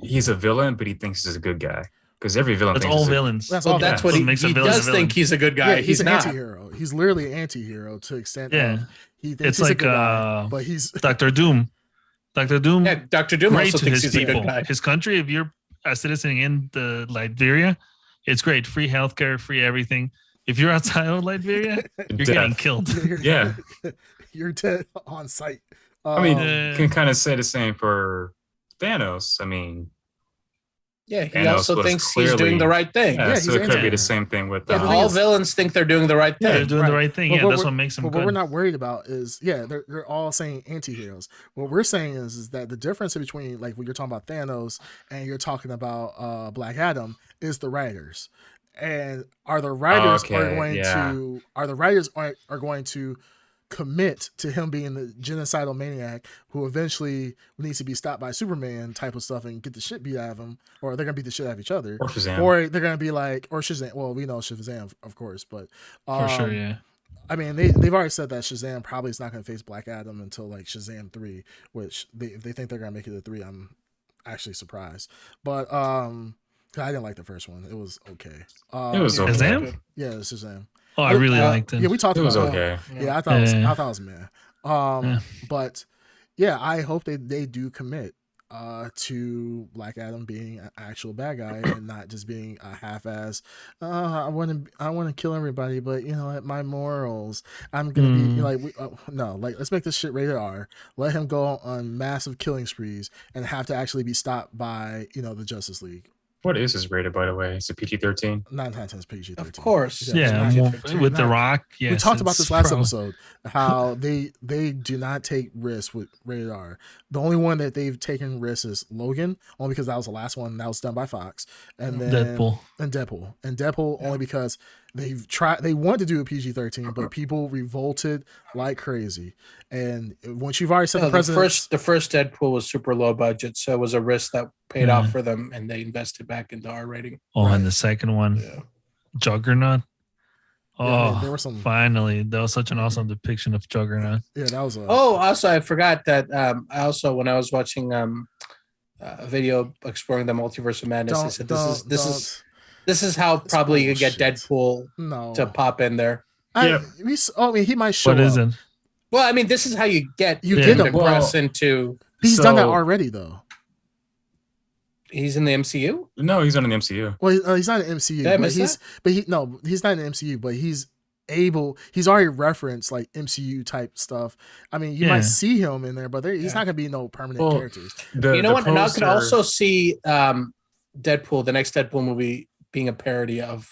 he's a villain, but he thinks he's a good guy. Because every villain. That's all villains. That's what he does think he's a good guy. Yeah, he's an anti-hero. He's literally an anti-hero to extent. Yeah. He thinks it's like guy, but he's Dr. Doom. Dr. Doom. Yeah, Dr. Doom great also to thinks his he's people. a good guy. His country, if you're a citizen in the Liberia, it's great. Free healthcare, free everything. If you're outside of Liberia, you're getting killed. You're dead on sight. I mean, you can kind of say the same for Thanos. I mean, Yeah, he Thanos also was thinks he's doing the right thing. Yeah, so it could be angry. the same thing with all villains think they're doing the right thing. They're doing the right thing. But Yeah, that's what makes them But good. what we're not worried about is, they're all saying anti-heroes. What we're saying is that the difference between, like, when you're talking about Thanos and you're talking about Black Adam is the writers. And are the writers are going to commit to him being the genocidal maniac who eventually needs to be stopped by Superman type of stuff and get the shit beat out of him, or they're gonna beat the shit out of each other, or Shazam, or they're gonna be like, or Shazam. Well, we know Shazam, of course, but for sure, yeah. I mean, they've already said that Shazam probably is not going to face Black Adam until like Shazam 3, which if they think they're going to make it a 3, I'm actually surprised. But I didn't like the first one. It was okay. It was okay. Shazam? Yeah, it's Shazam. Oh, I really liked it. Yeah, we talked about it. It was okay. Yeah, I thought it was meh. But yeah, I hope they do commit to Black Adam being an actual bad guy and not just being a half-ass. I want to kill everybody, but you know, my morals. I'm gonna be like, no, like let's make this shit rated R. Let him go on massive killing sprees and have to actually be stopped by the Justice League. What is his rated, by the way? Is it PG-13? 9 times PG-13. Of course. Yeah, with The Rock. Yes, we talked about this last episode, how they do not take risks with rated R. The only one that they've taken risks is Logan, only because that was the last one that was done by Fox, and then Deadpool only because they want to do a PG-13, but people revolted like crazy. And once you've already set the precedent, the first Deadpool was super low budget, so it was a risk that paid off for them, and they invested back into R rating. Oh, and the second one, Juggernaut. Oh, there were some. Finally, that was such an awesome depiction of Juggernaut. Yeah, that was. Also, I forgot that. When I was watching a video exploring the multiverse of madness, I said this is how probably you get Deadpool to pop in there. He might show up. What is it? Well, I mean, this is how you get him to cross into. He's done that already, though. He's in the MCU? No, he's not in the MCU. Well, he's not in the MCU. He's not in the MCU, but he's already referenced like MCU type stuff. I mean, you might see him in there, but he's not gonna be no permanent characters. You know what? And I can also see Deadpool, the next Deadpool movie, being a parody of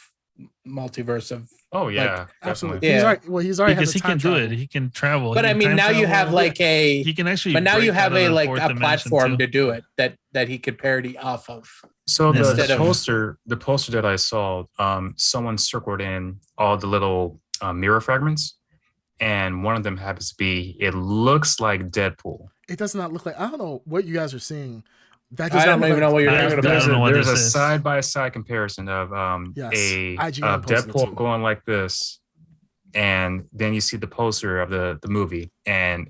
multiverse of. Oh yeah, absolutely. Yeah. He's already because he can do it. He can travel. But I mean, now you have like he can actually. But now you have a platform to do it that he could parody off of. So the poster that I saw, someone circled in all the little mirror fragments, and one of them happens to be. It looks like Deadpool. It does not look like. I don't know what you guys are seeing. I don't even know what you're talking about. There's a side-by-side comparison of a Deadpool going like this, and then you see the poster of the movie, and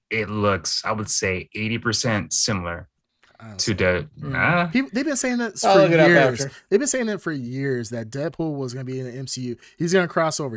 it looks, I would say, 80% similar to Dead. They've been saying that for years. They've been saying that for years that Deadpool was going to be in the MCU. He's going to cross over.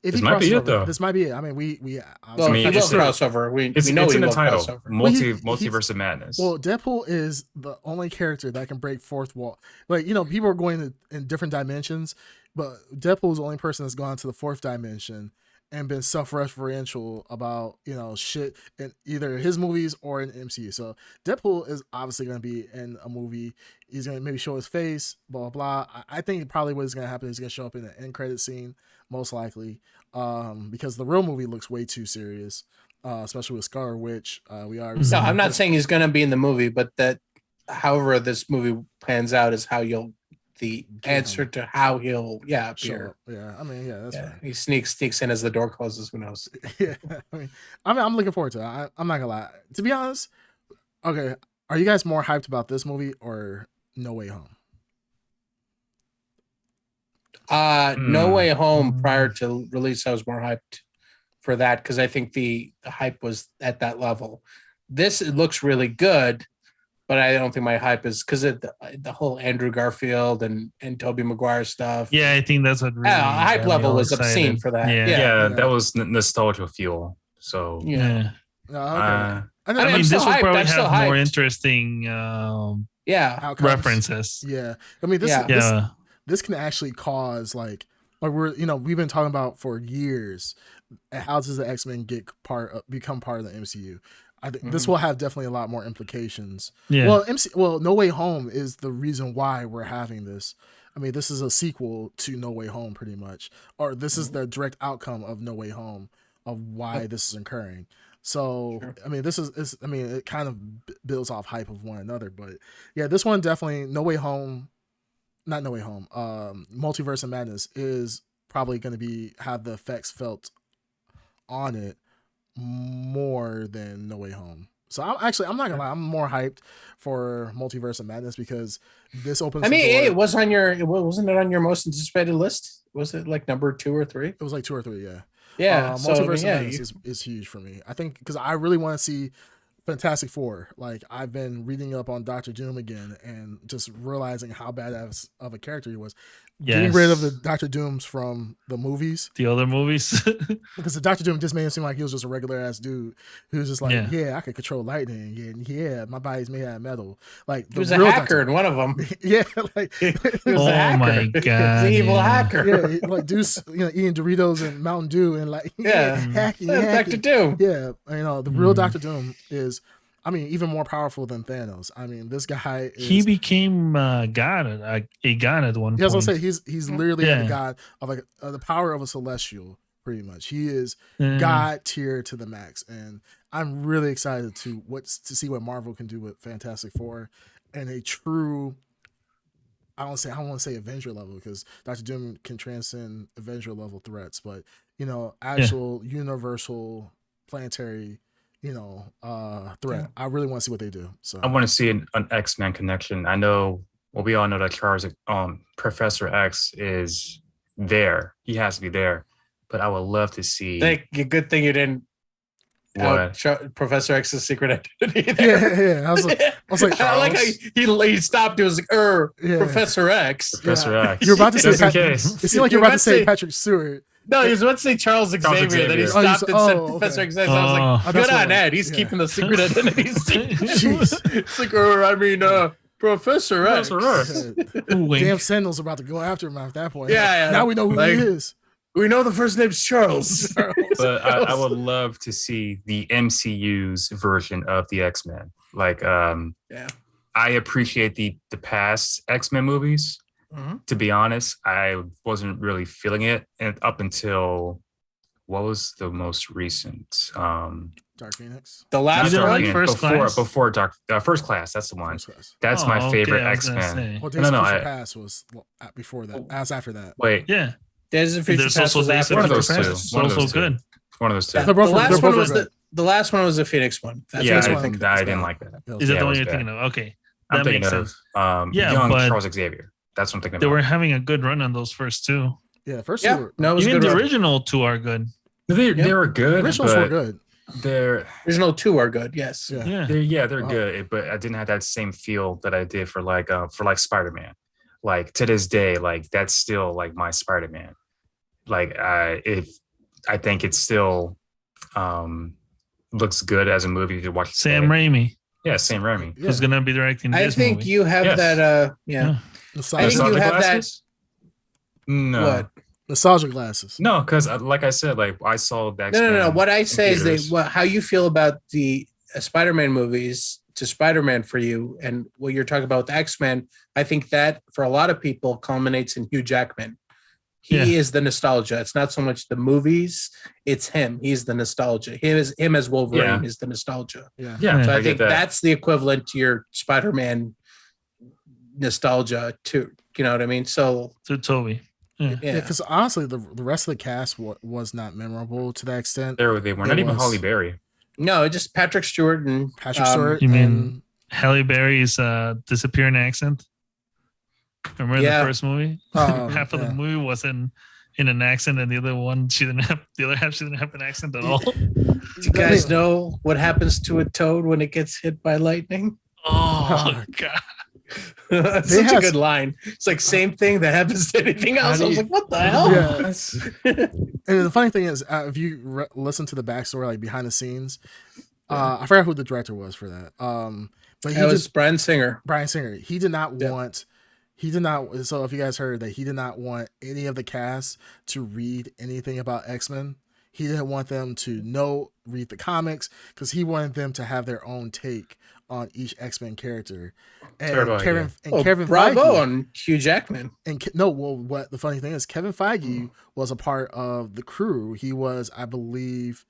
If this might be it, though. This might be it. I mean, he will crossover. We know it's he in the will title. Crossover. Multiverse of Madness. Well, Deadpool is the only character that can break fourth wall. Like, people are going in different dimensions, but Deadpool is the only person that's gone to the fourth dimension and been self-referential about shit in either his movies or in MCU. So Deadpool is obviously going to be in a movie. He's going to maybe show his face, blah blah blah. I think probably what is going to happen is he's going to show up in the end credit scene, most likely, because the real movie looks way too serious, especially with Scarlet Witch. We are. No, I'm not saying he's going to be in the movie, but that however this movie pans out is how the answer to how he'll appear. Yeah, I mean, that's fine. He sneaks in as the door closes. Who knows? Yeah, I'm looking forward to it. I'm not gonna lie. To be honest, okay, are you guys more hyped about this movie or No Way Home? No Way Home prior to release, I was more hyped for that because I think the hype was at that level. It looks really good. But I don't think my hype is because the whole Andrew Garfield and Tobey Maguire stuff. Yeah, I think that's what really hype level was obscene for that. Yeah, that was nostalgia fuel. So yeah. Okay. I mean, this will probably have more interesting references. Yeah. I mean, this can actually cause like we've been talking about for years. How does the X-Men become part of the MCU? I think this will have definitely a lot more implications. Yeah. Well, No Way Home is the reason why we're having this. I mean, this is a sequel to No Way Home, pretty much, or this is the direct outcome of No Way Home of why this is occurring. So, I mean, it kind of builds off hype of one another, but yeah, this one definitely No Way Home, not No Way Home. Multiverse of Madness is probably going to have the effects felt on it more than No Way Home. So I'm not gonna lie, I'm more hyped for Multiverse of Madness because this opens. I mean, wasn't it on your most anticipated list? Was it like number 2 or 3? It was like 2 or 3, yeah. Yeah, Multiverse of Madness is huge for me. I think because I really want to see Fantastic Four. Like, I've been reading up on Doctor Doom again and just realizing how badass of a character he was. Yes. Getting rid of the Doctor Dooms from the movies. The other movies. Because the Doctor Doom just made him seem like he was just a regular ass dude who was just like, I could control lightning. Yeah, my body's made out of metal. Like, he was a hacker in one of them. Yeah, like he was a hacker. My god, he's an evil hacker. Yeah, like Deuce, eating Doritos and Mountain Dew and like hacking. Doctor Doom. Yeah, the real Doctor Doom is, I mean, even more powerful than Thanos. I mean, this guy he became a god at one point. Yeah, I was gonna say he's literally the god of like the power of a celestial. Pretty much, he is god tier to the max, and I'm really excited to see what Marvel can do with Fantastic Four and a true. I don't want to say Avenger level because Doctor Doom can transcend Avenger level threats, but actual universal planetary. Threat. I really want to see what they do. So I want to see an X-Men connection. I know, we all know that Professor X is there. He has to be there. But I would love to see. Good thing you didn't. Professor X's secret identity. There. Yeah. I was like, I like how he stopped. It was like, Professor X. Professor X. You're about to say. It seemed like you're about to say Patrick Stewart. No, he was about to say Charles Xavier. Then he stopped and said Professor Xavier. So I was like, good on Ed. He's keeping the secret identities. It's like, Professor X. Damn Sentinel's about to go after him at that point. Yeah. Now we know who he is. We know the first name's Charles. But I would love to see the MCU's version of the X-Men. Like, I appreciate the past X-Men movies. Mm-hmm. To be honest, I wasn't really feeling it up until what was the most recent? Dark Phoenix. The last one, before First Class. That's the one. That's my favorite X-Men. Well, Days of Future Past was before that. As after that. Wait, yeah. Days of Future Past was after one of those two. Also good. One of those two. Yeah, the last one was the Phoenix one. I didn't like that. Is that the one you're thinking of? Okay, I'm thinking of young Charles Xavier. That's what I'm thinking. They were having a good run on those first two. Yeah, first two. Even the original two are good. They were good. Originals were good. Their original 2 are good. Yes. They're good, but I didn't have that same feel that I did for Spider-Man. Like, to this day, like, that's still like my Spider-Man. Like, I think it still looks good as a movie to watch. Sam Raimi. Yeah, Sam Raimi. Who's gonna be directing this think movie. You have that. I think you have that. No. What? Nostalgia glasses. No, because like I said, like, I saw that. No. What I say is how you feel about the Spider-Man movies to Spider-Man for you, and what you're talking about with X-Men. I think that for a lot of people culminates in Hugh Jackman. He is the nostalgia. It's not so much the movies; it's him. He's the nostalgia. Him as Wolverine is the nostalgia. Yeah. So I think that's the equivalent to your Spider-Man nostalgia too. You know what I mean? So to Toby. Yeah, because honestly, the rest of the cast was not memorable to that extent. They were not even Halle Berry. No, just Patrick Stewart and Patrick Stewart. You mean Halle Berry's disappearing accent? Remember the first movie? Half of the movie was in an accent, and the other half she didn't have an accent at all. Do you guys know what happens to a toad when it gets hit by lightning? Oh God. That's such a good line. It's like same thing that happens to anything else. I was like, what the hell? Yeah. And the funny thing is, if you listen to the backstory, like behind the scenes, I forgot who the director was for that. But it was Bryan Singer. Bryan Singer. He did not want. He did not. So if you guys heard that, he did not want any of the cast to read anything about X-Men. He didn't want them to read the comics because he wanted them to have their own take on each X-Men character. And Kevin bravo Feige, on Hugh Jackman. What the funny thing is, Kevin Feige was a part of the crew. He was, I believe,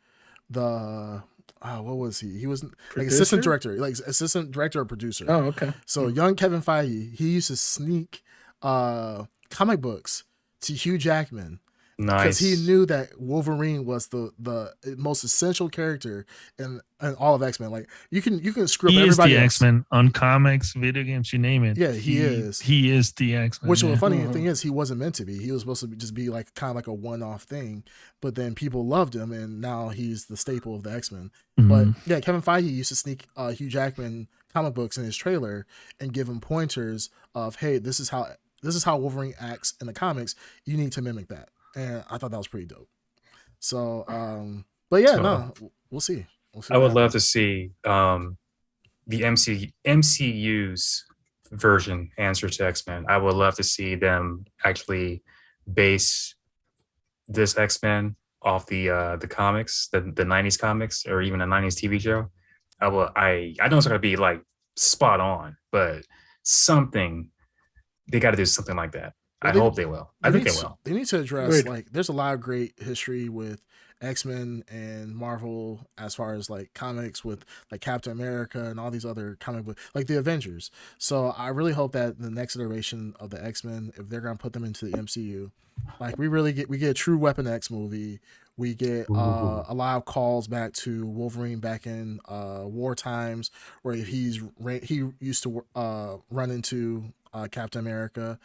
what was he? He was like assistant director or producer. Oh, okay. So young Kevin Feige, he used to sneak comic books to Hugh Jackman. Because he knew that Wolverine was the most essential character in all of X-Men. Like you can screw up everybody else. He is the X-Men on comics, video games, you name it. Yeah, he is. He is the X-Men. Which the funny thing is, he wasn't meant to be. He was supposed to just be like kind of like a one-off thing. But then people loved him, and now he's the staple of the X-Men. But yeah, Kevin Feige used to sneak Hugh Jackman comic books in his trailer and give him pointers of, hey, this is how Wolverine acts in the comics. You need to mimic that. And I thought that was pretty dope. So, but yeah, we'll see. I would love to see the MCU's version answer to X-Men. I would love to see them actually base this X-Men off the comics, the 90s comics, or even a 90s TV show. I know it's gonna be like spot on, but they got to do something like that. I hope they will. I think they will. They need to address like there's a lot of great history with X-Men and Marvel as far as like comics with like Captain America and all these other comic books, like the Avengers. So I really hope that the next iteration of the X-Men, if they're gonna put them into the MCU, like we get a true Weapon X movie. We get a lot of calls back to Wolverine back in war times where he used to run into Captain America.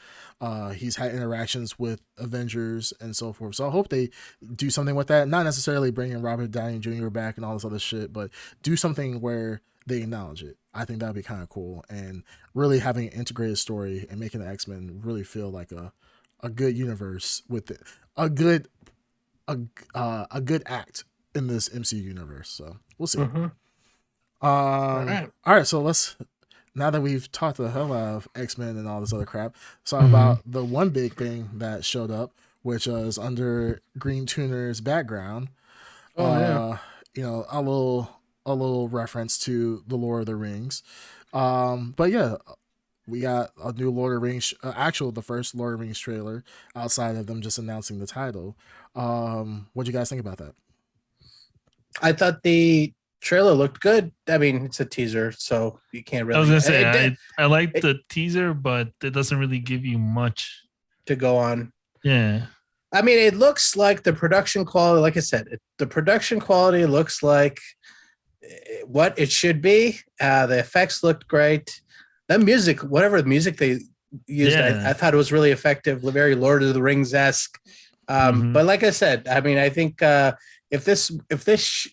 He's had interactions with Avengers and so forth. So I hope they do something with that. Not necessarily bringing Robert Downey Jr. back and all this other shit, but do something where they acknowledge it. I think that'd be kind of cool, and really having an integrated story and making the X-Men really feel like a good universe with it. A good act in this MCU universe. So we'll see. All right. So now that we've talked the hell out of X-Men and all this other crap, let's talk about the one big thing that showed up, which was under Green Tuner's background. A little reference to the Lord of the Rings. But yeah, we got a new Lord of the Rings, the first Lord of the Rings trailer outside of them just announcing the title. What do you guys think about that? I thought the trailer looked good. I mean, it's a teaser, so you can't really. I was gonna say I like the teaser, but it doesn't really give you much to go on. Yeah. I mean, it looks like the production quality, like I said, the production quality looks like what it should be. The effects looked great. The music, whatever the music they used, I thought it was really effective, very Lord of the Rings-esque. But like I said, I mean, I think if this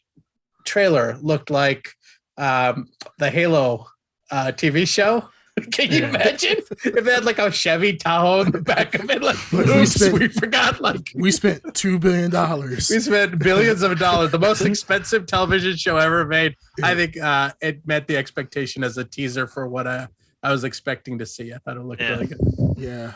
trailer looked like the Halo TV show, can you imagine if they had like a Chevy Tahoe in the back of it? Like, we spent $2 billion. We spent billions of dollars. The most expensive television show ever made. I think it met the expectation as a teaser for what I was expecting to see. I thought it looked really good. Yeah.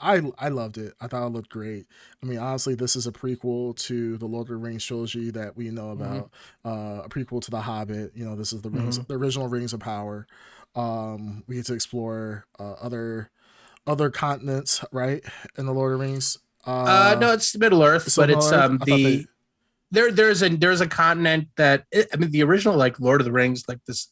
I loved it. I thought it looked great. I mean, honestly, this is a prequel to the Lord of the Rings trilogy that we know about. A prequel to The Hobbit. You know, this is the rings, the original Rings of Power. We get to explore other continents, right? In the Lord of the Rings. No, it's Middle Earth, but it's there's a continent that I mean, the original like Lord of the Rings, like this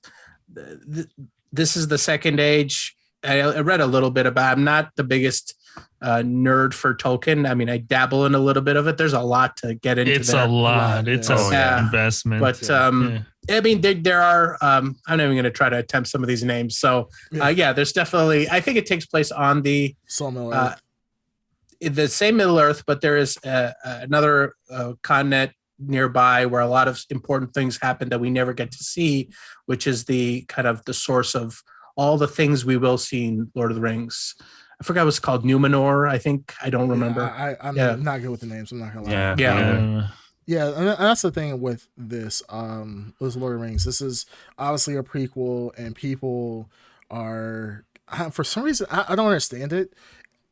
is the Second Age. I read a little bit about. I'm not the biggest nerd for Tolkien. I mean, I dabble in a little bit of it. There's a lot to get into. It's a lot. It's an investment. But I mean, there are. I'm not even going to try to attempt some of these names. So there's definitely. I think it takes place on the the same Middle Earth, but there is another continent nearby where a lot of important things happen that we never get to see, which is the kind of the source of all the things we will see in Lord of the Rings. I forgot what it's called. Numenor, I think. I don't remember. I'm not good with the names. I'm not gonna lie. Yeah, and that's the thing with this. This Lord of the Rings. This is obviously a prequel, and people are for some reason I don't understand it.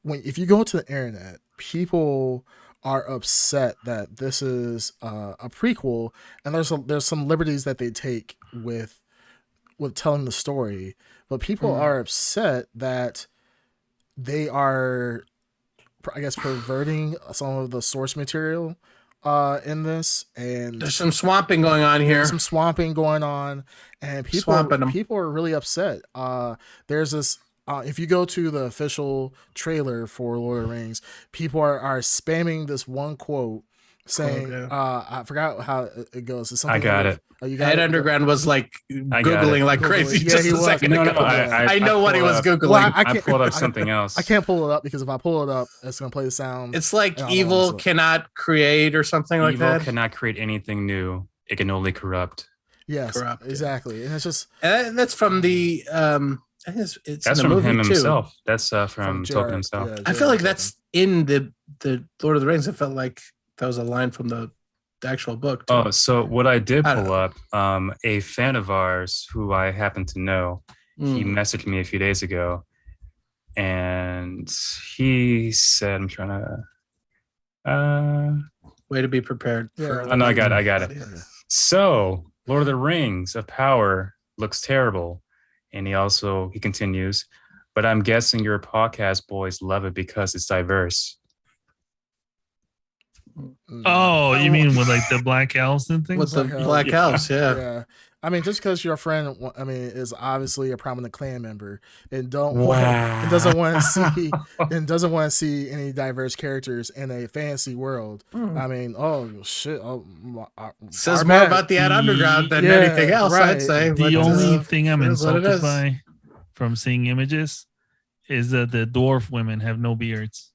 If you go to the internet, people are upset that this is a prequel, and there's some liberties that they take with telling the story, but people are upset that they are, I guess, perverting some of the source material in this, and there's some swamping going on here. There's some swamping going on, and people are really upset. There's this. If you go to the official trailer for Lord of the Rings, people are spamming this one quote saying, I forgot how it goes. It's something I got it. Ed Underground was like Googling like crazy just a second ago. I know what he was Googling. Well, I pulled up something else. I can't pull it up because if I pull it up, it's going to play the sound. It's like evil cannot create or something like that. Evil cannot create anything new. It can only corrupt. Yes, exactly. And it's just... that's from the... I think it's that's in the from him too. Himself. That's from Tolkien himself. Yeah, I feel like that's in the Lord of the Rings. It felt like that was a line from the actual book too. Oh, so what I did pull up, a fan of ours who I happen to know, he messaged me a few days ago, and he said, "I'm trying to." Way to be prepared. Yeah. Oh no, I got it. So, Lord of the Rings of Power looks terrible. And he continues, but I'm guessing your podcast boys love it because it's diverse. Oh, you mean with like the Black Elves and things? With the Black Elves, yeah. I mean, just because your friend, is obviously a prominent clan member and doesn't want to see any diverse characters in a fantasy world. I mean, oh shit! Says more about the Ed Underground than anything else, I'd say. The only thing I'm insulted by from seeing images is that the dwarf women have no beards.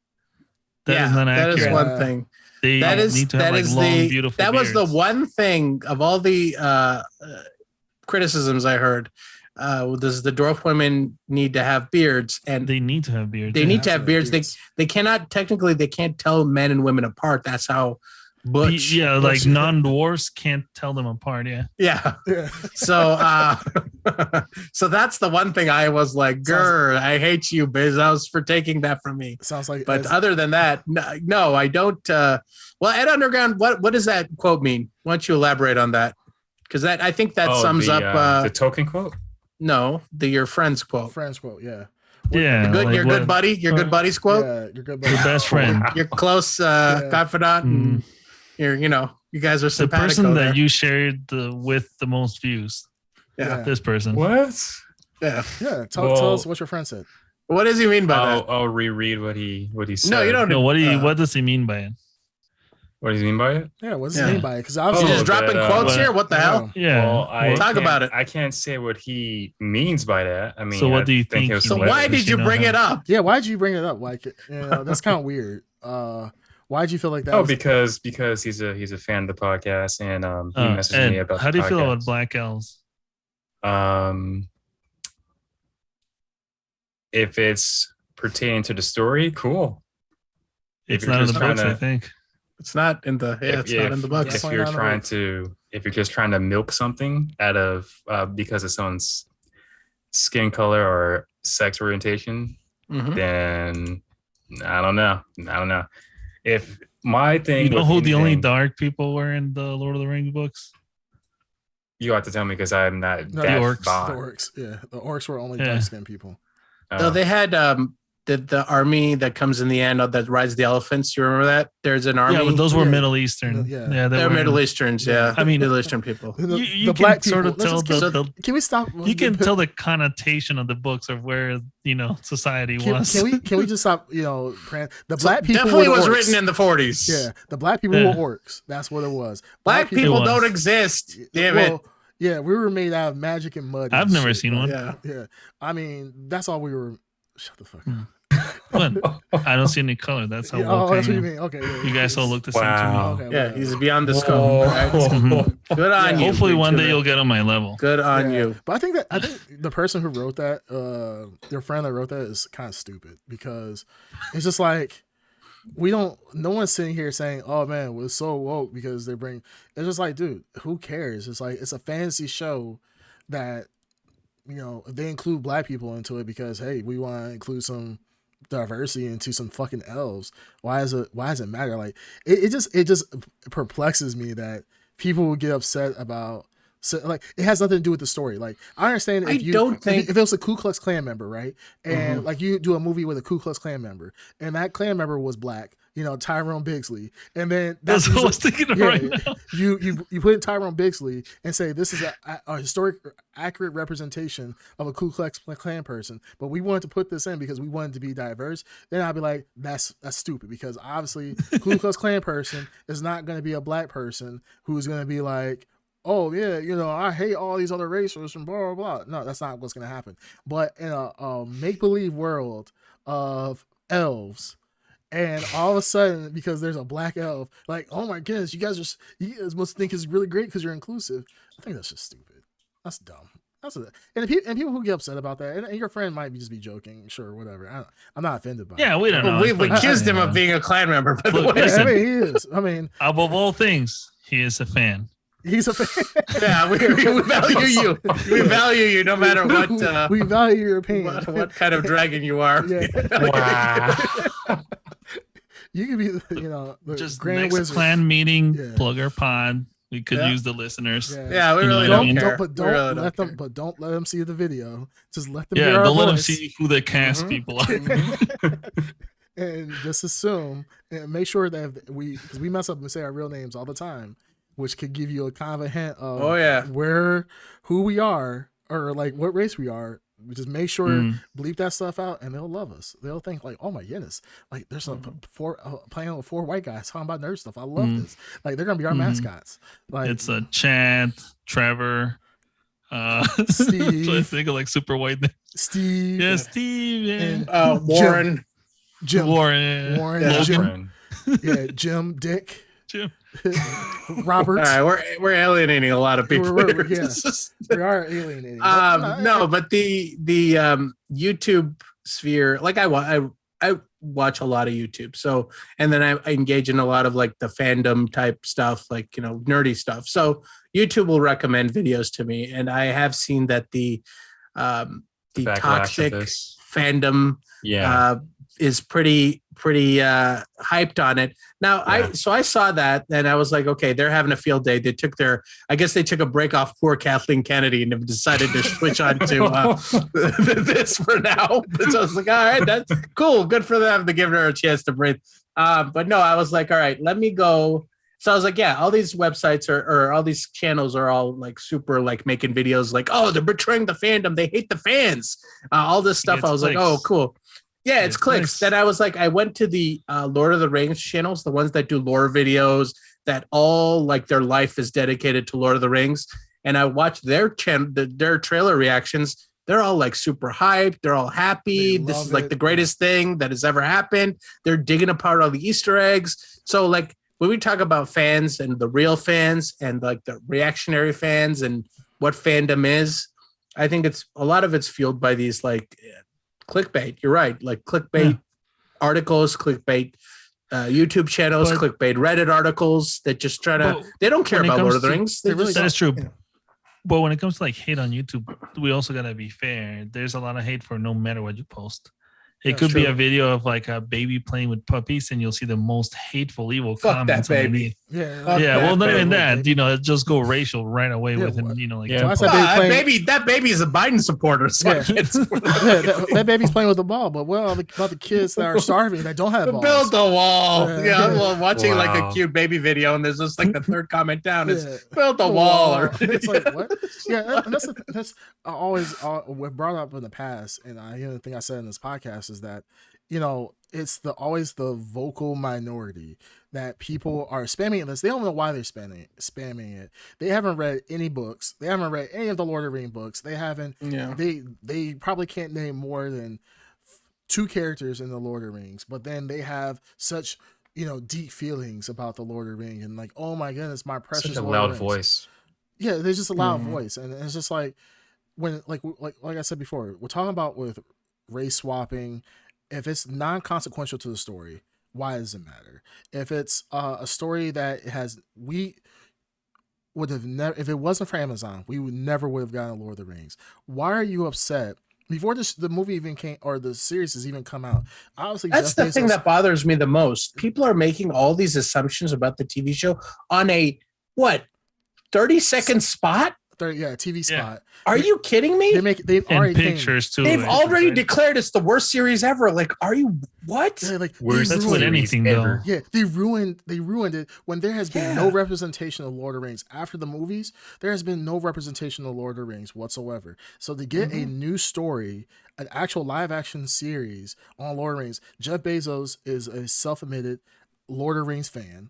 That is not accurate. That is one thing. They need to have long, beautiful That beards. was the one thing of all the criticisms I heard. Does the dwarf women need to have beards? And they need to have beards. They need to have beards. They cannot they can't tell men and women apart. That's how butch. Yeah, like non-dwarfs can't tell them apart. Yeah. So so that's the one thing I was like, grr, I hate you, Bezos, for taking that from me. Sounds like. But other than that, no, I don't. Well, Ed Underground, what does that quote mean? Why don't you elaborate on that? Because I think that sums up the Tolkien quote. No, your friend's quote. Yeah. Yeah. Your good buddy. Your good buddy's quote. Yeah, your good buddy. Your best friend. Your close confidant. And you guys are the simpatico person there. that you shared with the most views. Yeah. This person. What? Yeah. Yeah. Tell us what your friend said. What does he mean by that? I'll reread what he said. No, you don't. No, what does he mean by it? What does he mean by it? Yeah, what does he mean by it? Because He's obviously just dropping quotes here. What the hell? Yeah. Well, talk about it. I can't say what he means by that. I mean, so what do you think? So why did you bring it up? Yeah, why did you bring it up? Like, that's kind of weird. Why did you feel like that? Oh, because he's a fan of the podcast, and he messaged me about. How do you feel about Black Elves? If it's pertaining to the story, cool. It's not in the books, I think. It's not in the it's not in the books. If you're just trying to milk something out of because of someone's skin color or sex orientation, then I don't know. If my thing, you know who the only dark people were in the Lord of the Rings books? You have to tell me because I'm not. The orcs. Yeah, the orcs were only dark skinned people. So they had the army that comes in the end that rides the elephants. You remember that? There's an army. Yeah, but those were Middle Eastern. Yeah, they're Middle Easterns. Yeah, I mean Middle Eastern people. You can black sort people. of tell can we stop? You can tell the connotation of the books of where society was. Can we just stop? The black people definitely were was orcs. written in the 40s. Yeah, the black people were orcs. That's what it was. Black people don't exist. Damn it. Yeah, we were made out of magic and mud. I've never seen one. Yeah. I mean, that's all we were. Shut the fuck up. I don't see any color. That's how. That's what you mean. Okay. You guys all look the same to me. Okay, yeah, he's beyond the scope. Right? Good on you. Hopefully, one day you'll get on my level. Good on you. But I think the person who wrote that, your friend that wrote that, is kind of stupid because it's just like no one's sitting here saying, "Oh man, we're so woke," because they bring. It's just like, dude, who cares? It's like it's a fantasy show that if they include black people into it because hey, we want to include some diversity into some fucking elves. Why does it matter? Like it just perplexes me that people will get upset about. So like it has nothing to do with the story. Like I understand if it was a Ku Klux Klan member, right? And like you do a movie with a Ku Klux Klan member, and that Klan member was black, Tyrone Bigsley, and then that's what I was thinking right now. You put in Tyrone Bigsley and say this is a historic accurate representation of a Ku Klux Klan person, but we wanted to put this in because we wanted to be diverse. Then I'd be like, that's stupid, because obviously Ku Klux Klan person is not going to be a black person who's going to be like, oh yeah, I hate all these other races and blah blah blah. No, that's not what's gonna happen. But in a make-believe world of elves, and all of a sudden, because there's a black elf, like, oh my goodness, you guys must think it's really great because you're inclusive. I think that's just stupid. That's dumb. And people who get upset about that, and your friend might just be joking, sure, whatever. I'm not offended by it. Yeah, we don't know. We've accused him of being a Klan member, by the way. Listen, he is. I mean, above all things, he is a fan. He's a fan. Yeah, we value you. We value you no matter what. We value your opinion. What kind of dragon you are. Yeah. Wow. You could be, the just Grand next Wizard. Clan meeting, plug our pod. We could use the listeners. Yeah, we really don't care. Don't let them see the video. Just let them. Yeah, don't let them see who the cast people are. And just assume and make sure that because we mess up and say our real names all the time, which could give you a kind of a hint of who we are, or like what race we are. We just make sure bleep that stuff out, and they'll love us. They'll think like, oh my goodness, like there's playing with 4 white guys talking about nerd stuff. I love this. Like they're gonna be our mascots. Like it's a Chad, Trevor, Steve. I think of like super white names. Steve. Yeah, Steve. And Warren. Jim. Warren. Jim. Yeah, Jim. Dick. Jim. Robert. All right, we're alienating a lot of people. We are alienating. But the YouTube sphere, like I watch a lot of YouTube. So, and then I engage in a lot of like the fandom type stuff, like nerdy stuff. So YouTube will recommend videos to me, and I have seen that the toxic fandom is pretty hyped on it. Now, I saw that, and I was like, okay, they're having a field day. They took a break off poor Kathleen Kennedy and have decided to switch on to this for now. So I was like, all right, that's cool. Good for them to give her a chance to breathe. But no, I was like, all right, let me go. So I was like, yeah, all these websites or all these channels are all like super like making videos like, oh, they're betraying the fandom. They hate the fans. All this stuff. I was like, oh, cool. Yeah, it's clicks. Then I was like, I went to the Lord of the Rings channels, the ones that do lore videos that all like their life is dedicated to Lord of the Rings. And I watched their trailer reactions. They're all like super hyped. They're all happy. This is like the greatest thing that has ever happened. They're digging apart all the Easter eggs. So like when we talk about fans and the real fans and like the reactionary fans and what fandom is, I think a lot of it's fueled by these like clickbait. You're right. Like clickbait articles, clickbait YouTube channels, clickbait Reddit articles that just try to, they don't care about Lord of the Rings. That is true. Yeah. But when it comes to like hate on YouTube, we also got to be fair. There's a lot of hate for no matter what you post. It could be a video of like a baby playing with puppies, and you'll see the most hateful, evil comments. That baby. Well, not even that. It just go racial right away with him. That baby is a Biden supporter. So that baby's playing with the ball. But what about the kids that are starving that don't have balls? Build the wall. I'm watching like a cute baby video, and there's just like the third comment down is build the wall. It's like what? Yeah, that's always we've brought up in the past, and the thing I said in this podcast is that it's always the vocal minority that people are spamming this. They don't know why they're spamming it. They haven't read any books. They haven't read any of the Lord of the Rings books. They haven't. They probably can't name more than 2 characters in the Lord of the Rings, but then they have such deep feelings about the Lord of the Rings and like, oh my goodness, my precious. Such a loud voice. Yeah, there's just a loud voice, and it's just like when like I said before, we're talking about with race swapping. If it's non-consequential to the story, why does it matter? If it's a story that we would have never, if it wasn't for Amazon, we would have gotten Lord of the Rings. Why are you upset before the movie even came or the series has even come out. Obviously, that's the thing that bothers me the most. People are making all these assumptions about the TV show on a 30-second spot. TV spot. Are you kidding me? They've already pictures too. They've already declared it's the worst series ever. Like, are you what? Yeah, like worst that's what anything ever. Yeah, they ruined it when there has been no representation of Lord of the Rings after the movies. There has been no representation of Lord of the Rings whatsoever. So to get a new story, an actual live action series on Lord of the Rings, Jeff Bezos is a self-admitted Lord of the Rings fan,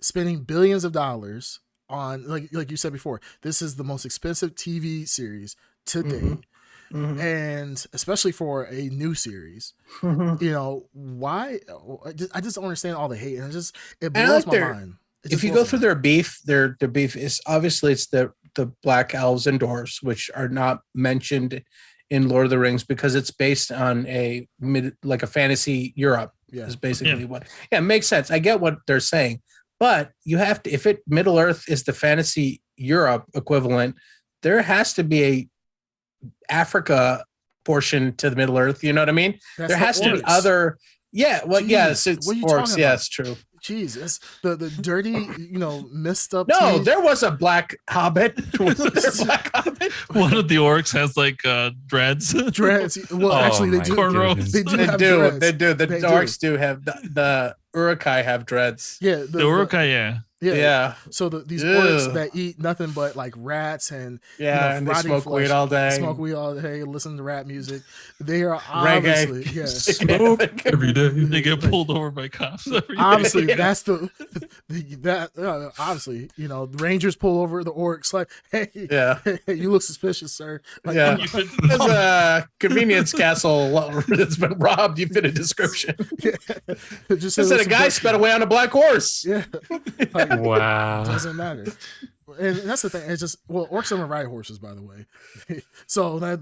spending billions of dollars on like you said before, this is the most expensive TV series to date, and especially for a new series. You know why? I just don't understand all the hate, and it blows my mind. If you go through their beef is obviously it's the Black Elves and Dwarves, which are not mentioned in Lord of the Rings because it's based on a fantasy Europe. Yeah, is basically what. Yeah, it makes sense. I get what they're saying. But you have to, if Middle Earth is the fantasy Europe equivalent, there has to be a Africa portion to the Middle Earth. You know what I mean? There has to be other. Yeah. Well, it's orcs. Yeah, it's true. Jesus, the dirty, messed up. No, there was a black hobbit. Was there a black hobbit? One of the orcs has like dreads. Dreads. Well, actually, they do. Cornrows. They do. They do. The orcs do have the Uruk-hai have dreads. Yeah, the Uruk-hai. Yeah. So these orcs that eat nothing but like rats and and they smoke weed all day. Listen to rap music. They are obviously smoke every day. They get pulled over by cops every obviously day. That's obviously the Rangers pull over the orcs like, hey, you look suspicious, sir. Like, there's a convenience castle that's been robbed. You fit a description. Just said a guy sped away on a black horse. Yeah. Wow. Doesn't matter. And that's the thing. It's just orcs don't ride horses, by the way. So they're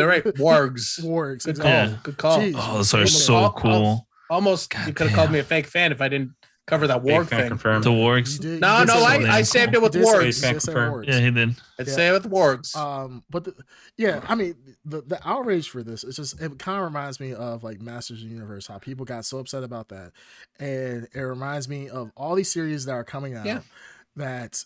right. Wargs. Wargs. Good call. Good call. Jeez. Oh, those are so cool. Almost you could have called me a fake fan if I didn't cover that warg thing. Confirmed. The wargs. I saved it with wargs. Yeah, he did. I'd say it with wargs. But the outrage for this is just, it kind of reminds me of like Masters of the Universe, how people got so upset about that, and it reminds me of all these series that are coming out that,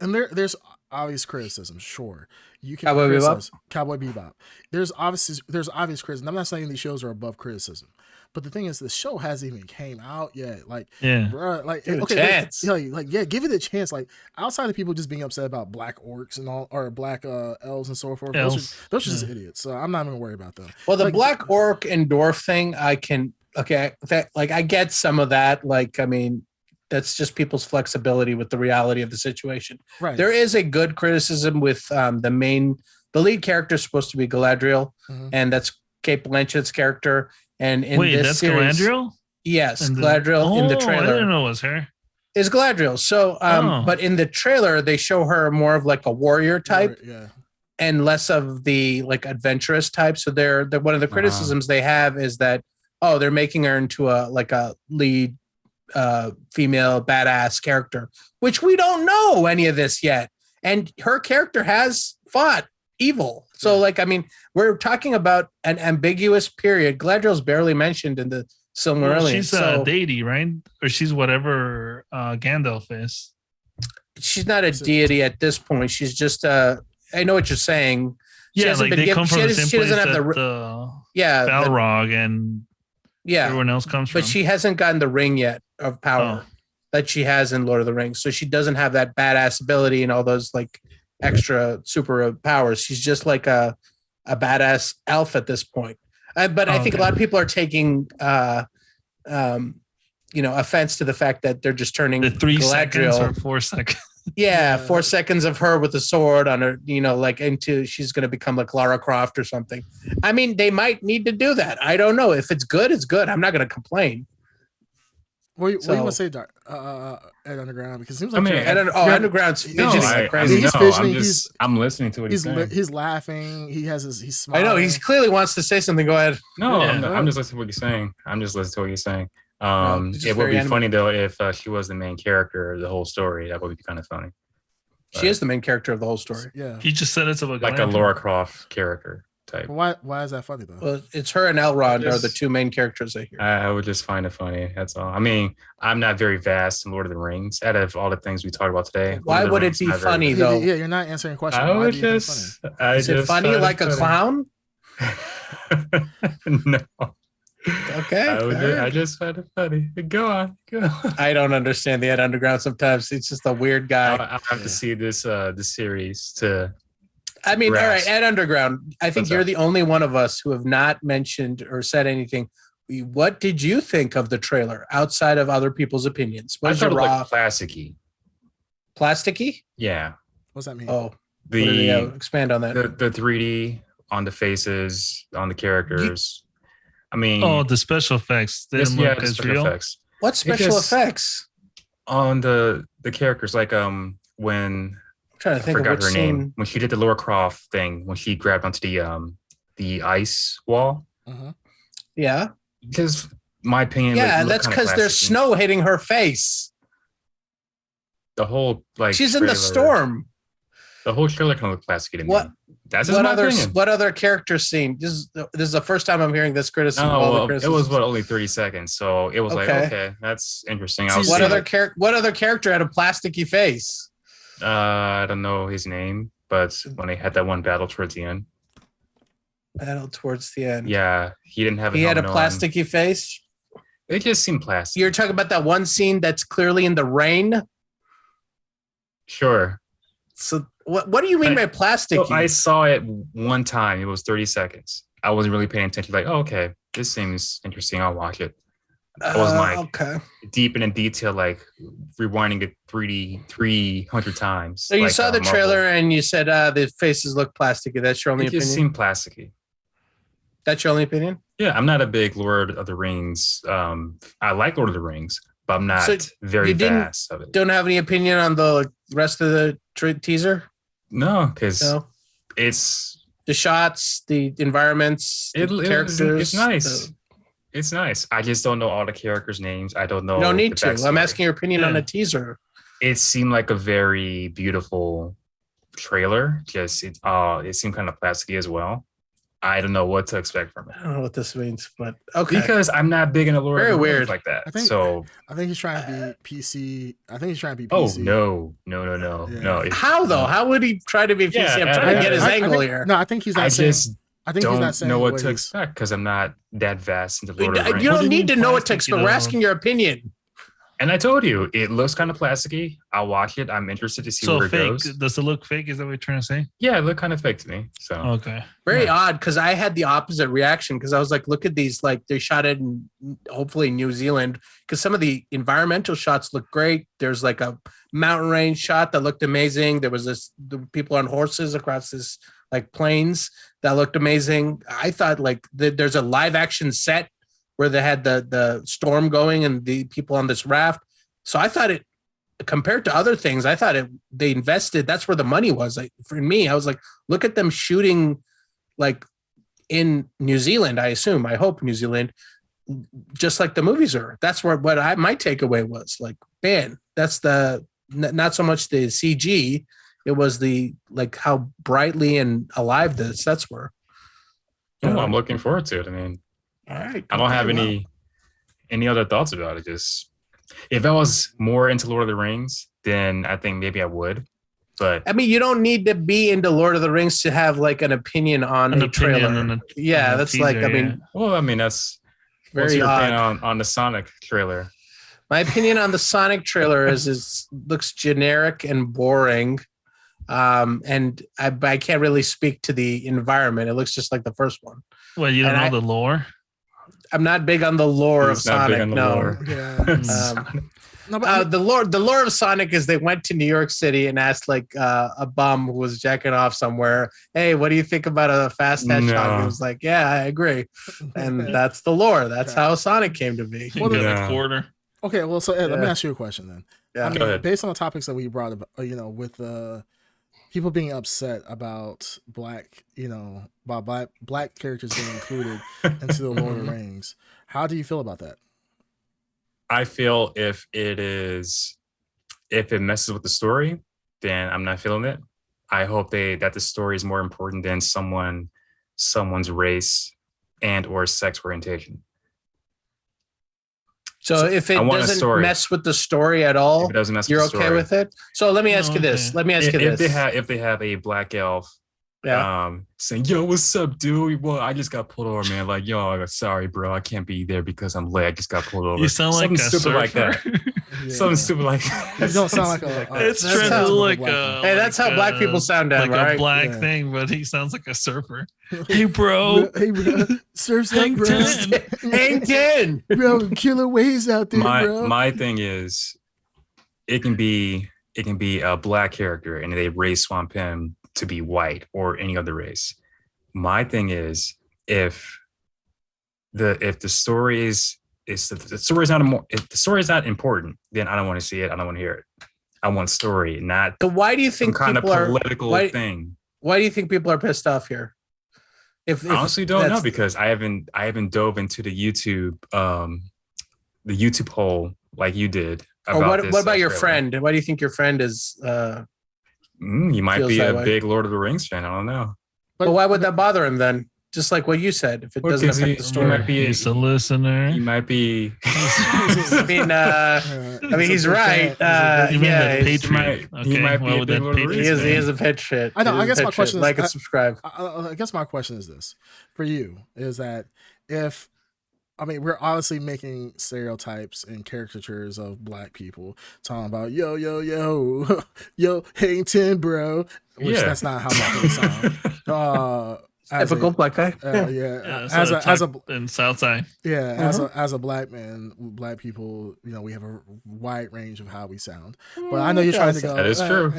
and there's obvious criticism. Sure, you can criticize Cowboy Bebop. There's obvious criticism. I'm not saying these shows are above criticism. But the thing is, the show hasn't even came out yet. Like, bro, like, give it a chance. Give it a chance. Like, outside of people just being upset about black orcs and all, or black elves and so forth, those are just idiots. So I'm not even gonna worry about them. Well, the black orc and dwarf thing, I get some of that. Like, I mean, that's just people's flexibility with the reality of the situation. Right. There is a good criticism with the lead character is supposed to be Galadriel, and that's Cate Blanchett's character. And in this series, Galadriel? Yes, Galadriel in the trailer. I didn't know it was her. Is Galadriel. So, but in the trailer, they show her more of like a warrior type, and less of the like adventurous type. So they're one of the criticisms they have is that they're making her into a lead female badass character, which we don't know any of this yet. And her character has fought evil. So we're talking about an ambiguous period. Galadriel's barely mentioned in the Silmarillion. She's a deity, right? Or she's whatever Gandalf is. She's not a deity at this point. She's just I know what you're saying. She come from the same place that Balrog and everyone else comes from. But she hasn't gotten the ring yet of power that she has in Lord of the Rings. So she doesn't have that badass ability and all those extra super powers. She's just like a badass elf at this point. But I think a lot of people are taking offense to the fact that they're just turning the 3 Galadriel, seconds or 4 seconds. 4 seconds of her with a sword on her, into she's going to become like Lara Croft or something. I mean, they might need to do that. I don't know. If it's good, it's good. I'm not going to complain. What do you want to say, Ed Underground? Because it seems like Underground's fidgeting like crazy. I'm listening to what he's saying. He's laughing. He's smiling. I know. He clearly wants to say something. Go ahead. No, I'm just listening to what he's saying. It would be funny though if she was the main character of the whole story. That would be kind of funny. She is the main character of the whole story. Yeah. He just said it's about like a Lara Croft character. type. Why is that funny though? Well, it's her and Elrond are the two main characters I hear. I would just find it funny. That's all. I mean, I'm not very vast in Lord of the Rings. Out of all the things we talked about today, why would it be funny though? Yeah, you're not answering a question. I would just. Is it funny like a clown? No. Okay. I just find it funny. Go on. I don't understand the Ed Underground sometimes. It's just a weird guy. I'll have to see this the series to. I mean, all right, Ed Underground. I think you're the only one of us who have not mentioned or said anything. What did you think of the trailer outside of other people's opinions? I thought it looked plasticky. Plasticky? Yeah. What's that mean? Oh, expand on that. The 3D on the faces, on the characters. I mean, the special effects. The special effects. What special effects? On the characters, like when I'm trying to think I forgot of her scene. name when she did the Laura Croft thing when she grabbed onto the ice wall. Yeah. Because my opinion. Yeah, that's because there's snow hitting her face. The whole she's in the storm. The whole trailer kind of looked plasticky to me. What? That's just my opinion. What other character scene? This is the first time I'm hearing this criticism. It was only 30 seconds, so it was okay, that's interesting. What other character had a plasticky face? I don't know his name, but when they had that one battle towards the end. Yeah, he didn't have. He had a plasticky face. It just seemed plastic. You're talking about that one scene that's clearly in the rain. Sure. So what do you mean by plasticky? So I saw it one time. It was 30 seconds. I wasn't really paying attention. Like, okay, this seems interesting. I'll watch it. I wasn't deep in detail, like rewinding it 300 times. So you saw the trailer and you said the faces look plasticky. That's your only opinion? It just seemed plasticky. That's your only opinion? Yeah, I'm not a big Lord of the Rings. I like Lord of the Rings, but I'm not very vast of it. Don't have any opinion on the rest of the teaser? No, because it's the shots, the environments, the characters. It's nice. It's nice. I just don't know all the characters' names. I don't know. You don't need to. I'm asking your opinion on the teaser. It seemed like a very beautiful trailer. Just it seemed kind of plasticky as well. I don't know what to expect from it. I don't know what this means, but okay. Because I'm not big in a Lord of the Rings like that. I think he's trying to be PC. I think he's trying to be PC. Oh no. How though? How would he try to be PC? I'm trying to get his angle here. No, I think he's not saying. I think don't he's not saying know what to expect because I'm not that vast into Lord of the Rings. You don't need to know what to expect. We're asking your opinion. And I told you, it looks kind of plasticky. I'll watch it. I'm interested to see where it goes. Does it look fake? Is that what you're trying to say? Yeah, it looked kind of fake to me. So okay. Very odd because I had the opposite reaction because I was like, look at these, like they shot it in hopefully New Zealand because some of the environmental shots look great. There's like a mountain range shot that looked amazing. There was the people on horses across this like plains that looked amazing. I thought like there's a live action set where they had the storm going and the people on this raft. So I thought it, compared to other things, I thought they invested. That's where the money was. Like for me, I was like, look at them shooting like in New Zealand. I hope New Zealand, just like the movies are. That's what my takeaway was. Like, man, that's not so much the CG. It was the like how brightly and alive that's where. Oh, I'm looking forward to it. I mean, all right. I don't have any other thoughts about it. Just if I was more into Lord of the Rings, then I think maybe I would. But I mean, you don't need to be into Lord of the Rings to have like an opinion on a trailer. That's teaser, like, I mean, well, I mean, that's very odd on the Sonic trailer. My opinion on the Sonic trailer is looks generic and boring. And I can't really speak to the environment. It looks just like the first one. Well, you don't know the lore? I'm not big on the lore of Sonic. No. Yeah. The lore of Sonic is they went to New York City and asked like a bum who was jacking off somewhere, hey, what do you think about a fast headshot? He was like, yeah, I agree. And that's the lore. That's how Sonic came to be. A quarter. Okay, well, so Ed, let me ask you a question then. Yeah. I mean, based on the topics that we brought up, with people being upset about black characters being included into the Lord of the Rings, how do you feel about that? I feel if it messes with the story, then I'm not feeling it. I hope that the story is more important than someone someone's race and or sex orientation. So if it doesn't mess with the story at all, you're okay with it? So let me ask you this. If they have a black elf saying, yo, what's up, dude? Well, I just got pulled over, man. Like, yo, sorry, bro. I can't be there because I'm late. I just got pulled over. You sound like something a stupid surfer. like that. Something stupid like that. You don't sound like a it's trying to look like hey, that's how black people sound, like right? a black thing, but he sounds like a surfer. Hey, bro. Hey, bro. Surf's up, bro. Hang 10. Bro, killer waves out there, bro. My thing is, it can be a black character and they race swamp him to be white or any other race. My thing is, if the story is if the story is not important, then I don't want to see it. I don't want to hear it. I want story, not so why do you think some kind of political thing. Why do you think people are pissed off here? If I honestly don't know, because I haven't dove into the YouTube hole like you did. What about your friend? Why do you think your friend is? You might be a big Lord of the Rings fan. I don't know. But why would that bother him then? Just like what you said, if it doesn't affect the story. He's a listener. He might be. I mean, he's right. You mean the Patriot? He might be a big Lord of the Rings fan. He is a patriot. I know. I guess my question is, like and subscribe. I guess my question is this for you: is that we're obviously making stereotypes and caricatures of black people, talking about yo, hang 10, bro. Which that's not how black people sound. Typical black guy. As a in Southside. As a black man, black people, we have a wide range of how we sound. But I know you're trying to go. That is true.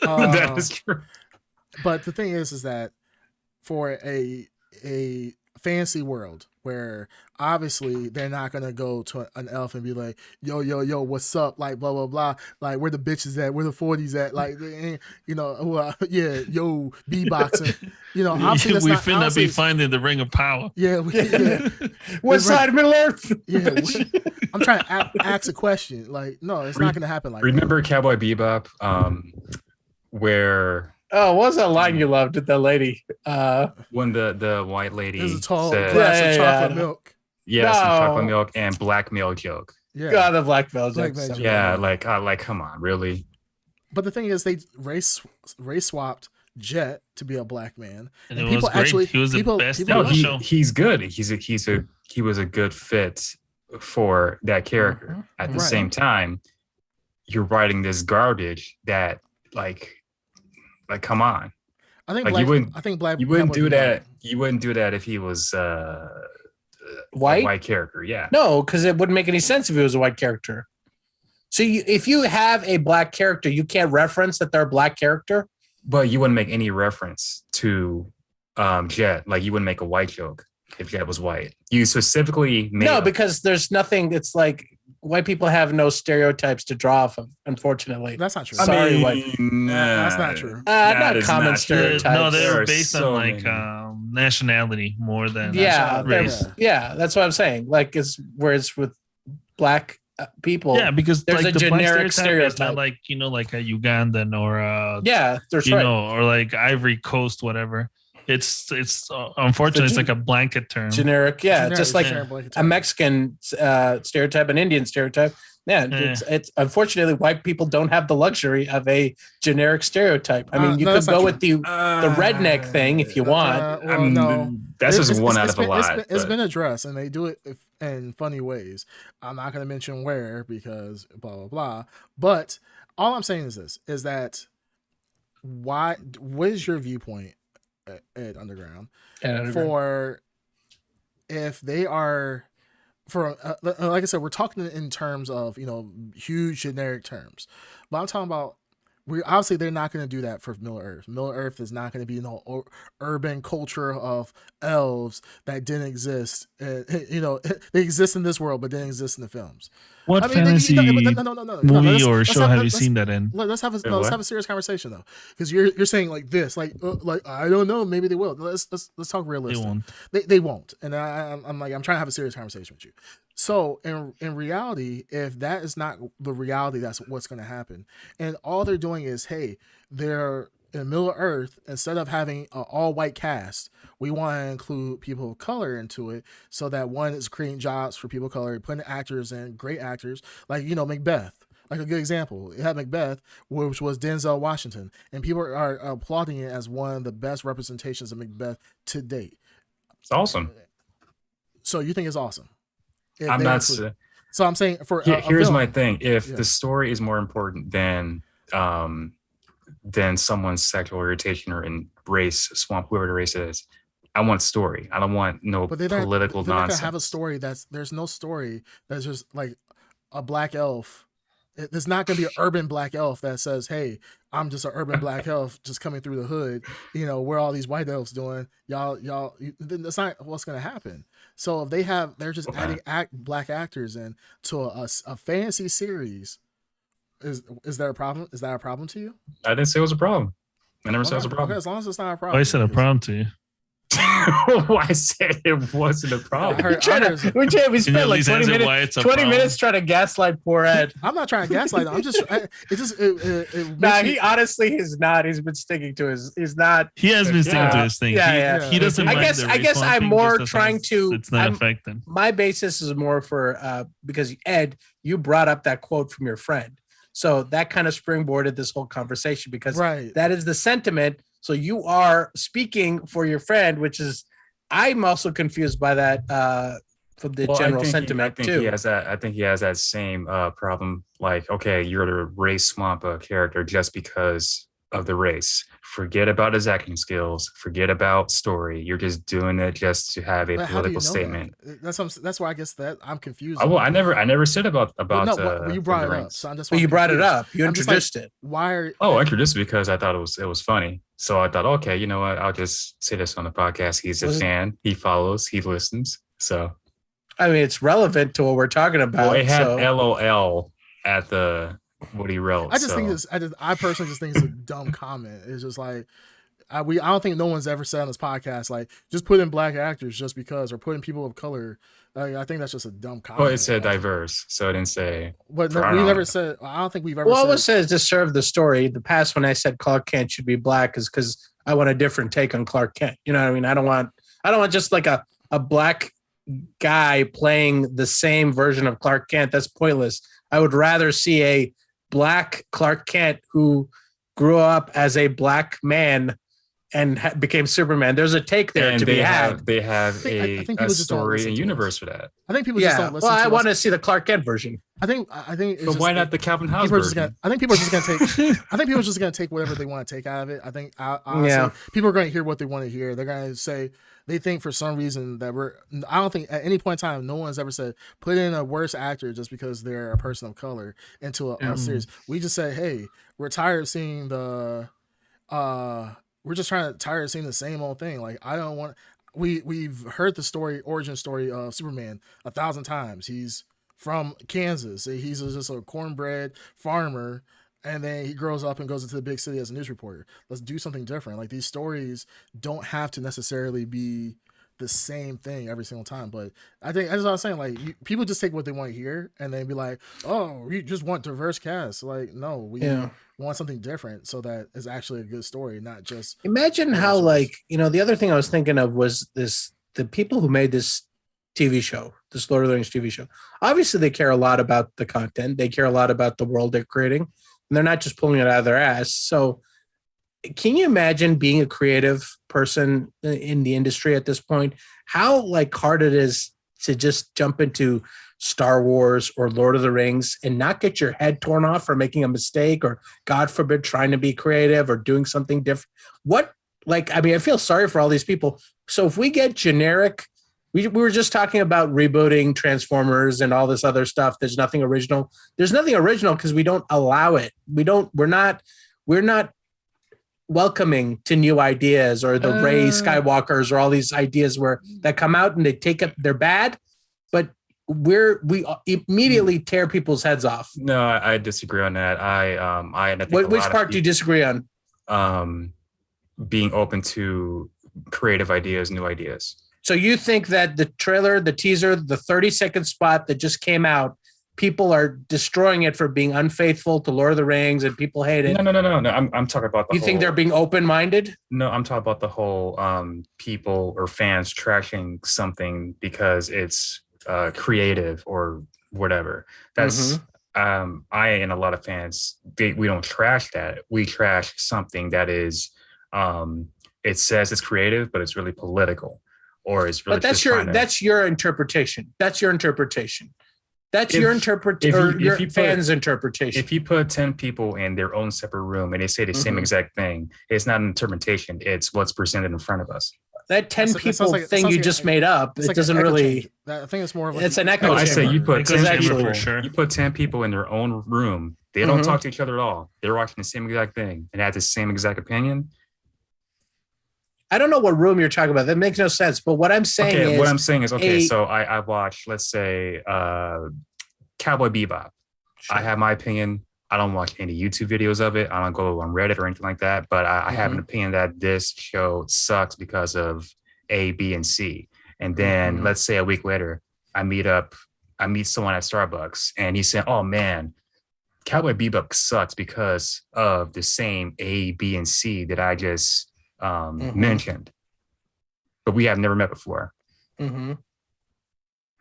That is true. But the thing is that for a fantasy world where obviously they're not gonna go to an elf and be like, yo, what's up? Like blah blah blah. Like where the bitches at? Where the 40s at? Like yo, beatboxing. Obviously we finna be finding the ring of power. What side of Middle Earth? I'm trying to ask a question. Like, no, it's not gonna happen like remember that. Cowboy Bebop, where what was that line you loved with that lady? When the white lady there's a tall glass of chocolate milk. Yes, some chocolate milk and black milk joke. Yeah, God, the black milk joke. Yeah, like come on, really. But the thing is, they race swapped Jet to be a black man, and people was great. He was the best. He's good. He was a good fit for that character. At the same time, you're writing this garbage that like come on. I think you wouldn't do that. You wouldn't do that if he was white? A white character. Yeah. No, because it wouldn't make any sense if he was a white character. So if you have a black character, you can't reference that they're a black character. But you wouldn't make any reference to Jet. Like you wouldn't make a white joke if Jet was white. You specifically made because there's nothing. It's like white people have no stereotypes to draw off of, unfortunately. That's not true. Sorry, white. That's not true. Not common stereotypes. No, they were based on nationality more than race. Yeah, that's what I'm saying. Like whereas with black people, because there's like a the generic stereotype. It's not like like a Ugandan or that's right. Or like Ivory Coast, whatever. It's unfortunately it's like a blanket term. Generic, just like a Mexican stereotype, an Indian stereotype. It's unfortunately white people don't have the luxury of a generic stereotype. I mean, you could go with the redneck thing if you want. No, that's just one out of a lot. It's been addressed, and they do it in funny ways. I'm not going to mention where because blah blah blah. But all I'm saying is this: is that what is your viewpoint at Underground for if they are for like I said, we're talking in terms of huge generic terms, but I'm talking about obviously they're not going to do that for Middle Earth. Middle Earth is not going to be urban culture of elves that didn't exist. They exist in this world, but didn't exist in the films. What fantasy movie or show have you seen that in? Let's have a serious conversation though, because you're saying like this, like I don't know, maybe they will. Let's talk realistic. They won't, and I'm trying to have a serious conversation with you. So in reality, if that is not the reality, that's what's going to happen. And all they're doing is, hey, they're in Middle Earth, instead of having an all-white cast, we want to include people of color into it, so that one is creating jobs for people of color, putting actors in, great actors, like Macbeth. Like a good example, it had Macbeth, which was Denzel Washington, and people are applauding it as one of the best representations of Macbeth to date. It's awesome. So you think it's awesome? I'm not. So I'm saying here's film, my thing: if the story is more important than someone's sexual orientation or in race, swamp, whoever the race is, I want story. I don't want political nonsense. They're not gonna have a story there's no story that's just like a black elf. There's not going to be an urban black elf that says, "Hey, I'm just an urban black elf just coming through the hood. Where all these white elves doing? Y'all." That's not what's going to happen. So if they're just adding black actors in to a fantasy series. Is there a problem? Is that a problem to you? I didn't say it was a problem. I never said it was a problem. Okay, as long as it's not a problem. I said a problem to you. I said it wasn't a problem. We spent like 20 minutes trying to gaslight poor Ed. I'm not trying to gaslight him. I'm just. He honestly is not. He's been sticking to his. He's not. He has been sticking to his thing. He doesn't. I guess I'm more trying to. It's not affecting. My basis is more for because Ed, you brought up that quote from your friend, so that kind of springboarded this whole conversation because that is the sentiment. So you are speaking for your friend, which is, I'm also confused by that from the general sentiment too. I think he has that same problem. Like, okay, you're the race swamp character just because of the race. Forget about his acting skills. Forget about story. You're just doing it just to have a political statement. That's why I guess that I'm confused. I never said about. You brought it up. So you brought it up. You introduced it. Why? I introduced it because I thought it was funny. So I thought, okay, you know what? I'll just say this on the podcast. He's a fan. He follows. He listens. So, I mean, it's relevant to what we're talking about. Well, it had LOL at the what he wrote. I personally just think it's a dumb comment. It's just like I don't think no one's ever said on this podcast like just put in black actors just because or put in people of color. I think that's just a dumb comment. Well, it said diverse, so it didn't say. But no, we never said. I don't think we've ever. Well, it says to serve the story. The past when I said Clark Kent should be black is because I want a different take on Clark Kent. You know what I mean? I don't want just like a black guy playing the same version of Clark Kent. That's pointless. I would rather see a black Clark Kent who grew up as a black man and became Superman. There's a take there to be had. They have a story and universe for that. I think people just don't listen. Well, I want to see the Clark Kent version. I think. But why not the Calvin House version? I think people are just going to take. I think people are just going to take whatever they want to take out of it. I think. Honestly, people are going to hear what they want to hear. They're going to say they think for some reason that I don't think at any point in time no one's ever said put in a worse actor just because they're a person of color into a series. We just said, hey, we're tired of seeing the. We're just tired of seeing the same old thing. Like I don't want. We've heard the origin story of Superman 1,000 times. He's from Kansas. He's just a cornbread farmer, and then he grows up and goes into the big city as a news reporter. Let's do something different. Like these stories don't have to necessarily be the same thing every single time. But I think as I was saying, like people just take what they want to hear and then be like, "Oh, we just want diverse cast." Like, no, we want something different so that it's actually a good story, not just. Imagine how, like, the other thing I was thinking of was the people who made this TV show, this Lord of the Rings TV show. Obviously, they care a lot about the content. They care a lot about the world they're creating, and they're not just pulling it out of their ass. So, can you imagine being a creative person in the industry at this point? How hard it is to just jump into Star Wars or Lord of the Rings and not get your head torn off for making a mistake or, God forbid, trying to be creative or doing something different. I feel sorry for all these people. So if we get generic, we were just talking about rebooting Transformers and all this other stuff. There's nothing original. There's nothing original because we don't allow it. We're not welcoming to new ideas or the Rey Skywalkers or all these ideas that come out and they take up, they're bad, but we immediately tear people's heads off. No, I disagree on that. I think which part do you disagree on? Being open to creative ideas, new ideas. So you think that the trailer, the teaser, the 30-second spot that just came out, people are destroying it for being unfaithful to Lord of the Rings and people hate it. No. I'm talking about the You think they're being open-minded? No, I'm talking about the whole people or fans trashing something because it's creative or whatever. That's I and a lot of fans, we don't trash that. We trash something that is it says it's creative, but it's really political, or it's really. But that's your interpretation. That's your interpretation. That's your fans' interpretation. If you put 10 people in their own separate room and they say the same exact thing, it's not an interpretation. It's what's presented in front of us. That 10 people thing you just made up, it doesn't really. I think it's more of it's an echo chamber. I say you put 10 people. For sure. You put 10 people in their own room. They don't talk to each other at all. They're watching the same exact thing and have the same exact opinion. I don't know what room you're talking about. That makes no sense. But what I'm saying is, so I watched, let's say, Cowboy Bebop. Sure. I have my opinion. I don't watch any YouTube videos of it. I don't go on Reddit or anything like that. But I have an opinion that this show sucks because of A, B, and C. And then let's say a week later, I meet someone at Starbucks and he said, "Oh man, Cowboy Bebop sucks because of the same A, B, and C that I just mentioned, but we have never met before."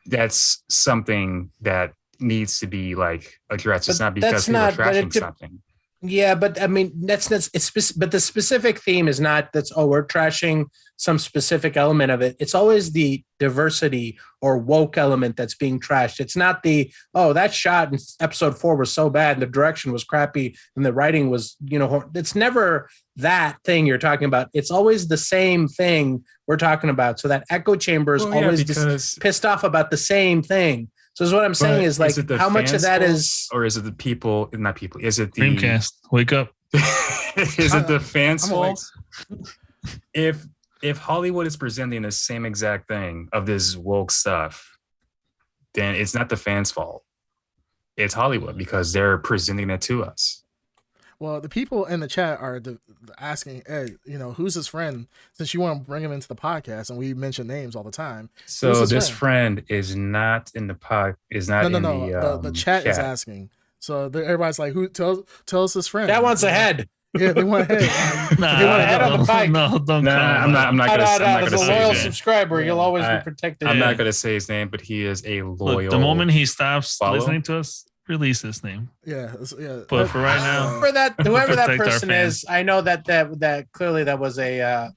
That's something that needs to be like addressed. It's not because people are trashing something. Yeah, but I mean, but the specific theme is not we're trashing some specific element of it. It's always the diversity or woke element that's being trashed. It's not that shot in episode 4 was so bad and the direction was crappy and the writing was, it's never that thing you're talking about. It's always the same thing we're talking about. So that echo chamber is always just pissed off about the same thing. So is what I'm saying is like how much of that is, or is it the people? Not people. Is it the Dreamcast? Wake up. Is it the fans' fault? If Hollywood is presenting the same exact thing of this woke stuff, then it's not the fans' fault. It's Hollywood because they're presenting it to us. Well, the people in the chat are asking Ed, who's his friend? Since you want to bring him into the podcast, and we mention names all the time. So this friend is not in the pod. Is not in the chat is asking. So everybody's like, "Who? Tell us his friend." That one's ahead. Yeah, they want head. They want head on the bike. No, don't. I'm not gonna say as a loyal subscriber, you'll always be protected. I'm not gonna say his name, but he is a loyal. Look, the moment he stops listening to us, release his name. Yeah. But for right now, whoever that person is, I know that clearly that was a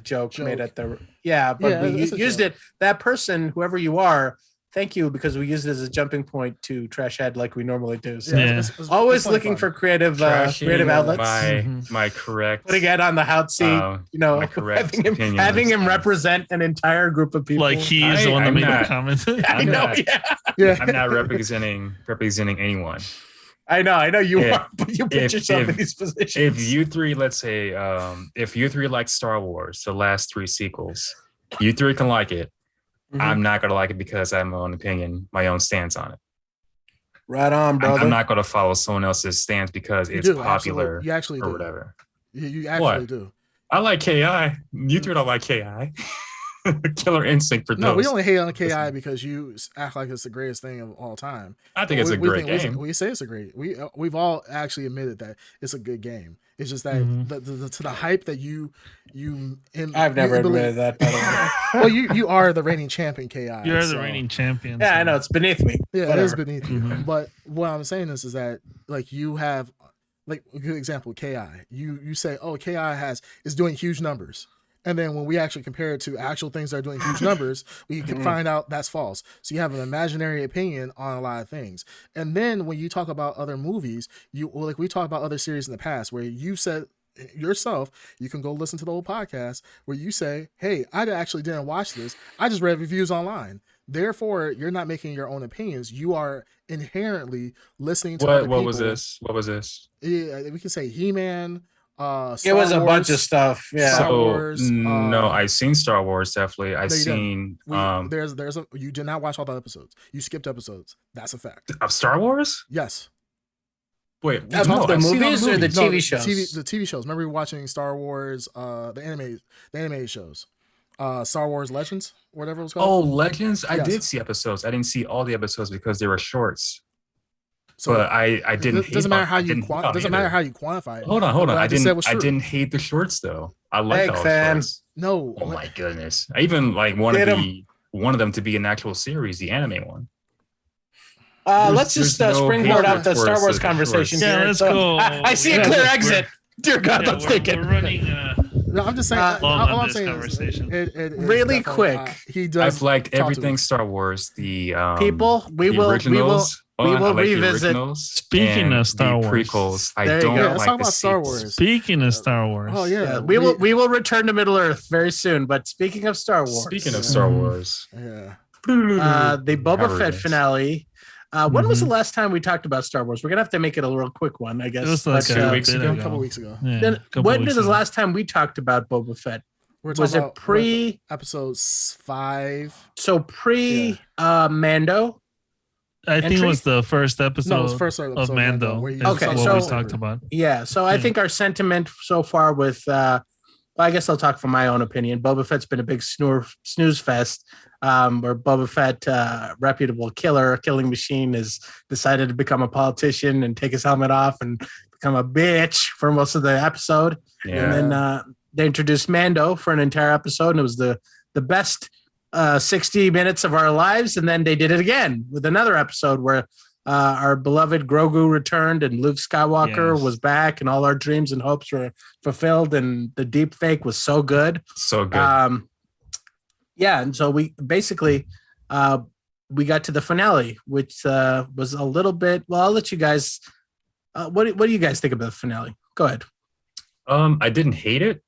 joke made at the we used it. That person, whoever you are, thank you, because we used it as a jumping point to trash Ed like we normally do. So it's always looking for creative outlets. My correct putting Ed on the hot seat. Having him represent an entire group of people. Like he is the one that made the comment. I'm not representing anyone. I know you are, but you put yourself in these positions. If you three, let's say, if you three like Star Wars, the last 3 sequels, you three can like it. I'm not going to like it because I have my own opinion, my own stance on it. Right on, brother. I'm not going to follow someone else's stance because it's popular. Absolutely. You actually do. Whatever. You actually do. I like KI. You three don't like KI. Killer instinct for those. No, we only hate on KI because you act like it's the greatest thing of all time. I think it's a great game. We say it's a great. We've all actually admitted that it's a good game. It's just that the hype that you I've never admitted that. By the way. Well, you are the reigning champion, KI. You're the reigning champion. Yeah, I know it's beneath me. Yeah, it is beneath you. But what I'm saying is that like you have like a good example, KI. You say, oh, KI is doing huge numbers. And then when we actually compare it to actual things that are doing huge numbers, we can find out that's false. So you have an imaginary opinion on a lot of things. And then when you talk about other movies, we talk about other series in the past where you said yourself, you can go listen to the old podcast where you say, hey, I actually didn't watch this. I just read reviews online. Therefore, you're not making your own opinions. You are inherently listening to other people. What was this? Yeah, we can say He-Man. It was a bunch of stuff. Yeah. Star Wars. No, I've seen Star Wars. Definitely, I've seen. You did not watch all the episodes. You skipped episodes. That's a fact. Of Star Wars? Yes. Wait, the movies or the TV shows? The TV shows. Remember watching Star Wars, the animated shows, Star Wars Legends, whatever it was called. Oh, Legends! I did see episodes. I didn't see all the episodes because they were shorts. So but I didn't. It doesn't matter how you quantify it. Hold on. I didn't hate the shorts though. I liked all the shorts. No. Oh my goodness! I even like one of them to be an actual series, the anime one. Let's just springboard out the Star Wars conversation. Yeah, let's go. I see a clear exit. Dear God, let's take it. We're running. No, I'm just saying. Long all on I'm this saying conversation. It really quick. He does. I've liked everything Star Wars. The people. We will revisit. Speaking of Star Wars prequels, I don't let's like talk the about Star Wars. Speaking of Star Wars. Oh yeah, we will return to Middle Earth very soon. But speaking of Star Wars. Speaking of Star Wars. Yeah. The Boba Fett finale. When was the last time we talked about Star Wars? We're gonna have to make it a real quick one, I guess. It was like 2 weeks ago. A couple weeks ago. Yeah, when was the last time we talked about Boba Fett? Was it pre episodes 5? So Mando. I think it was the first episode. No, it was first episode of Mando. Okay, what so we talked about. Yeah, so I think our sentiment so far with, I guess I'll talk from my own opinion. Boba Fett's been a big snooze fest. Where Boba Fett, reputable killing machine, has decided to become a politician and take his helmet off and become a bitch for most of the episode. Yeah. And then they introduced Mando for an entire episode, and it was the best 60 minutes of our lives. And then they did it again with another episode where our beloved Grogu returned and Luke Skywalker was back, and all our dreams and hopes were fulfilled. And the deep fake was so good. So good. Yeah, and so we basically we got to the finale, which was a little bit. Well, I'll let you guys. What do you guys think about the finale? Go ahead. I didn't hate it,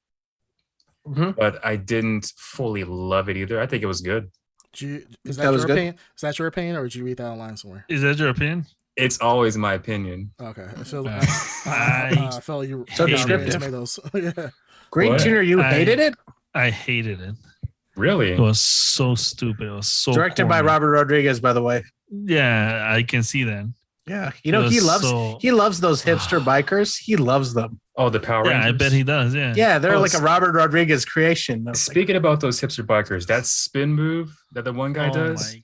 but I didn't fully love it either. I think it was good. Is that your opinion? Is that your opinion, or did you read that online somewhere? Is that your opinion? It's always my opinion. Okay, I felt like you so descriptive. Tomatoes. Yeah. Green Tuner, you hated it? I hated it. Really? It was so stupid. It was so directed by Robert Rodriguez, by the way. Yeah, I can see that. Yeah, he loves those hipster bikers. He loves them. Oh, the Power Rangers. Yeah, I bet he does. Yeah, they're like a Robert Rodriguez creation. Speaking about those hipster bikers, that spin move that the one guy does,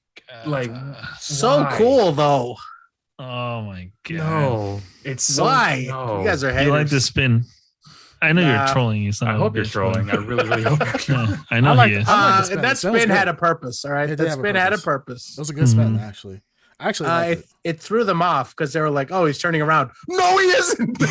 like so cool though. Oh my god! No, it's so why you guys are haters. You like the spin. I know you're trolling. You I hope you're trolling. I really hope you're trolling. I know he is. That spin had a purpose. All right, that spin had a purpose. It was a good spin, actually. It threw them off because they were like, "Oh, he's turning around." No, he isn't.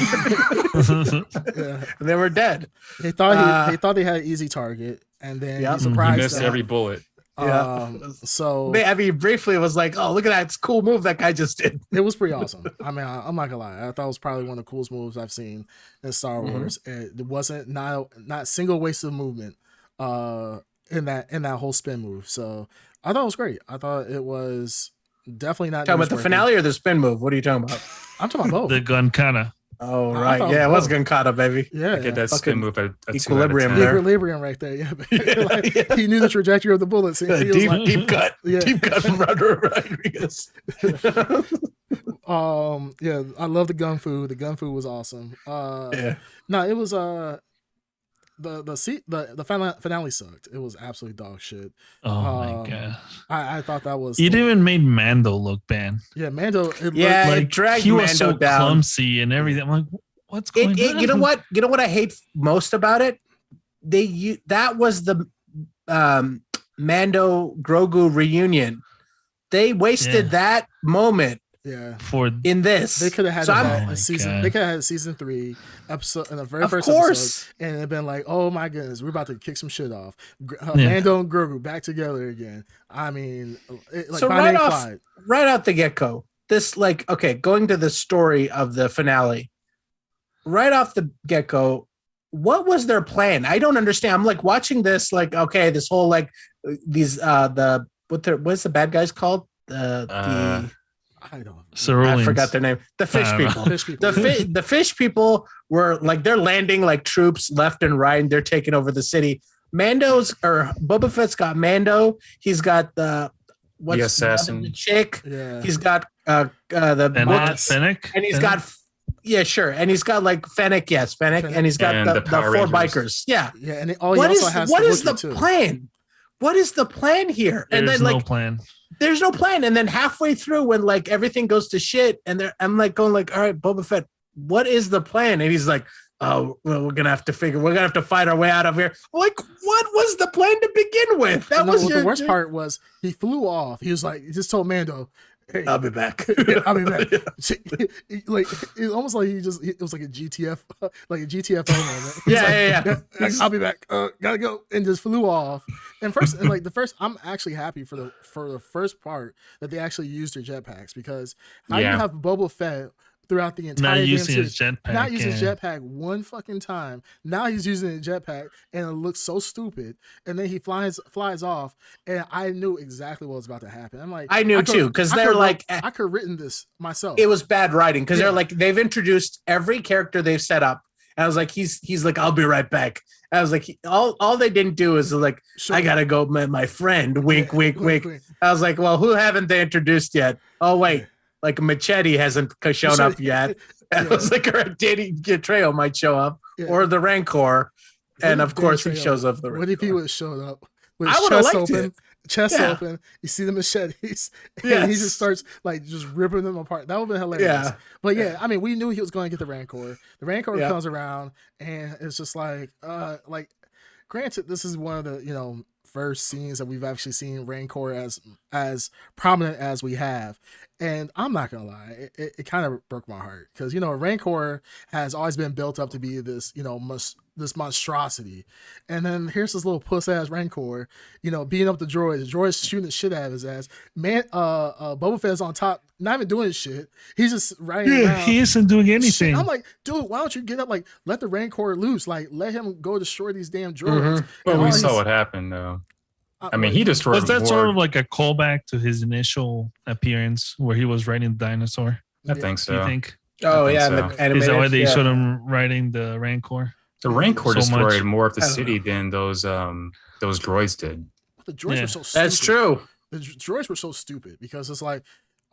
And they were dead. They thought they had an easy target, and then he surprised he missed every bullet. Yeah. So briefly it was like, "Oh, look at that! It's a cool move that guy just did." It was pretty awesome. I mean, I'm not gonna lie. I thought it was probably one of the coolest moves I've seen in Star Wars. It wasn't not single wasted movement in that whole spin move. So I thought it was great. I thought it was definitely not. Talking about the finale or the spin move? What are you talking about? I'm talking about both. The gun kata. Oh right, yeah, it was gun kata, baby. Yeah, get that spin move at equilibrium there. Equilibrium right there. Yeah, he knew the trajectory of the bullets. Deep cut from Rodriguez. Yeah, I love the gun fu. The gun fu was awesome. No, it was the finale sucked. It was absolutely dog shit. Oh my god! I thought that was. It even made Mando look bad. Yeah, Mando. It dragged he was Mando so down. Clumsy and everything. I'm like, what's going on? You know what? You know what I hate most about it? That was the Mando Grogu reunion. They wasted that moment. Yeah. In this, they could have had a season. They could have had season 3 episode in the very first episode, and it'd been like, "Oh my goodness, we're about to kick some shit off." Mando and Grogu back together again. I mean, so right out the get go, this going to the story of the finale. Right off the get go, what was their plan? I don't understand. I'm like watching this, this whole these what's the bad guys called? I don't know. Ceruleans. I forgot their name. The fish people. The fish people were they're landing like troops left and right, and they're taking over the city. Boba Fett's got Mando. He's got the assassin, the chick. Yeah. He's got the Fennec, and he's got and he's got Fennec. Yes, Fennec, and he's got the 4 bikers. Yeah. Yeah, and what is the plan? what is the plan here? And There's then no plan. There's no plan. And then halfway through, when like everything goes to shit, and I'm like going like, all right, Boba Fett, what is the plan? And he's like, oh, well, we're gonna have to fight our way out of here. Like, what was the plan to begin with? That was the worst part was he flew off. He was like, he just told Mando, hey, I'll be back. I'll be back. Like it's almost like it was like a GTF, like a GTFO moment. Yeah. I'll be back. Gotta go, and just flew off. And I'm actually happy for the first part that they actually used their jetpacks, because how you have Boba Fett throughout the entire not using series, his jetpack, not using his jetpack one fucking time. Now he's using a jetpack, and it looks so stupid. And then he flies off, and I knew exactly what was about to happen. I'm like, I knew too, because they're like, I could have written this myself. It was bad writing, because they're like, they've introduced every character they've set up. And I was like, he's like, I'll be right back. And I was like, all they didn't do is like, I gotta go meet my friend. Wink, wink, wink. I was like, well, who haven't they introduced yet? Oh wait. Like Machete hasn't shown up yet. And I was like, or Danny Trejo might show up, or the Rancor. And of course he shows up. What if he would have showed up with his chest open? You see the machetes, and he just starts like just ripping them apart. That would have been hilarious. Yeah. But yeah, I mean, we knew he was going to get the Rancor. The Rancor comes around, and it's just like granted, this is one of the first scenes that we've actually seen Rancor as prominent as we have. And I'm not gonna lie, it kind of broke my heart, because Rancor has always been built up to be this this monstrosity, and then here's this little puss ass Rancor, beating up the droids shooting the shit out of his ass. Man, Boba Fett's on top, not even doing shit. He's just riding around. He isn't doing anything. I'm like, dude, why don't you get up? Like, let the Rancor loose. Like, let him go destroy these damn droids. Mm-hmm. Well, we saw what happened though. I mean, he destroyed. Was that sort of like a callback to his initial appearance where he was riding the dinosaur? I think so. You think? Oh yeah, so. Is that why they showed him riding the Rancor? The Rancor destroyed more of the city than those droids did. The droids were so stupid. That's true. The droids were so stupid, because it's like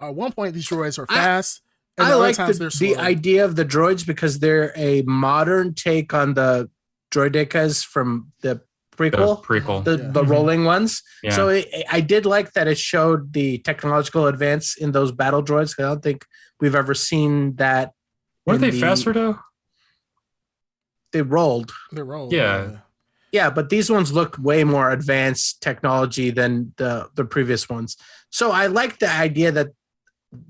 at one point these droids are fast. And I like the idea of the droids, because they're a modern take on the droidekas from the prequel, the rolling ones. Yeah. So I did like that it showed the technological advance in those battle droids. I don't think we've ever seen that. Weren't they faster though? They rolled. Yeah. Yeah, but these ones look way more advanced technology than the previous ones. So I like the idea that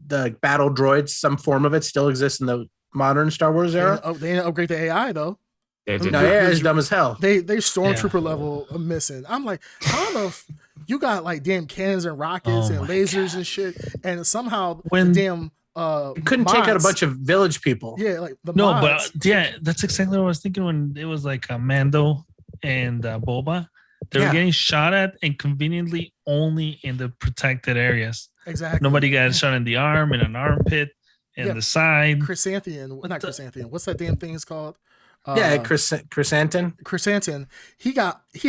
the battle droids, some form of it, still exists in the modern Star Wars era. They didn't upgrade the AI though. AI is dumb as hell. They stormtrooper level missing. I'm like, I don't know if you got like damn cannons and rockets and lasers and shit, and somehow the damn you couldn't take out a bunch of village people. Yeah, like the mods. But that's exactly what I was thinking when it was like Mando and Boba. They were getting shot at, and conveniently only in the protected areas. Exactly. Nobody got shot in the arm, in an armpit, in the side. Chrysanthemum. What's that damn thing is called? Chrysanthemum. Chrysanthemum. He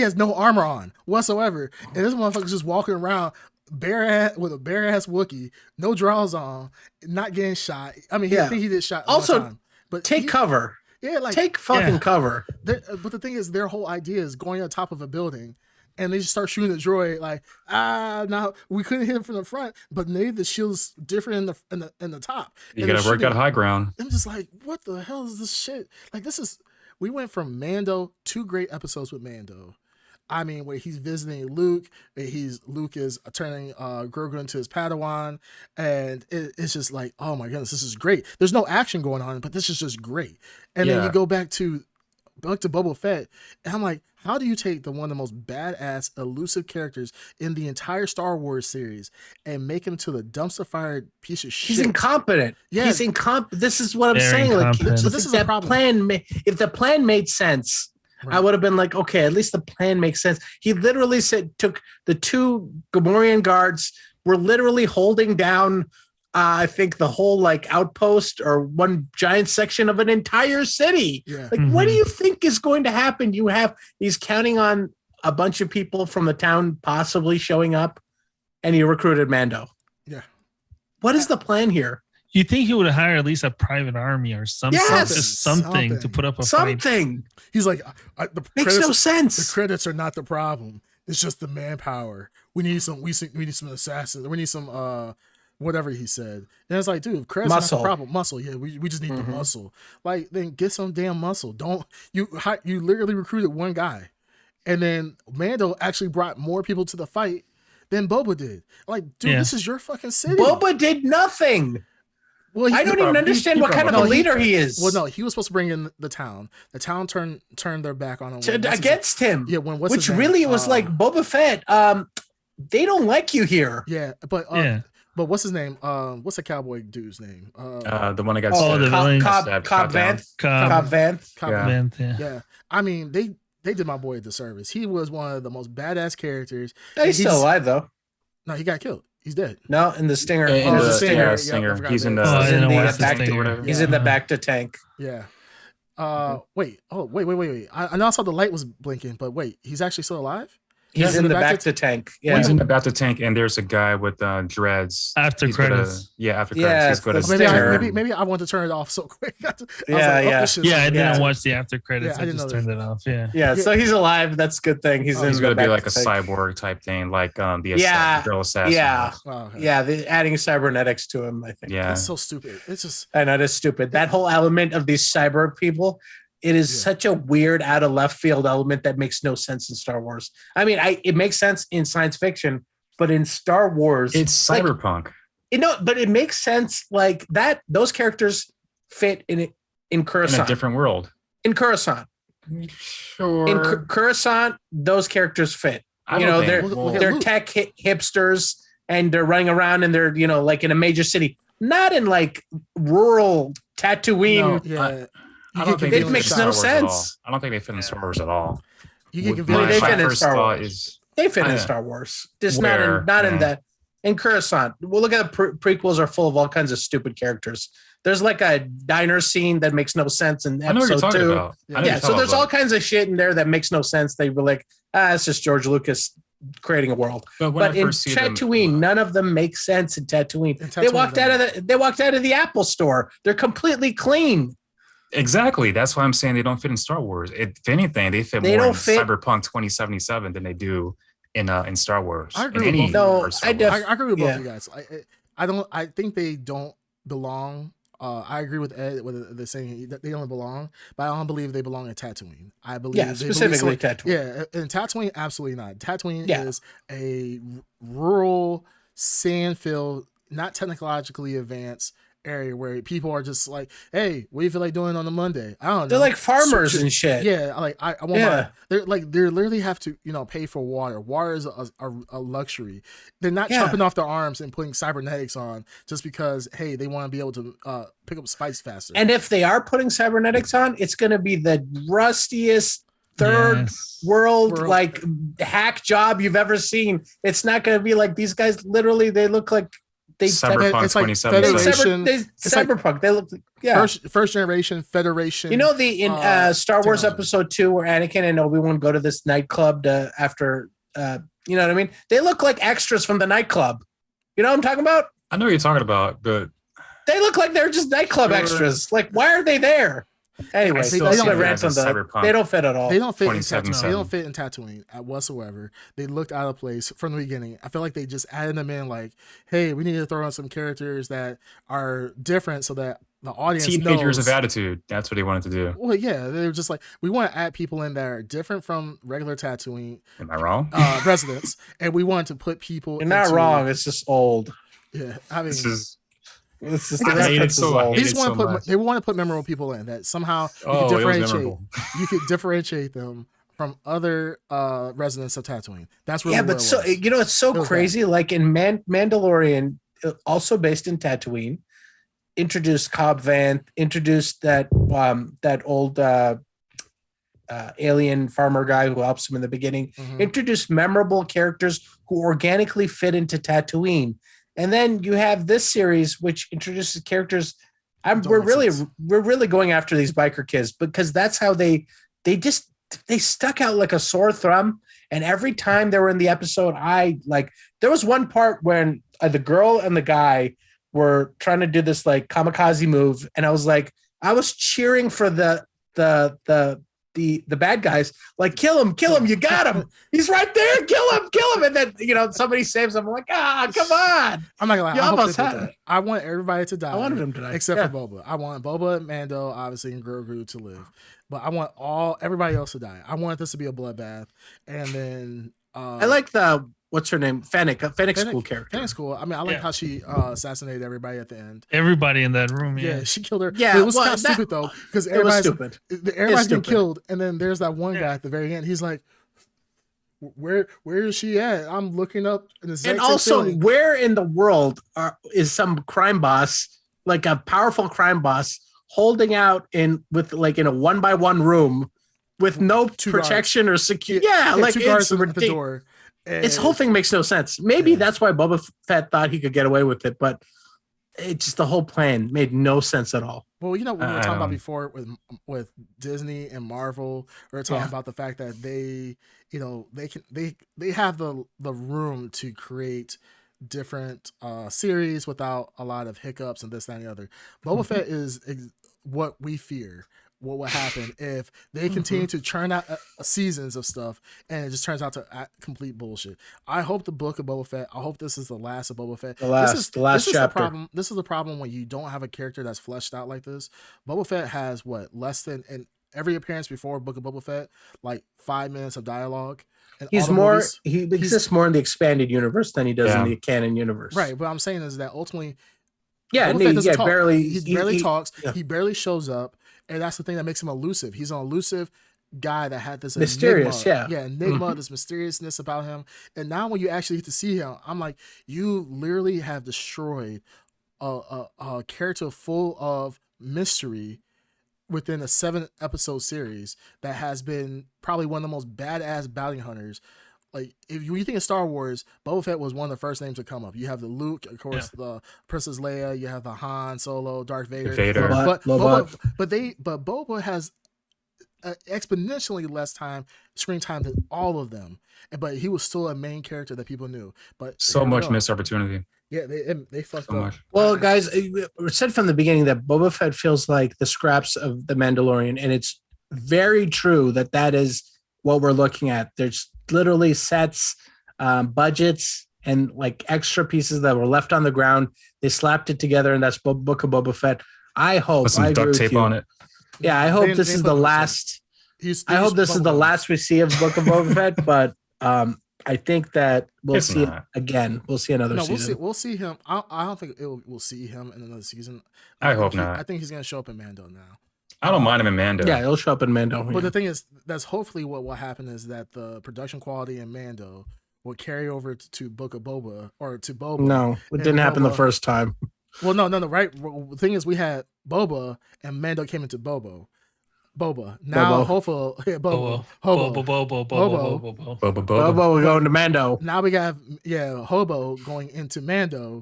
has no armor on whatsoever, and this motherfucker's just walking around with a bare ass Wookiee, no draws on, not getting shot. I mean, I think he did shot also one time, but take cover. Yeah, like take fucking cover. But the thing is, their whole idea is going on top of a building, and they just start shooting the droid. Like, now we couldn't hit him from the front, but maybe the shield's different in the top. You gotta work out high ground. I'm just like, what the hell is this shit? Like, we went from Mando, 2 great episodes with Mando. I mean, where he's visiting Luke, Luke is turning Grogu into his Padawan, and it's just like, oh my goodness, this is great. There's no action going on, but this is just great. And then you go back to Boba Fett, and I'm like, how do you take one of the most badass, elusive characters in the entire Star Wars series and make him to the dumpster fired piece of shit? He's incompetent. Yeah, he's incompetent. This is what I'm saying. Incompetent. Like, this is a problem. If the plan made sense. Right. I would have been like, okay, at least the plan makes sense. He literally took the 2 Gamorrean guards, were literally holding down, I think, the whole like outpost or one giant section of an entire city. Yeah. Like, what do you think is going to happen? He's counting on a bunch of people from the town possibly showing up, and he recruited Mando. Yeah. What is the plan here? You think he would hire at least a private army or something to put up a fight? He's like, makes no sense. The credits are not the problem. It's just the manpower. We need some assassins. We need some whatever he said. And it's like, dude, Krez not the problem. Muscle. Yeah, we just need the muscle. Like, then get some damn muscle. Don't you literally recruited one guy, and then Mando actually brought more people to the fight than Boba did. Like, dude, this is your fucking city. Boba did nothing. Well, I don't even understand what kind of a leader he is. Well, no, he was supposed to bring in the town. The town turned their back on him against him. Yeah, which really was like Boba Fett. They don't like you here. Yeah, but what's his name? What's the cowboy dude's name? The one that got Cobb Vanth. Yeah. I mean, they did my boy a disservice. He was one of the most badass characters. He's still alive though. No, he got killed. He's dead. No, in the Stinger. The Stinger. Yeah, he's in the He's in the back to tank. Yeah. Wait. I know I saw the light was blinking, but wait, he's actually still alive? He's in the back to tank. Yeah. He's in the back to tank, and there's a guy with dreads. After credits. After credits. Maybe I want to turn it off so quick. I didn't watch the after credits. I just turned it off. Yeah. So he's alive. That's a good thing. He's going to be like a cyborg type thing, like the girl assassin. Yeah. Oh, okay. Yeah. Adding cybernetics to him, I think. Yeah. That's so stupid. It's just. I know, it's stupid. That whole element of these cyber people. It is such a weird, out of left field element that makes no sense in Star Wars. I mean, it makes sense in science fiction, but in Star Wars, it's cyberpunk. But it makes sense like that. Those characters fit in Coruscant, in a different world. In Coruscant, sure. In Coruscant, those characters fit. They're tech hipsters, and they're running around, and they're like in a major city, not in like rural Tatooine. No, I don't think it makes no sense. I don't think they fit in Star Wars at all. They fit in Star Wars. They fit in Star Wars. Just not in that. In Coruscant, we'll look at the prequels are full of all kinds of stupid characters. There's like a diner scene that makes no sense in episode 2. About. Yeah, so there's all kinds of shit in there that makes no sense. They were like, it's just George Lucas creating a world. But in Tatooine, none of them make sense in Tatooine. They walked out of the Apple store. They're completely clean. Exactly. That's why I'm saying they don't fit in Star Wars. If anything, they fit more in Cyberpunk 2077 than they do in Star Wars. I agree with both. I agree with both of you guys. I think they don't belong. I agree with Ed with the saying that they don't belong, but I don't believe they belong in Tatooine. I believe specifically Tatooine. Yeah, in Tatooine, absolutely not. Tatooine is a rural sand-filled, not technologically advanced area where people are just like, hey, what do you feel like doing on a Monday? I don't know. They're like farmers and shit. Yeah, like I want they literally have to pay for water. Water is a luxury. They're not chopping off their arms and putting cybernetics on just because they want to be able to pick up spice faster. And if they are putting cybernetics on, it's going to be the rustiest third world like hack job you've ever seen. It's not going to be like these guys. Literally, they look like. Cyberpunk 2077. Cyberpunk. They look first generation Federation. In Star Wars Episode 2, where Anakin and Obi-Wan go to this nightclub after. You know what I mean? They look like extras from the nightclub. You know what I'm talking about? I know what you're talking about, but they look like they're just nightclub extras. Like, why are they there? Anyway, they don't fit at all. They don't fit in Tatooine. They don't fit in Tatooine whatsoever. They looked out of place from the beginning. I feel like they just added them in like, hey, we need to throw in some characters that are different so that the audience teenagers of attitude. That's what they wanted to do. Well, yeah, they were just like, we want to add people in that are different from regular Tatooine. Am I wrong? Residents, and we wanted to put people. You're not wrong. It's just old. Yeah, I mean, it's just they want to put memorable people in that somehow you could differentiate them from other residents of Tatooine. That's really but so it's so crazy. Bad. Like in Mandalorian, also based in Tatooine, introduced Cobb Vanth, introduced that old alien farmer guy who helps him in the beginning, introduced memorable characters who organically fit into Tatooine. And then you have this series, which introduces characters. We're really going after these biker kids because that's how they stuck out like a sore thumb. And every time they were in the episode, there was one part when the girl and the guy were trying to do this like kamikaze move, and I was cheering for the the bad guys, like kill him, you got him, he's right there, kill him, and then somebody saves him. I'm like, come on. I'm not gonna lie, you I almost hope had it. I want everybody to die. I wanted him to die, except for Boba. I want Boba, Mando, obviously, and Grogu to live, but I want everybody else to die. I want this to be a bloodbath, and then I like the what's her name, Fennec school character. Fennec's cool. I mean, I like how she assassinated everybody at the end. Everybody in that room. Yeah, she killed her. Yeah, but it was kind of stupid though, because everybody's getting killed, and then there's that one guy at the very end. He's like, where is she at? I'm looking up in the and also where in the world is some crime boss, like a powerful crime boss, holding out in a 1-by-1 room with no protection or security? Yeah, like 2 guards at the door. This whole thing makes no sense. Maybe that's why Boba Fett thought he could get away with it, but it just, the whole plan made no sense at all. Well, what we were talking about before with Disney and Marvel, we were talking about the fact that they have the room to create different series without a lot of hiccups and this, that, and the other. Boba Fett is what we fear. What will happen if they continue to churn out seasons of stuff and it just turns out to complete bullshit? I hope the book of Boba Fett, I hope this is the last of Boba Fett. The last chapter. This is the problem when you don't have a character that's fleshed out like this. Boba Fett has less than, in every appearance before Book of Boba Fett, like 5 minutes of dialogue. And he exists more in the expanded universe than he does in the canon universe. Right. What I'm saying is that ultimately, he barely talks. Yeah. He barely shows up. And that's the thing that makes him elusive. He's an elusive guy that had this mysterious, enigma, this mysteriousness about him. And now when you actually get to see him, I'm like, you literally have destroyed a character full of mystery within a 7-episode series that has been probably one of the most badass bounty hunters. Like, if you think of Star Wars, Boba Fett was one of the first names to come up. You have the Luke, of course, the Princess Leia. You have the Han Solo, Darth Vader. But Boba has exponentially less screen time than all of them. But he was still a main character that people knew. But so much missed opportunity. Yeah, they fucked up. Much. Well, guys, we said from the beginning that Boba Fett feels like the scraps of the Mandalorian, and it's very true that is what we're looking at. There's literally sets, budgets, and like extra pieces that were left on the ground. They slapped it together, and that's Book of Boba Fett. I hope some duct tape on it. Yeah, I hope this is the last. I hope this is the last we see of Book of Boba Fett. But I think that we'll see it again. We'll see another season. We'll see him. I don't think we'll see him in another season. I hope not. I think he's gonna show up in Mando now. I don't mind him in Mando. Yeah, he'll show up in Mando. But the thing is, that's hopefully what will happen is that the production quality in Mando will carry over to Book of Boba or to Boba. No, it didn't happen the first time. Well, no. Right. The thing is, we had Boba and Mando came into Boba. Now, hopefully, Boba. We're going to Mando. Now we got Hobo going into Mando.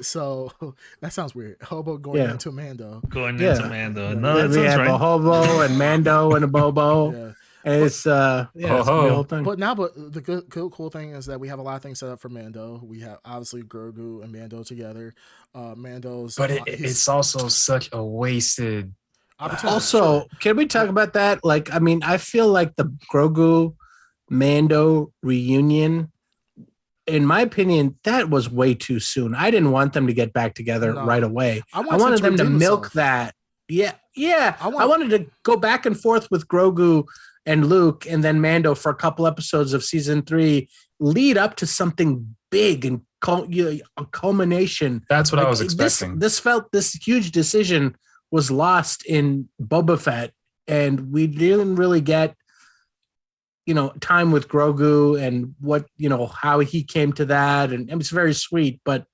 So that sounds weird. Hobo going into Mando. Into Mando. No, we have a Hobo and Mando and a Bobo. And it's the whole thing. But the cool thing is that we have a lot of things set up for Mando. We have obviously Grogu and Mando together. It's also such a wasted. Also, can we talk about that? Like, I mean, I feel like the Grogu Mando reunion, in my opinion, that was way too soon. I didn't want them to get back together right away. I wanted them to milk that. Yeah. I wanted to go back and forth with Grogu and Luke and then Mando for a couple episodes of season 3, lead up to something big and a culmination. That's what I was expecting. This huge decision was lost in Boba Fett, and we didn't really get, time with Grogu and what, how he came to that. And it's very sweet, but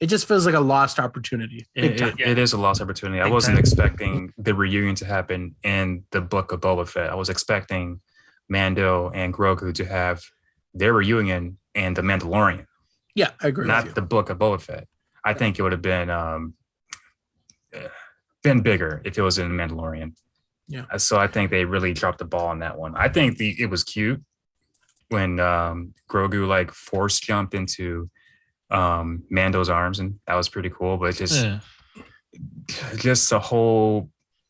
it just feels like a lost opportunity. It is a lost opportunity. I wasn't expecting the reunion to happen in the Book of Boba Fett. I was expecting Mando and Grogu to have their reunion in The Mandalorian. Yeah, I agree. Not the Book of Boba Fett. I think it would have been bigger if it was in The Mandalorian. Yeah. So I think they really dropped the ball on that one. I think it was cute when Grogu force jumped into Mando's arms, and that was pretty cool. But just the whole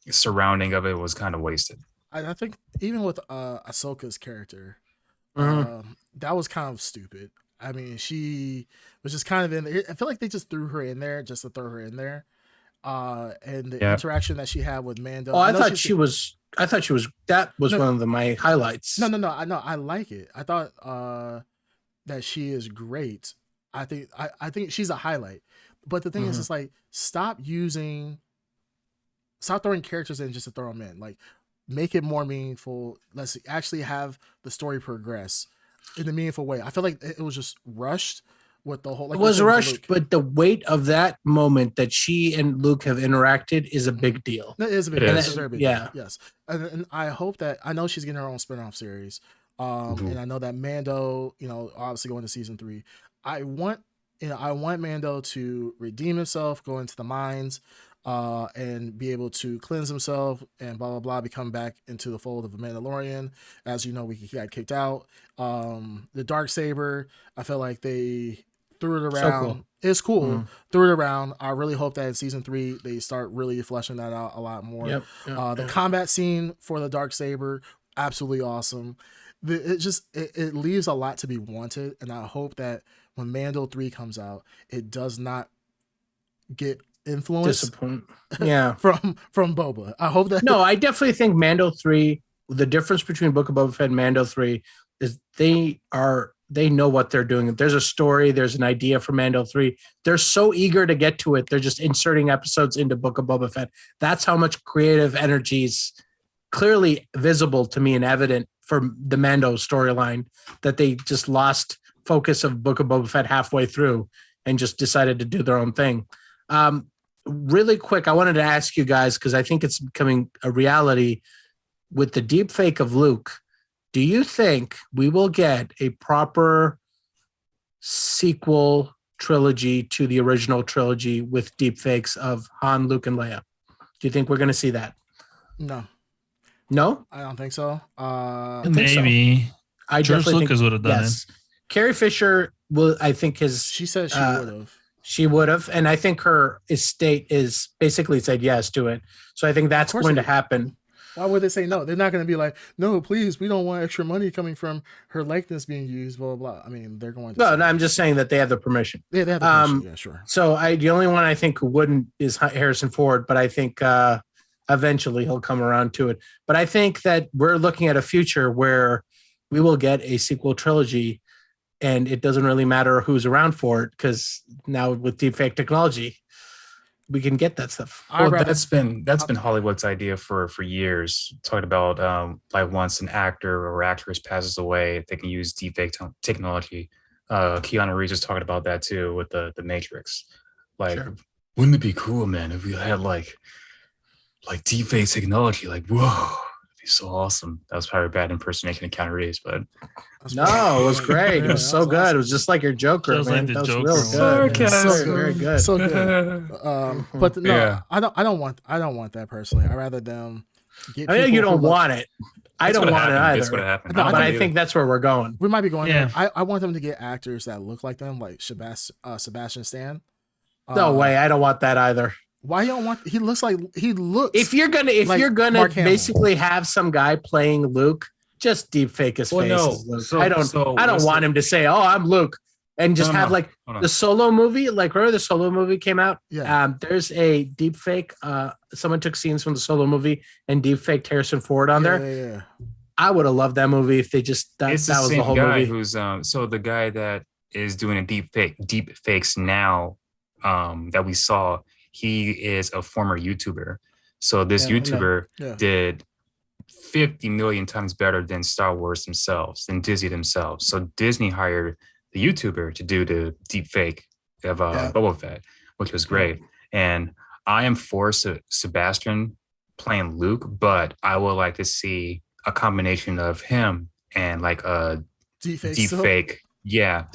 surrounding of it was kind of wasted. I think even with Ahsoka's character, that was kind of stupid. I mean, she was just kind of in there. I feel like they just threw her in there just to throw her in there. And the interaction that she had with Mando. Oh, I thought she was. That was one of my highlights. No. I like it. I thought that she is great. I think she's a highlight. But the thing is, it's like stop throwing characters in just to throw them in. Like, make it more meaningful. Let's actually have the story progress in a meaningful way. I feel like it was just rushed with the whole. Like, it was rushed, but the weight of that moment that she and Luke have interacted is a big deal. It is a big deal. It's a very big deal. Yes, and I hope that I know she's getting her own spinoff series. And I know that Mando, obviously going to season 3. I want Mando to redeem himself, go into the mines, and be able to cleanse himself and blah blah blah, become back into the fold of a Mandalorian. As you know, he got kicked out. The Darksaber, I feel like they threw it around. So cool. It's cool. Threw it around. I really hope that in season 3 they start really fleshing that out a lot more. The combat scene for the Darksaber, absolutely awesome. It leaves a lot to be wanted, and I hope that when Mando 3 comes out, it does not get influenced from Boba. I hope that. No, I definitely think Mando 3. The difference between Book of Boba Fett and Mando 3 is they know what they're doing. There's a story. There's an idea for Mando 3. They're so eager to get to it. They're just inserting episodes into Book of Boba Fett. That's how much creative energy is clearly visible to me and evident for the Mando storyline, that they just lost focus of Book of Boba Fett halfway through and just decided to do their own thing. Really quick, I wanted to ask you guys, because I think it's becoming a reality with the deep fake of Luke. Do you think we will get a proper sequel trilogy to the original trilogy with deep fakes of Han, Luke, and Leia? Do you think we're going to see that? No, I don't think so. Maybe. So. I George definitely Lucas would have done it. Carrie Fisher will. I think she said she would have. She would have, and I think her estate is basically said yes to it. So I think that's going to happen. Why would they say no? They're not going to be like, no, please, we don't want extra money coming from her likeness being used, blah, blah, blah. I mean, they're going to. No, I'm just saying that they have the permission. Yeah, they have the permission. Yeah, sure. So the only one I think who wouldn't is Harrison Ford, but I think eventually he'll come around to it. But I think that we're looking at a future where we will get a sequel trilogy, and it doesn't really matter who's around for it, because now with deepfake technology, we can get that stuff. Well, that's been Hollywood's idea for years. Talking about like once an actor or actress passes away, they can use deepfake technology. Keanu Reeves is talking about that too with the Matrix. Like, wouldn't it be cool, man, if we had like deepfake technology? Like, whoa, it'd be so awesome. That was probably a bad impersonation of Keanu Reeves, but no, it was great. It was so good. Awesome. It was just like your Joker, man. That was real good. So good. Very good. So good. But no, yeah. I don't want that personally. I rather them get. I know you don't want it. I don't want it either. That's what happened. No, but I think that's where we're going. We might be going there. I want them to get actors that look like them, like Sebastian Stan. No way. I don't want that either. Why you don't want? He looks. If you're gonna basically have some guy playing Luke, just deep fake his face. No. I don't want him to say, "Oh, I'm Luke," and just the Solo movie. Like, remember the Solo movie came out? Yeah. There's a deep fake. Someone took scenes from the Solo movie and deep faked Harrison Ford on there. Yeah. I would have loved that movie if they just that was the whole guy movie. Who's so the guy that is doing a deep fakes now, that we saw. He is a former YouTuber. So this YouTuber did 50 million times better than Star Wars themselves, than Disney themselves. So Disney hired the YouTuber to do the deep fake of Boba Fett, which was great. And I am for Sebastian playing Luke, but I would like to see a combination of him and like a deep fake. Yeah.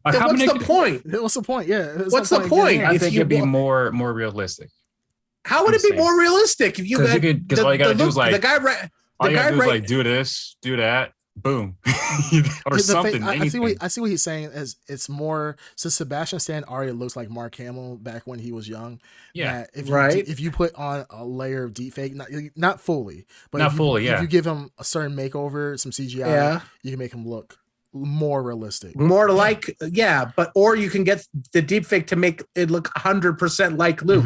What's the point? What's the point? Yeah. What's the point? I think it'd be more realistic. How would it be more realistic if you got? Because all you gotta do is like the guy do this, do that, boom, or something. I see what he's saying. Is it's more so Sebastian Stan already looks like Mark Hamill back when he was young. Yeah, if you put on a layer of deepfake, not fully, but if you give him a certain makeover, some CGI, you can make him look more realistic, more like or you can get the deepfake to make it look 100% like Luke,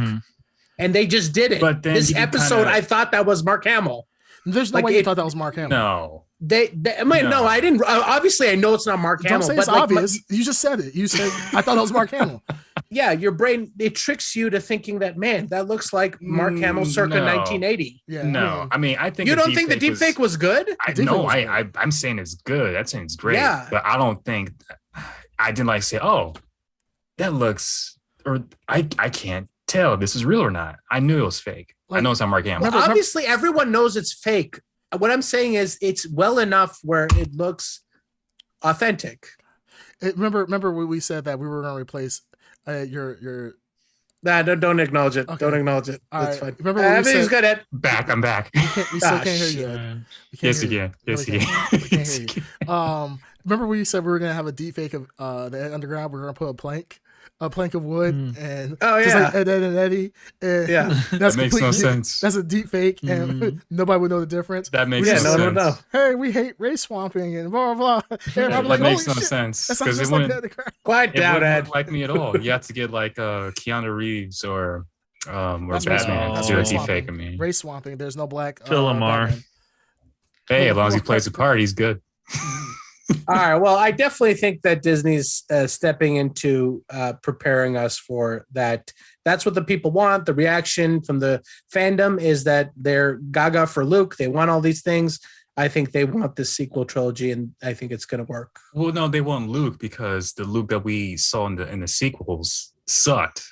and they just did it. But then this episode, I thought that was Mark Hamill. There's no way you thought that was Mark Hamill. No. No, I didn't. Obviously, I know it's not Mark Hamill. Don't say it's obvious. You just said it. You said, I thought that was Mark Hamill. Yeah, your brain, it tricks you to thinking that, man, that looks like Mark Hamill circa 1980. Yeah, no, I mean, I think you don't think the deepfake was good? I'm saying it's good. That saying it's great. Yeah. But I don't think, I didn't say, oh, that looks, or I can't tell if this is real or not. I knew it was fake. I know it's not Mark Hamill. Obviously, everyone knows it's fake. What I'm saying is it's well enough where it looks authentic. Remember when we said that we were going to replace your. Nah, don't acknowledge it. Okay. Don't acknowledge it. That's fine. Remember when everything's good at back. I'm back. We still can't hear you. Yes, you can. Yes, you can. Remember when you said we were going to have a deep fake of the underground? We're going to put a plank of wood and just like Ed and Eddie. And that makes no sense. That's a deep fake, and nobody would know the difference. That makes no sense. No. Hey, we hate race swamping and blah blah blah. That makes no sense because it wouldn't. Quiet down, Ed. Like me at all. You have to get like Keanu Reeves or Batman to do a deep fake of me. Race swamping. There's no black. Phil Lamar. Hey, as long as he plays the part, he's good. All right. Well, I definitely think that Disney's stepping into preparing us for that. That's what the people want. The reaction from the fandom is that they're gaga for Luke. They want all these things. I think they want this sequel trilogy, and I think it's going to work. Well, no, they want Luke because the Luke that we saw in the sequels sucked.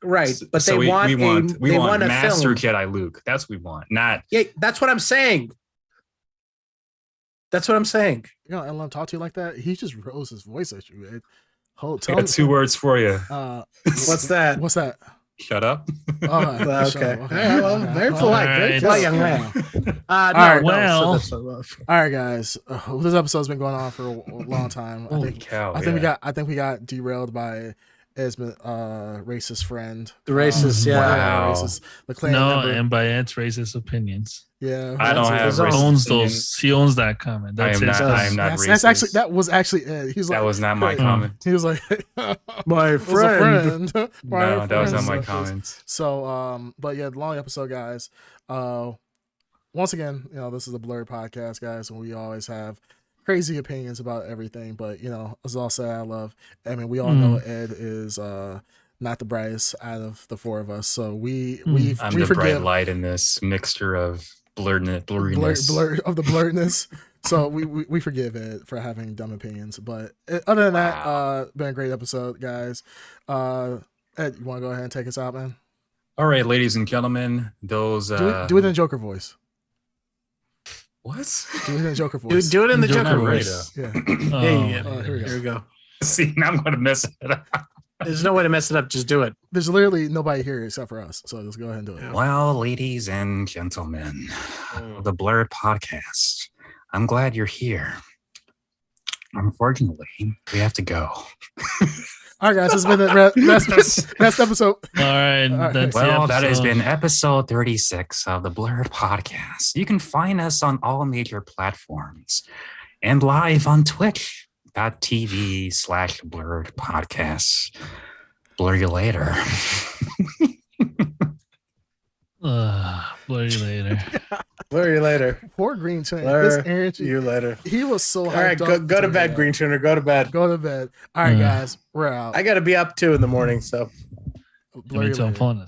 Right, but so we want a Master film. Jedi Luke. That's what we want. Not that's what I'm saying. That's what I'm saying. You know, Ellen talk to you like that. He just rose his voice at you. Man. I got 2 words for you. What's that? What's that? Shut up. Okay. Well, very polite. Very polite, young man. All right, guys. This episode's been going on for a long time. I think we got derailed by Esmond, racist friend. The racist, Wow. Racist, the clan member. And by Ed's racist opinions. Yeah, I don't have racist opinions. He owns that comment. I am not racist. That was actually Ed. He's like, that was not my comment. He was like, my friend. No, that was not my comment. So, but yeah, long episode, guys. Once again, you know, this is the Blrd podcast, guys, and we always have crazy opinions about everything, but you know, as all said, we all know Ed is not the brightest out of the 4 of us, so I'm the bright light in this mixture of blurriness of the blurredness. So we forgive Ed for having dumb opinions, but other than that, been a great episode, guys. Ed, you want to go ahead and take us out, man? All right, ladies and gentlemen, those do it in Joker voice. What? Do it in the Joker voice. Do it in the Joker voice. Yeah. Here we go. See, now I'm going to mess it up. There's no way to mess it up. Just do it. There's literally nobody here except for us. So let's go ahead and do it. Well, ladies and gentlemen, the Blrd podcast, I'm glad you're here. Unfortunately, we have to go. All right, guys, this has been the last episode. All right. That has been episode 36 of the Blrd podcast. You can find us on all major platforms and live on twitch.tv/Blrd podcast. Blur you later. Blur you later. Blur you later. Poor Green Tuner. Blur you later. He was so all right, go to bed, Green Tuner. Go to bed. Go to bed. All right, guys, we're out. I got to be up 2 in the morning, so. Blur you later.